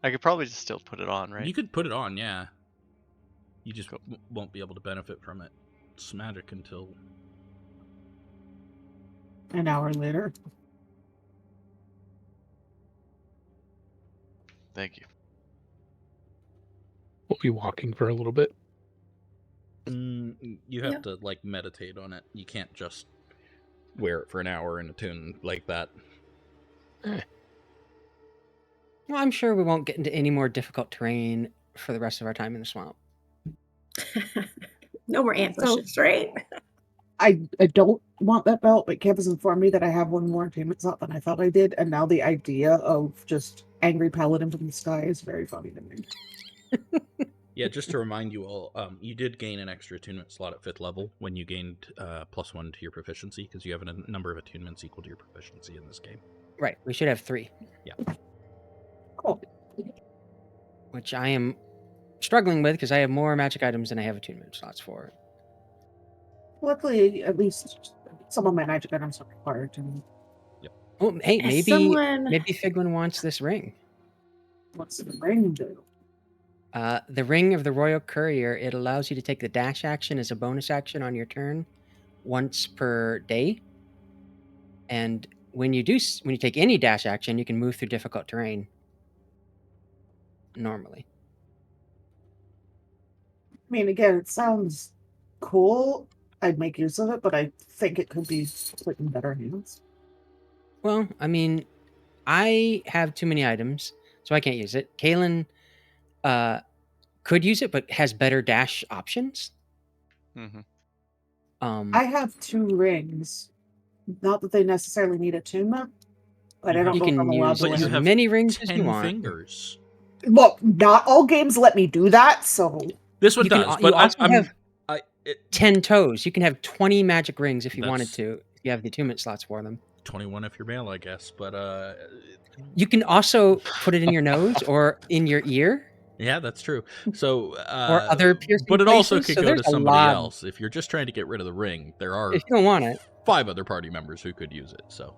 I could probably just still put it on, right? You could put it on, yeah. You just won't be able to benefit from it. It's magic until An hour later. Thank you. We'll be walking for a little bit. you have to like meditate on it. You can't just wear it for an hour and attune like that. Well, I'm sure we won't get into any more difficult terrain for the rest of our time in the swamp. No more ambushes, right? I don't want that belt, but Kev has informed me that I have one more attunement slot than I thought I did, and now the idea of just angry paladin from the sky is very funny to me. Yeah, just to remind you all, you did gain an extra attunement slot at 5th level when you gained +1 to your proficiency, because you have a number of attunements equal to your proficiency in this game. Right. We should have 3. Yeah. Cool. Which I am struggling with because I have more magic items than I have attunement slots for. Luckily, at least some of my magic items are required to me. Well, hey, As maybe someone- Figwyn wants this ring. What's the ring do? The Ring of the Royal Courier, it allows you to take the dash action as a bonus action on your turn once per day. And when you take any dash action, you can move through difficult terrain normally. I mean, again, it sounds cool. I'd make use of it, but I think it could be put in better hands. Well, I mean, I have too many items, so I can't use it. Kaelen could use it, but has better dash options. Mm-hmm. I have 2 rings. Not that they necessarily need attunement, but I don't You know if I'm can allowed use to. But you as have many rings as 10 you want. fingers. Well, not all games let me do that, so This one You can- does, you but also have it 10 toes. You can have 20 magic rings if you wanted That's- to. If you have the attunement slots for them. 21 if you're male, I guess. But You can also put it in your nose or in your ear. yeah, that's true. So Or other piercing but it also places, could so go there's to a somebody lot. else. If you're just trying to get rid of the ring, there are If you don't want it. 5 other party members who could use it. So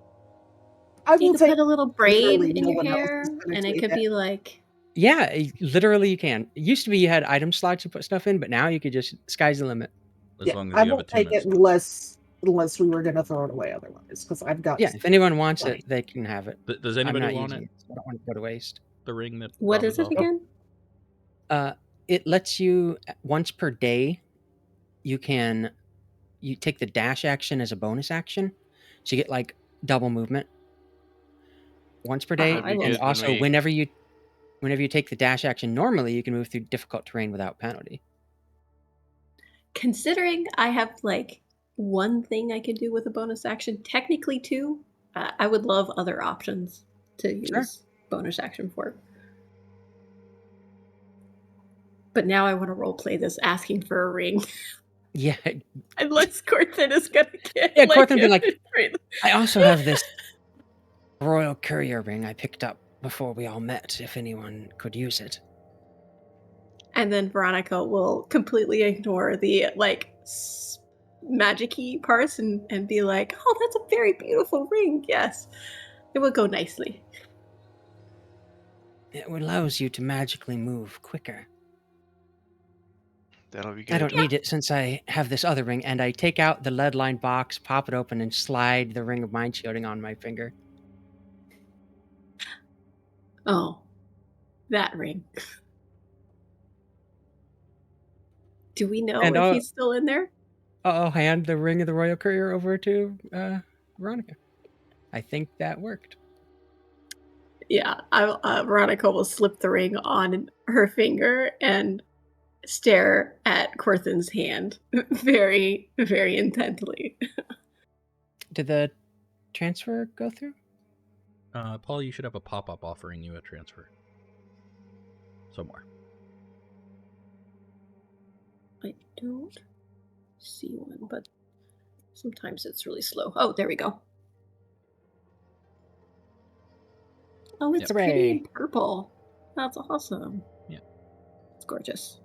I You will could take put a little braid literally in no your one else hair, is gonna and it take could it. be like, Yeah, literally you can. It used to be you had item slots you put stuff in, but now you could just, sky's the limit. as long as I you have won't take attunements. it unless we were going to throw it away otherwise, because I've got. Yeah, if anyone wants Right. it, they can have it. Does I'm anybody not want using it? it, so I don't want it to go to waste. The ring that what Rob is it offering? again? it lets you once per day. You take the dash action as a bonus action, so you get like double movement once per day. That'd be I love And good when also, we. whenever you take the dash action normally, you can move through difficult terrain without penalty. Considering I have like one thing I could do with a bonus action, technically two, I would love other options to use Sure. bonus action for. But now I want to roleplay this asking for a ring. Yeah, Unless Corthyndahast is gonna get yeah. Corthynd be like, right. I also have this royal courier ring I picked up before we all met. If anyone could use it. And then Veronica will completely ignore the like magic-y parts and be like, "Oh, that's a very beautiful ring. Yes, it will go nicely." It allows you to magically move quicker. That'll be good. I don't need it since I have this other ring, and I take out the lead-lined box, pop it open, and slide the ring of mind shielding on my finger. Oh, that ring. Do we know And if he's still in there? I'll hand the ring of the royal courier over to Veronica. I think that worked. Yeah, Veronica will slip the ring on her finger and stare at Corthyndahast's hand very, very intently. Did the transfer go through? Paul, you should have a pop-up offering you a transfer. Somewhere. I don't see one, but sometimes it's really slow. Oh, there we go. Oh, it's pretty Hooray. in purple. That's awesome. Yeah. It's gorgeous.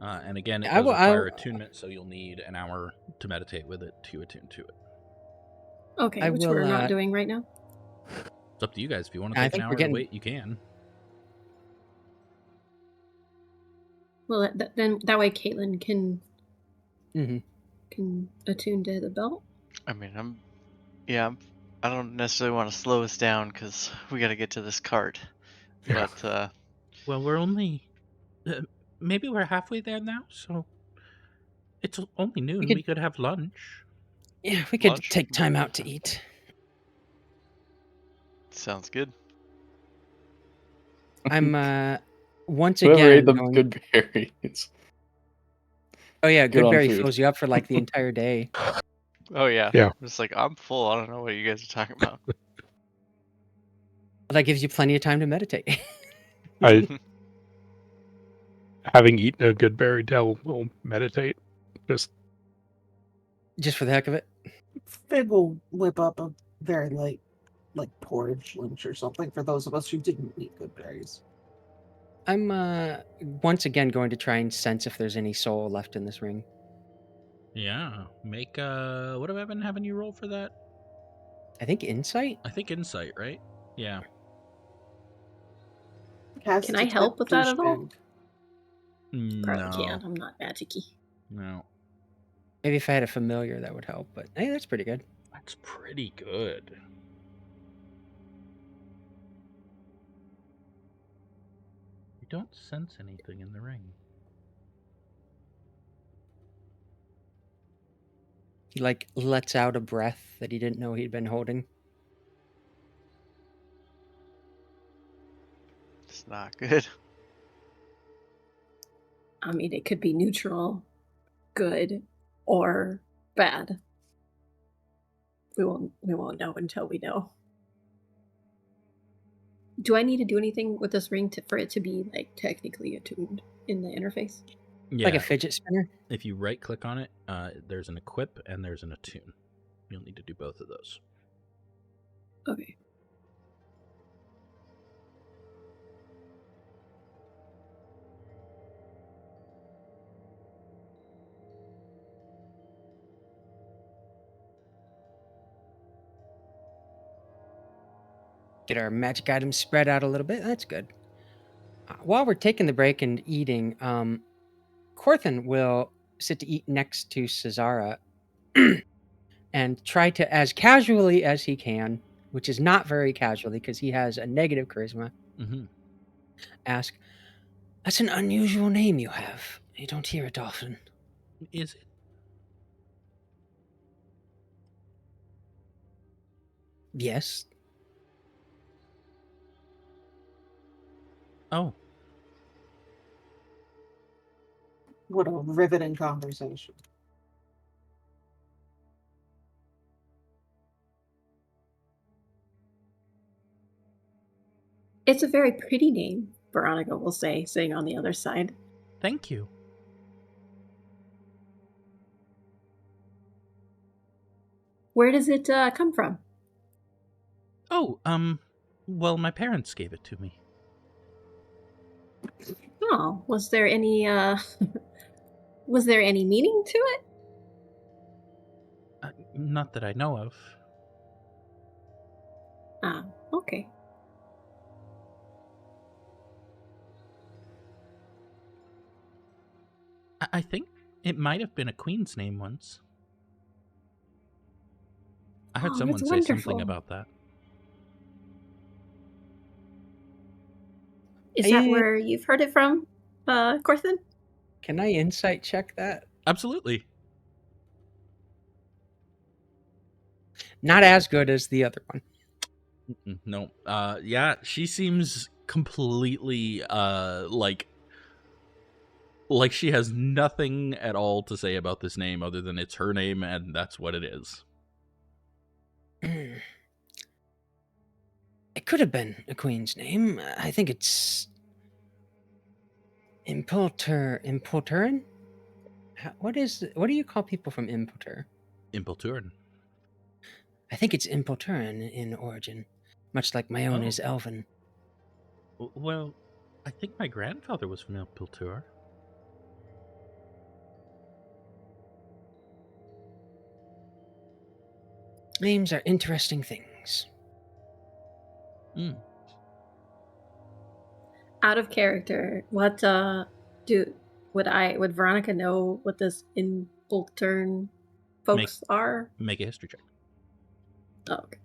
And again, it I does will- require I'll- attunement, so you'll need an hour to meditate with it to attune to it. Okay, I which will, we're not doing right now. It's up to you guys. If you want to I take an think we're hour getting- to wait, you can. Well, then that way Kaelen can Mhm. attune to the belt. I mean, I don't necessarily want to slow us down because we got to get to this cart. Yeah. But Well, we're only... maybe we're halfway there now, so... It's only noon. could- We could have lunch. Yeah, we could Lunch? take time out to eat. sounds good. I'm once Whoever again ate the going- good berries. Oh yeah, Good on Goodberry food. fills you up for like the entire day. Oh yeah. Yeah. I'm just like, I'm full. I don't know what you guys are talking about. That gives you plenty of time to meditate. Having eaten a good berry Dell will meditate. Just Just for the heck of it. Fig will whip up a very light, like porridge lunch or something for those of us who didn't eat good berries. I'm once again going to try and sense if there's any soul left in this ring. Yeah. Make, what have I been having you roll for that? I think insight? I think insight, right? Yeah. Cast Can I detect help with that at all? douchebag. Probably No. can't. I'm not magic-y. No. Maybe if I had a familiar that would help, but hey, that's pretty good. That's pretty good. You don't sense anything in the ring. He like lets out a breath that he didn't know he'd been holding. It's not good. I mean, it could be neutral, good, or bad. We won't know until we know. Do I need to do anything with this ring for it to be like technically attuned in the interface? Yeah. Like a fidget spinner. If you right click on it, there's an equip and there's an attune. You'll need to do both of those. Okay. Get our magic items spread out a little bit. That's good. While we're taking the break and eating, Corthynd will sit to eat next to Cesara and try to, as casually as he can, which is not very casually because he has a negative charisma, Mm-hmm. ask, That's an unusual name you have. You don't hear it often. Is it? Yes. Oh, What a riveting conversation. It's a very pretty name, Veronica will say, sitting on the other side. thank you. Where does it come from? Oh, well, my parents gave it to me. Oh, was there any was there any meaning to it? Not that I know of. Ah, okay. I think it might have been a queen's name once. I heard Oh, someone that's say something wonderful. about that. Is that where you've heard it from, Corthynd? Can I insight check that? Absolutely. Not as good as the other one. No. Yeah, she seems completely like she has nothing at all to say about this name other than it's her name and that's what it is. It could have been a queen's name. I think it's Impulturin? What do you call people from Impultur? Impulturin. I think it's Impulturin in origin, much like my own Oh. is Elven. Well, I think my grandfather was from Impultur. Names are interesting things. Out of character, what would Veronica know what this Impulturn folks are? Make a history check. Oh, okay.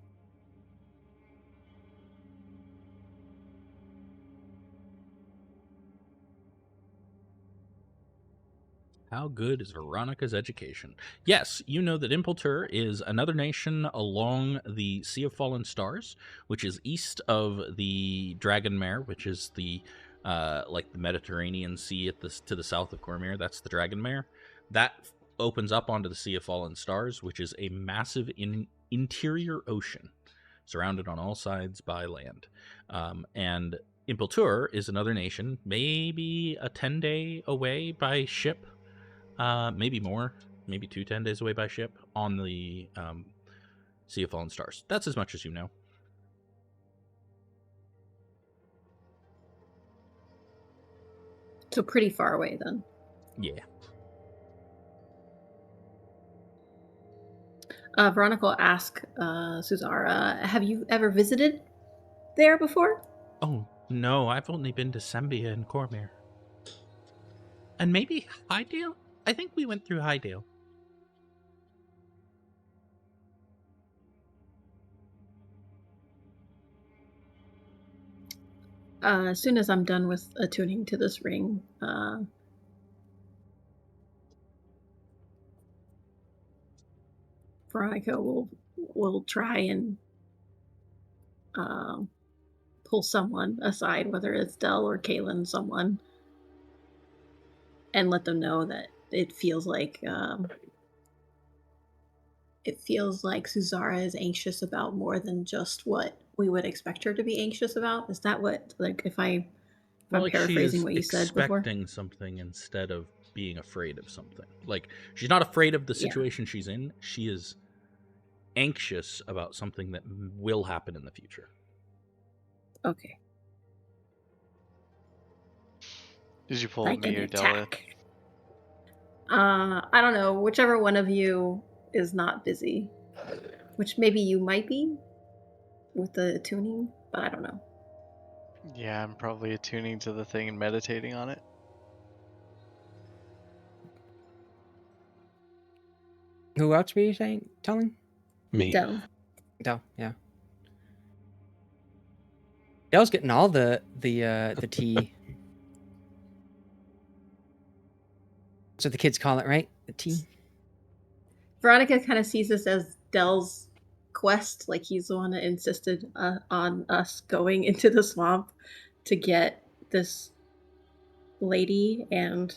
How good is Veronica's education? Yes, you know that Impultur is another nation along the Sea of Fallen Stars, which is east of the Dragonmere, which is the like the Mediterranean Sea to the south of Cormyr. That's the Dragonmere. That opens up onto the Sea of Fallen Stars, which is a massive interior ocean surrounded on all sides by land. And Impultur is another nation, maybe a 10-day away by ship. Maybe more, maybe 10 days away by ship on the Sea of Fallen Stars. That's as much as you know. So pretty far away then. Yeah. Veronica will ask Suzara, have you ever visited there before? Oh, no, I've only been to Sembia and Cormyr. And maybe Hydale? I think we went through Hydale. As soon as I'm done with attuning to this ring, Veronica will try and pull someone aside, whether it's Del or Kaelen, someone, and let them know that it feels like Suzara is anxious about more than just what we would expect her to be anxious about. Is that what, like, if I'm paraphrasing what you said before? Expecting something instead of being afraid of something. Like, she's not afraid of the Yeah. situation she's in. She is anxious about something that will happen in the future. Okay. Did you pull Like me an or Della? attack. I don't know. Whichever one of you is not busy. Which maybe you might be with the tuning, but I don't know. Yeah, I'm probably attuning to the thing and meditating on it. Who else were you telling? Me. Del. Del, yeah. Del's getting all the tea. That's what the kids call it, right? The tea. Veronica kind of sees this as Del's quest. Like he's the one that insisted on us going into the swamp to get this lady, and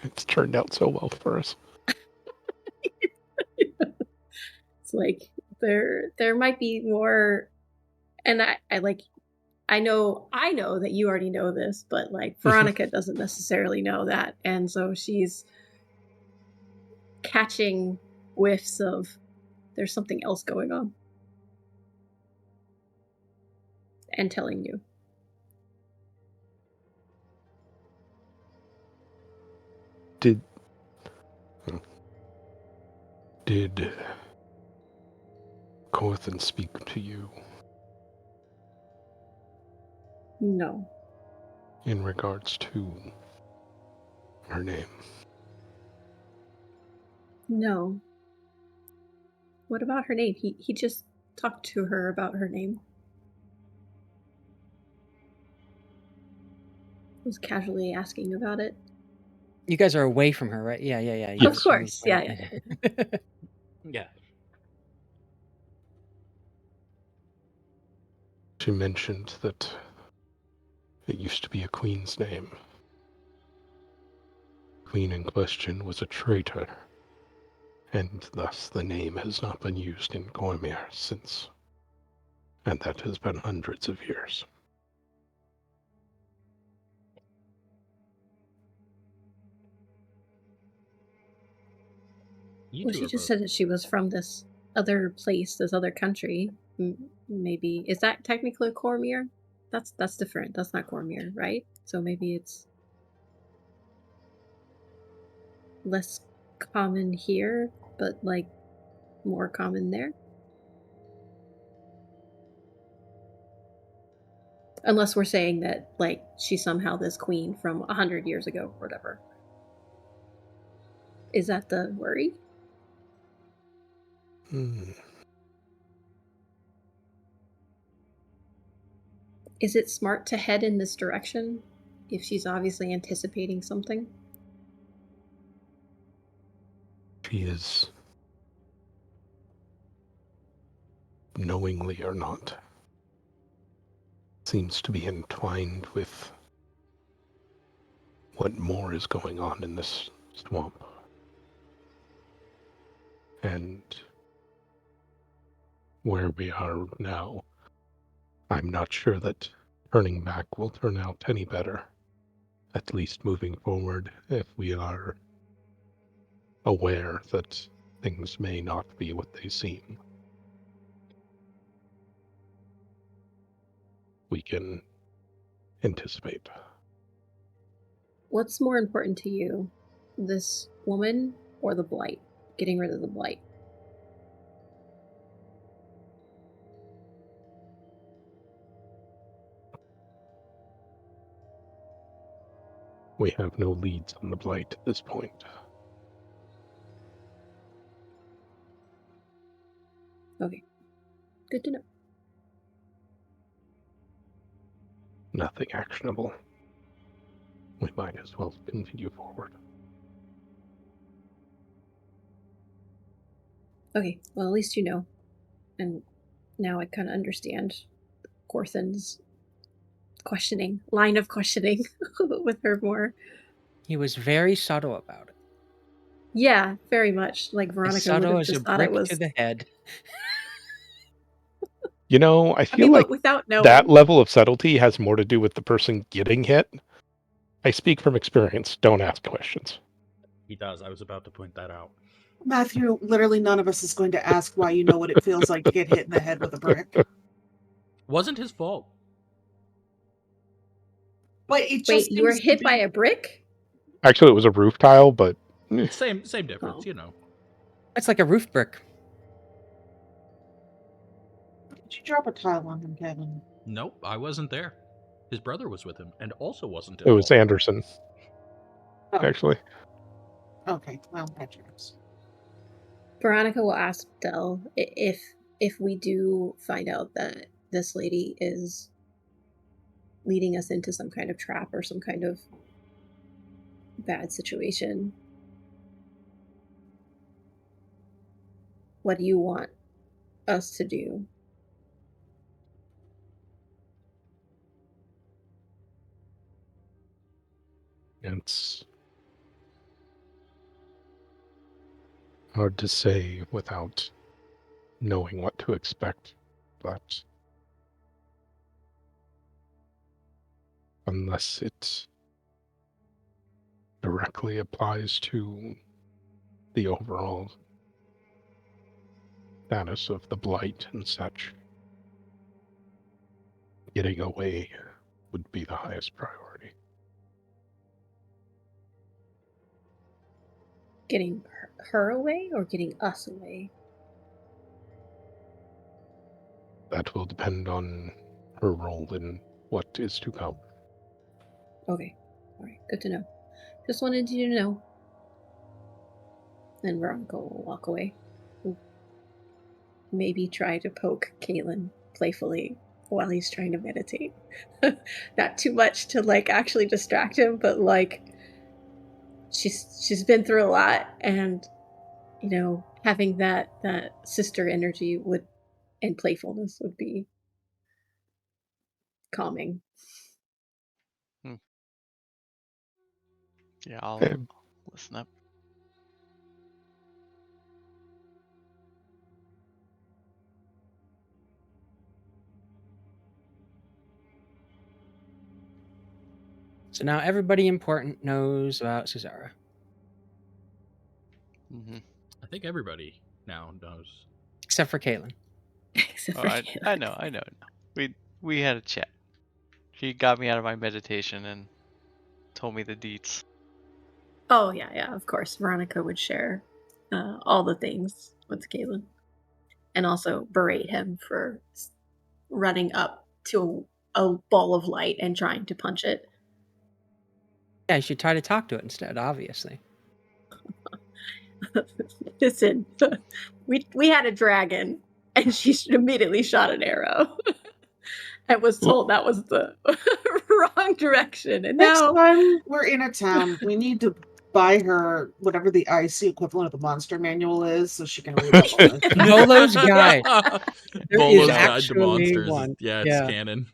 It's turned out so well for us. it's like there might be more. And I know that you already know this, but like Veronica doesn't necessarily know that, and so she's catching whiffs of there's something else going on and telling you. Did Corthyndahast speak to you No. in regards to her name? No. What about her name? He just talked to her about her name. Was casually asking about it. You guys are away from her, right? Yeah. Of course. Yeah. Yeah. She mentioned that it used to be a queen's name. The queen in question was a traitor, and thus the name has not been used in Cormyr since, and that has been hundreds of years. Well, she just said that she was from this other place, this other country. Maybe is that technically Cormyr? That's different. That's not Cormyr, right? So maybe it's less common here, but like more common there. Unless we're saying that like she's somehow this queen from 100 years ago or whatever. Is that the worry? Is it smart to head in this direction if she's obviously anticipating something? She is, knowingly or not, seems to be entwined with what more is going on in this swamp. And where we are now, I'm not sure that turning back will turn out any better. At least moving forward, if we are aware that things may not be what they seem. We can anticipate. What's more important to you, this woman or the blight? Getting rid of the blight. We have no leads on the blight at this point. Okay. Good to know. Nothing actionable. We might as well continue forward. Okay, well at least you know. And now I kind of understand Corthyndah's line of questioning with her more. He was very subtle about it. Yeah, very much. Like Veronica As would subtle have as a just thought it brick was. to the head. You know, I feel but like without knowing. that level of subtlety has more to do with the person getting hit. I speak from experience. Don't ask questions. He does. I was about to point that out. Matthew, literally none of us is going to ask why you know what it feels like to get hit in the head with a brick. Wasn't his fault. But it just Wait, you were seems to hit be- by a brick? Actually, it was a roof tile, but Same difference, Oh. you know. It's like a roof brick. Did you drop a tile on him, Kevin? Nope, I wasn't there. His brother was with him, and also wasn't it was involved. Anderson, Oh. actually. Okay, well, that tracks. Veronica will ask Del if we do find out that this lady is leading us into some kind of trap or some kind of bad situation, What do you want us to do? It's hard to say without knowing what to expect, but unless it directly applies to the overall status of the blight and such, getting away would be the highest priority. Getting her away or getting us away? That will depend on her role in what is to come. Okay. Alright, good to know. Just wanted you to know. And Veronica will walk away. Maybe try to poke Kaelen playfully while he's trying to meditate. Not too much to like actually distract him, but like she's been through a lot, and you know, having that sister energy would and playfulness would be calming. Yeah, I'll listen up. So now everybody important knows about Cesara. Mm-hmm. I think everybody now knows. Except for Kaelen. Except Oh, for I Kaelen. know. We had a chat. She got me out of my meditation and told me the deets. Oh yeah, of course. Veronica would share all the things with Kaelen, and also berate him for running up to a ball of light and trying to punch it. Yeah, you should try to talk to it instead, obviously. Listen, we had a dragon, and she immediately shot an arrow. I was told that was the wrong direction, and Next now time we're in a town, we need to buy her whatever the IC equivalent of the monster manual is, so she can read up on this. Nolo's guide. There Bolo's is Guide to actually Monsters. one. Yeah, it's canon.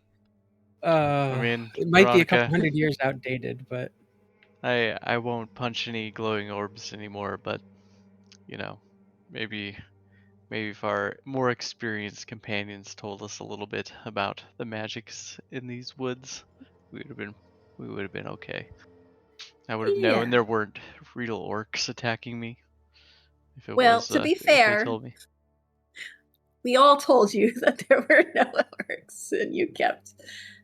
I mean, It might be a Veronica, couple hundred years outdated, but I won't punch any glowing orbs anymore, but you know, maybe if our more experienced companions told us a little bit about the magics in these woods, we would have been okay. I would have known Yeah. there weren't real orcs attacking me. If it Well, was, to be if they fair, told me. we all told you that there were no orcs, and you kept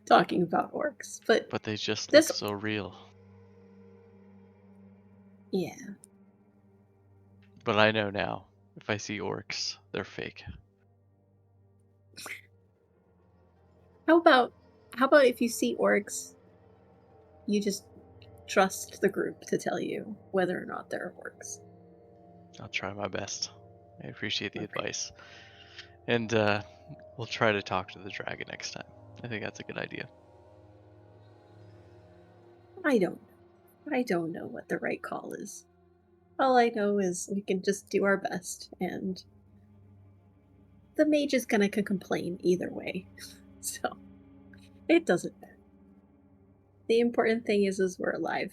talking about orcs. But They just this, look so real. yeah. But I know now, if I see orcs, they're fake. How about if you see orcs, you just trust the group to tell you whether or not they're orcs. I'll try my best. I appreciate the Okay. advice. And we'll try to talk to the dragon next time. I think that's a good idea. I don't know what the right call is. All I know is we can just do our best, and the mage is gonna complain either way. So it doesn't matter. The important thing is we're alive.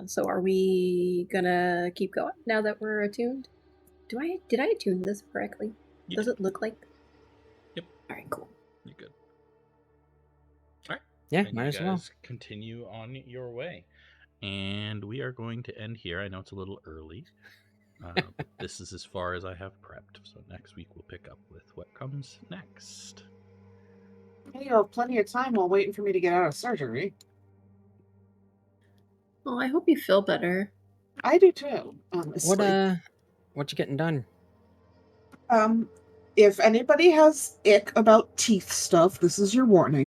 So are we gonna keep going now that we're attuned? Did I attune this correctly? You Does did. it look like? Yep. Alright, cool. You're good. Alright. yeah, Then might you as guys well. continue on your way. And we are going to end here. I know it's a little early. But this is as far as I have prepped. So next week we'll pick up with what comes next. You have plenty of time while waiting for me to get out of surgery. Oh, I hope you feel better. I do too, honestly. What you getting done? If anybody has ick about teeth stuff, this is your warning.